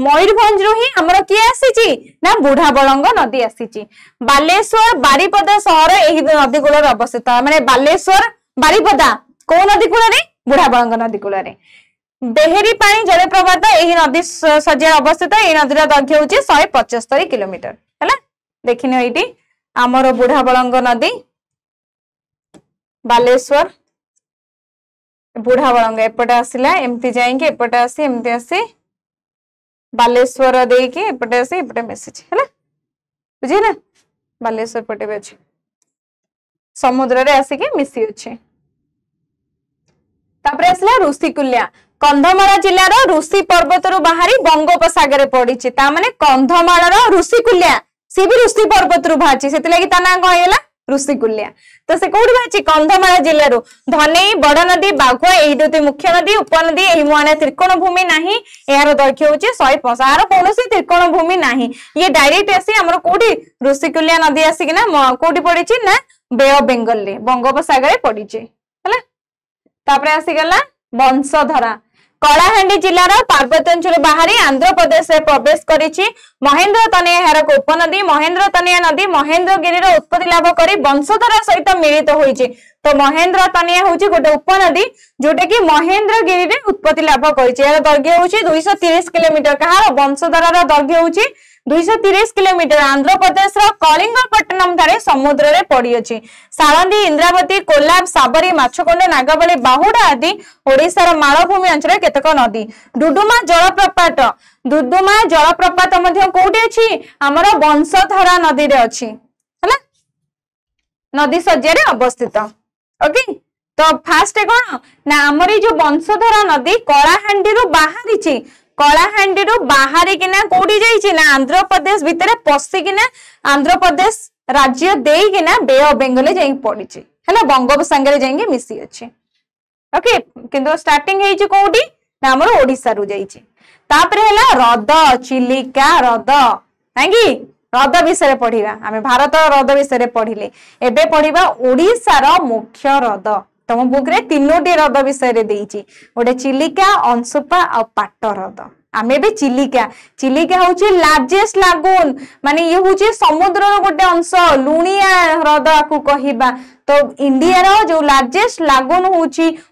मयूरभंज रु ही हमर किए आसी ना बुढ़ाबलंग नदी आसी बालेश्वर बारिपदा सहर एही नदी कूल अवस्थित माने बालेश्वर बारिपदा को नदी कूल बुढ़ाबलंग नदी कूल बेहेरी पानी जलप्रपात एही नदी सज्जा अवस्थित ये नदीर दैर्घ्य हूँ 175 किलोमीटर है देखिन ये आमर बुढ़ाबलंग नदी बालेश्वर बुढ़ाबलंग एपटे आसला एमती जाइए एपटे आसी एमती आसी बालेश्वर देके एपटे आसी एपटे मिसिच है बुझे ना बालेश्वर पटे भी अच्छे समुद्र रे आसिके मिसी अच्छे तापर आसला ऋषिकुल्या कंधमाल जिलार ऋषि पर्वत रु बाहरी बंगोपसागर पड़ी तामाने कंधमाल ऋषिकुल्या सी भी ऋषि पर्वत रु बाहरी से ना कौन ऋषिकुल्या तो से कौट बाहरी कंधमाल जिले धनई बड़ नदी बाघुआ यही दुटी मुख्य नदी उपनदी यही मुहाणा त्रिकोण भूमि नहीं यार दैर्घ्य हूँ 150 यार कौन त्रिकोण भूमि नहीं ये डायरेक्ट आसी आमर कौटी ऋषिकुल्या नदी आसिक ना कौटी पड़ी ना बे ऑफ बेंगल बंगोपसागर पड़ी है आसीगला वंशधरा कलाहांडी जिलार पार्वत्यांचल बाहरी आंध्र प्रदेश में प्रवेश करिछि महेंद्र तनिया यार उपनदी महेंद्र तनिया नदी महेंद्रगिरी उत्पत्ति लाभ कर वंशधरा सहित मिलित होइछि तो महेंद्र तनिया हूँ गोटे उपनदी जोटा कि महेंद्रगिरी उत्पत्ति लाभ कर दैर्घ्य हूँ 230 किलोमीटर कहार वंशधरार दैर्घ्य हूँ 230 किलोमीटर आंध्र प्रदेश कलिंगपट्टनम ठारे समुद्र रे पड़ी अछि सालंदी इंद्रावती कोल्लाब साबरी माछकोंड नागावली बाहुडा आदि ओडिशार मालभूमि अंचल केतक नदी डुडुमा जलप्रपात मध्य कोठी अछि हमर वंशधरा नदी रे अछि हला नदी सज्जा रे अवस्थित ओके तो फास्ट कोन ना हमरी जो वंशधरा नदी कलाहांडी रु बाहरिछि कलाहांडी बाहरी किना कोठी जाइछि ना आंध्र प्रदेश भितर पसिकिना आंध्र प्रदेश राज्य देकिना बे ऑफ बेंगल जाई पड़िछि हैला बंगोपसागर जाइए मिसी अछि ओके किंतु स्टार्टिंग हेछि कोठी ना हमर ओडिसा रु जाइछि तापर हैला हृद चिलिका हृद नाकी हृद विषय पढ़िबा आमे भारत हृद विषय पढ़िले एबे पढ़िबा ओडिसा रो मुख्य हृद तुम बुक रे तीनोटी हृद विषय रे देइछि गोटे चिलिका अंशुपा और पाट हृद आमे भी चिलिका हूँ लार्जेस्ट लागून माने ये हूँ समुद्र गोटे अंश लुणिया हृद को कहवा तो इंडिया रो जो लार्जेस्ट लागून हूँ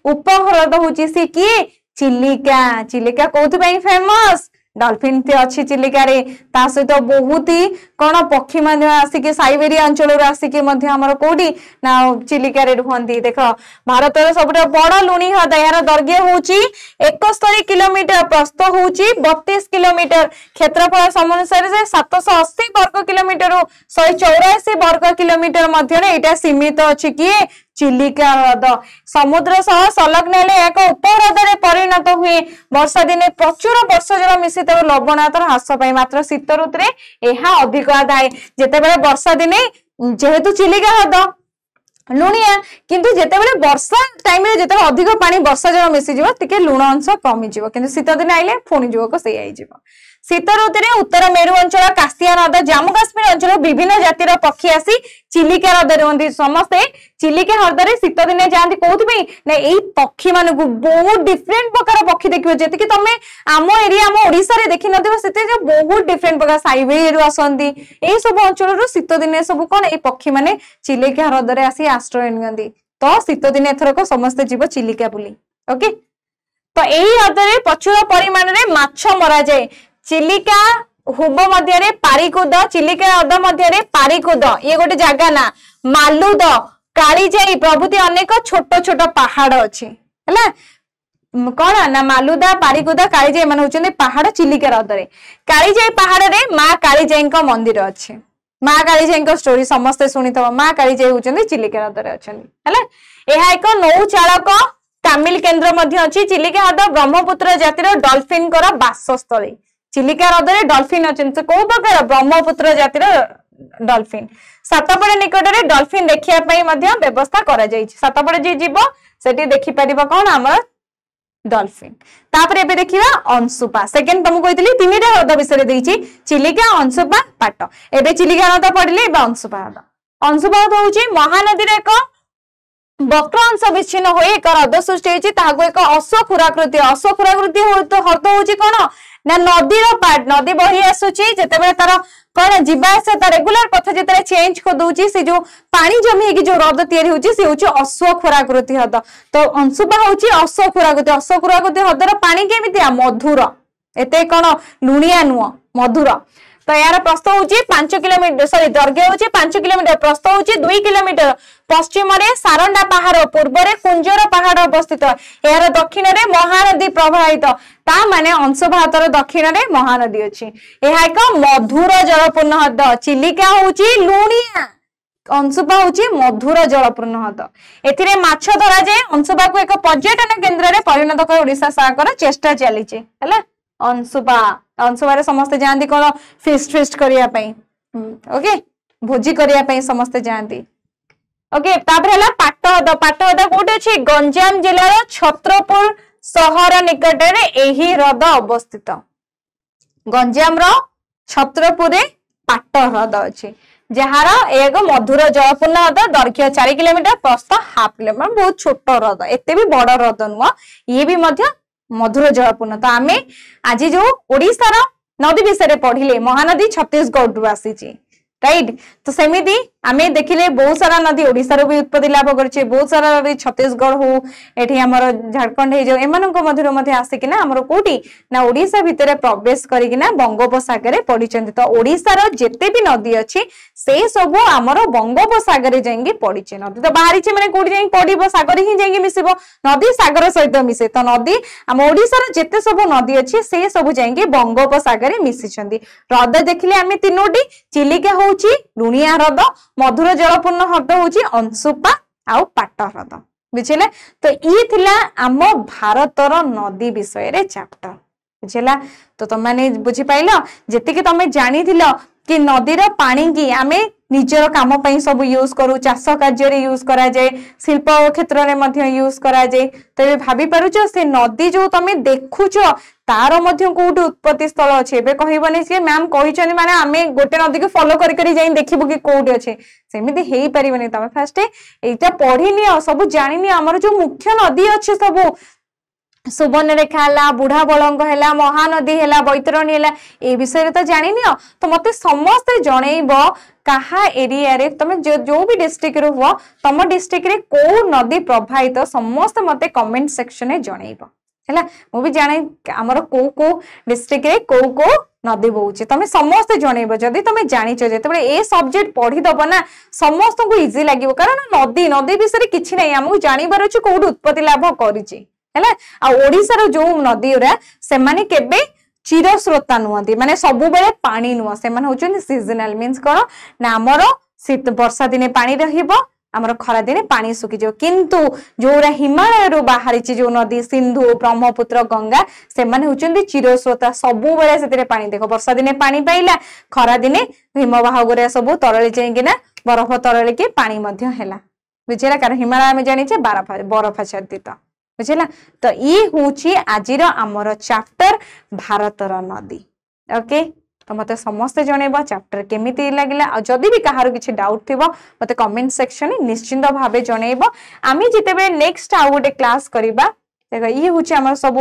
उपहृद हूँ सी किए चिलिका कौथि फेमस डॉल्फिन थे अच्छी चिलिका रे ता सहित बहुत ही कौन पक्षी माने आसिके साइबेरिया अंचल रे आसिके मध्य हमर कोडी ना चिलिका रे रुहंती देख भारत रो सबटा बड़ लुणी हद यार दैर्घ्य होची 71 किलोमीटर प्रस्थ होची 32 किलोमीटर क्षेत्रफल समनुसार से 780 वर्ग किलोमीटर 184 वर्ग किलोमीटर मध्य रे एटा सीमित अछि कि चिलिका ह्रद समुद्र सह संलग्न एक उपह्रद रे परिणत हुए वर्षा दिने प्रचुर वर्षा जल मिश्रित लवणातर ह्रास पाई मात्र शीत ऋतु रे एहा अधिक आदाय जेतेबेले वर्षा दिने जेहेतु चिलिका ह्रद लुणिया किंतु जेतेबेले वर्षा टाइम रे जेते अधिक पानी वर्षा जल मिसि जिवो तिके लुण अंश कमी जिवो किंतु शीत दिन आइले पुणी जिवो को सेई आइ जिवो शीत ऋतु रे उत्तर मेरु अंचल कास्तिया ह्रद जम्मू काश्मीर अंचल विभिन्न जातिर पक्षी आसी चिलिका ह्रद रे समस्ते चिलिका ह्रद रे शीत दिने जांती कोथि पे ना एई पक्षी मानकु बहुत डिफरेंट प्रकार पक्षी देखिबो जेति कि तमे आम एरिया आम ओडिसा रे देखि नथिबो सेते जे बहुत डिफरेंट प्रकार साइबेरिया रु आसंती एई सब अंचल रु शीत दिने सब कोन एई पक्षी माने चिलिका ह्रद रे आसी आश्रय नियंती तो शीत दिने एथरक समस्त जीव चिलिका बुली ओके तो एई ह्रद रे प्रचुर परिमाण रे माछ मरा जाय चिलिका हुब मध्य रे पारिकुद चिलिका ह्रद मध्य रे पारिकुद ये गोटे जगह ना मालुद कालीजाई प्रभृति अनेक छोट छोट पहाड़ अछि हैला कौन ना मालुदा पारिकुदा कालीजाई मान होचंदी पहाड़ चिलिका ह्रद रे कालीजाई पहाड़ रे मां कालीजाई का मंदिर अछि मां कालीजाई का स्टोरी समस्त सुनिथबो मां कालीजाई होचंदी चिलिका ह्रद रे अछंदी हैला एहा एक नौ चालक तामिल केंद्र मध्य अछि चिलिका ह्रद ब्रह्मपुत्र जातिर डॉल्फिन कर बासस्थली चिलिका ह्रद रे डॉल्फिन अछंती को प्रकार ब्रह्मपुत्र जातिर डॉल्फिन सातपड़ा निकट रे डॉल्फिन देखिया पई मध्य व्यवस्था करा जाई छी सातपड़ा जे जीव सेठी देखि परिबा कोन हमर डॉल्फिन तापर एबे देखिबा अंशुपा सेकंड तुम कहितली तीनटा ह्रद विषय रे देइची चिलिका अंशुपा पाट एबे चिलिका ह्रद पडिले एबे अंशुपा ह्रद होउची महानदी रे एक वक्र अंश विच्छिन्न होई एक ह्रद सृष्टि होइची ताहाको एक अश्वखुराकृति ह्रद होउची कोन ना नदी रो पार्ट नदी बही आसुची जेतेबे तार कोन जीवास ता रेगुलर पथ जेतरे चेंज को दोची से जो पानी जमी कि जो ह्रद तयारी होची से होची अश्वखुराकृति ह्रद तो अंशुपा होची अश्वखुराकृति ह्रदर पानी केमितिया मधुर एते कोन लुणिया नुह मधुर तो यार प्रस्थ होची 5 किलोमीटर सॉरी दैर्घ्य होची 5 किलोमीटर प्रस्थ होची 2 किलोमीटर पश्चिम रे सारंडा पहाड़ पूर्व रे कुंजर पहाड़ अवस्थित यार दक्षिण रे महानदी प्रवाहित ता माने अंशुपा ह्रदर दक्षिण रे महानदी अछि एहा एक मधुर जलपूर्ण ह्रद चिलिका होची लुणिया अंशुपा होची मधुर जलपूर्ण ह्रद एथिरे माछ धरा जाय अंशुपा को एक पर्यटन केंद्र रे परिणत कर ओडिसा सरकार चेष्टा चली छि हैला अंशुपा रे समस्त जानती कोन फिस्ट करिया पई ओके भोजी करिया पई समस्त जानती ओके तापर हला पाटहद कोट अछि गंजाम जिल्ला रो छत्रपुर शहर निकट रे एही ह्रद अवस्थित गंजाम रो छत्रपुर रे पाट ह्रद अछि जहार एक मधुर जलपूर्ण ह्रद दैर्घ्य 4 किलोमीटर प्रस्थ हाफ किलोमीटर बहुत छोट ह्रद एते भी बड़ ह्रद नुह ये भी मध्य मधुर जलपूर्ण तो आमे आज जो ओडिसा रो नदी विषय पढ़िले महानदी छत्तीसगढ़ रु आसी राइट तो सेमिति आमे देखिले बहुत सारा नदी ओडिसा रो भी उत्पत्ति लाभ करछे बहुत सारा नदी छत्तीसगढ़ हो एठी हमर झारखंड हे जो एमानक मधुर मध्ये आसे कि ना हमर कोठी ना ओडिसा भितरे प्रवेश करी कि ना बंगोपसागर रे पडिचंती तो ओडिसा रो जेते भी नदी अछि से सब हमर बंगोपसागर रे जांगी पडिचे नदी तो बाहरी छे माने कोठी जाई पडिबो सागर ही जांगी मिसिबो नदी सागर सहित मिसे तो नदी हम ओडिसा रो जेते सब नदी अछि से सब जांगी बंगोपसागर रे मिसिचंती ह्रद देखिले आमे तीनोटी चिलिका होउची लुणिया ह्रद मधुर जलपूर्ण ह्रद होची अंशुपा आउ पाट ह्रद बुझिले तो ई थिला आम भारतर नदी विषय रे चैप्टर बुझिला तो तुम माने बुझी पाइलो जेति कि तमे जानि थिलो कि नदी रो पानी की आमे निजर काम पई सब यूज करू चाष कार्य रे यूज करा जाय शिल्प क्षेत्र रे मध्य यूज करा जाय तो भाबी पारुचो से नदी जो तमे देखुचो तार मध्य कोउट उत्पत्ति स्थल अछि एबे कहिबनी से मैम कहिचनी माने आमे गोटे नदी को फॉलो करी करी जाई देखिबो कि कोउट अछि सेमिति हेई परिबनी तमे फर्स्ट एटा पढिनियो सब जानिनियो हमर जो मुख्य नदी अछि सब सुवर्णरेखा है बुढ़ा बलंग है महानदी है बैतरणी है ए विषय तो जानिनियो तो मते समस्त जनइब कहा एरिया रे तमे जो भी डिस्ट्रिक्ट रो हुआ तम डिस्ट्रिक्ट रे को नदी प्रभावित समस्त मते कमेंट सेक्शन में जनइब है मु भी जाने आमर को डिस्ट्रिक्ट रे को नदी बहुचे तुम समस्त जनइब जदि तुम जानिच जो ए सब्जेक्ट पढ़ीदब ना समस्त को इजी लगे कारण नदी नदी विषय किसी ना आमको जानवर अच्छे कौट उत्पत्ति लाभ कर जो नदी गुरा से केबे चिरस्रोता नुहति माने सबु बेले पानी नुह से होचुन सीजनल मीन्स कौन ना आमर शीत वर्षा दिने पानी रहिबो आमर खरा दिने पानी सुखी जाओ किंतु जोरा हिमालय रो बाहरी जो नदी सिंधु ब्रह्मपुत्र गंगा से माने होचुन चिरस्रोता सबु बेले सेतिरे पानी देखो वर्षा दिने पानी पाइला खरा दिने हिमवाह गुरा सब तरली जाइकिना बरफ तरली के पानी मध्य हैला बुझेला कारण हिमालय में जानिचे बरफाच्छादित बुझेला तो ये होची आजिर आमर चैप्टर भारतर नदी ओके तो मत समस्ते जनइब चैप्टर केमिति लागिला आ जदि भी कहार किछि डाउट थिबो मते कमेंट सेक्शन में निश्चिंत भाबे जनइब आमी जितेबे नेक्स्ट आउ गोटे क्लास करिबा देखो ये होची हमर सब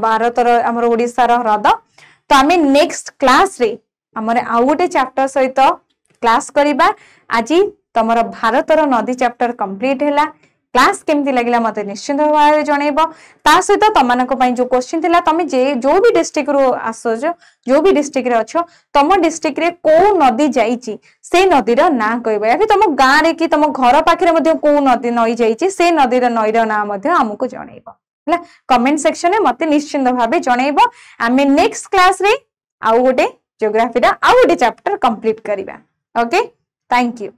भारतर हमर ओडिसा रो हृद तो आमी नेक्स्ट क्लास रे हमर आउ गोटे चैप्टर सहित क्लास करिबा आजि तमर भारतर नदी चैप्टर कंप्लीट हैला क्लास केमती लगिला मते निश्चित भाव जनइब ता सहित तमानक पई जो क्वेश्चन थिला तमे जे जो भी डिस्ट्रिक्ट रो आसो जो भी डिस्ट्रिक्ट रे अछो तम डिस्ट्रिक्ट रे को नदी जाईची से नदी रो ना कहबो या कि तम गां रे कि तम घर पाखरे मध्ये को नदी नई जाईची से नदी रो नई रो ना मध्ये हमकु जनइब हला कमेंट सेक्शन में मते निश्चित भाव जनइब आमे नेक्स्ट क्लास रे आउ गोटे ज्योग्राफी रा आउ गोटे चैप्टर कंप्लीट करिबा ओके थैंक यू।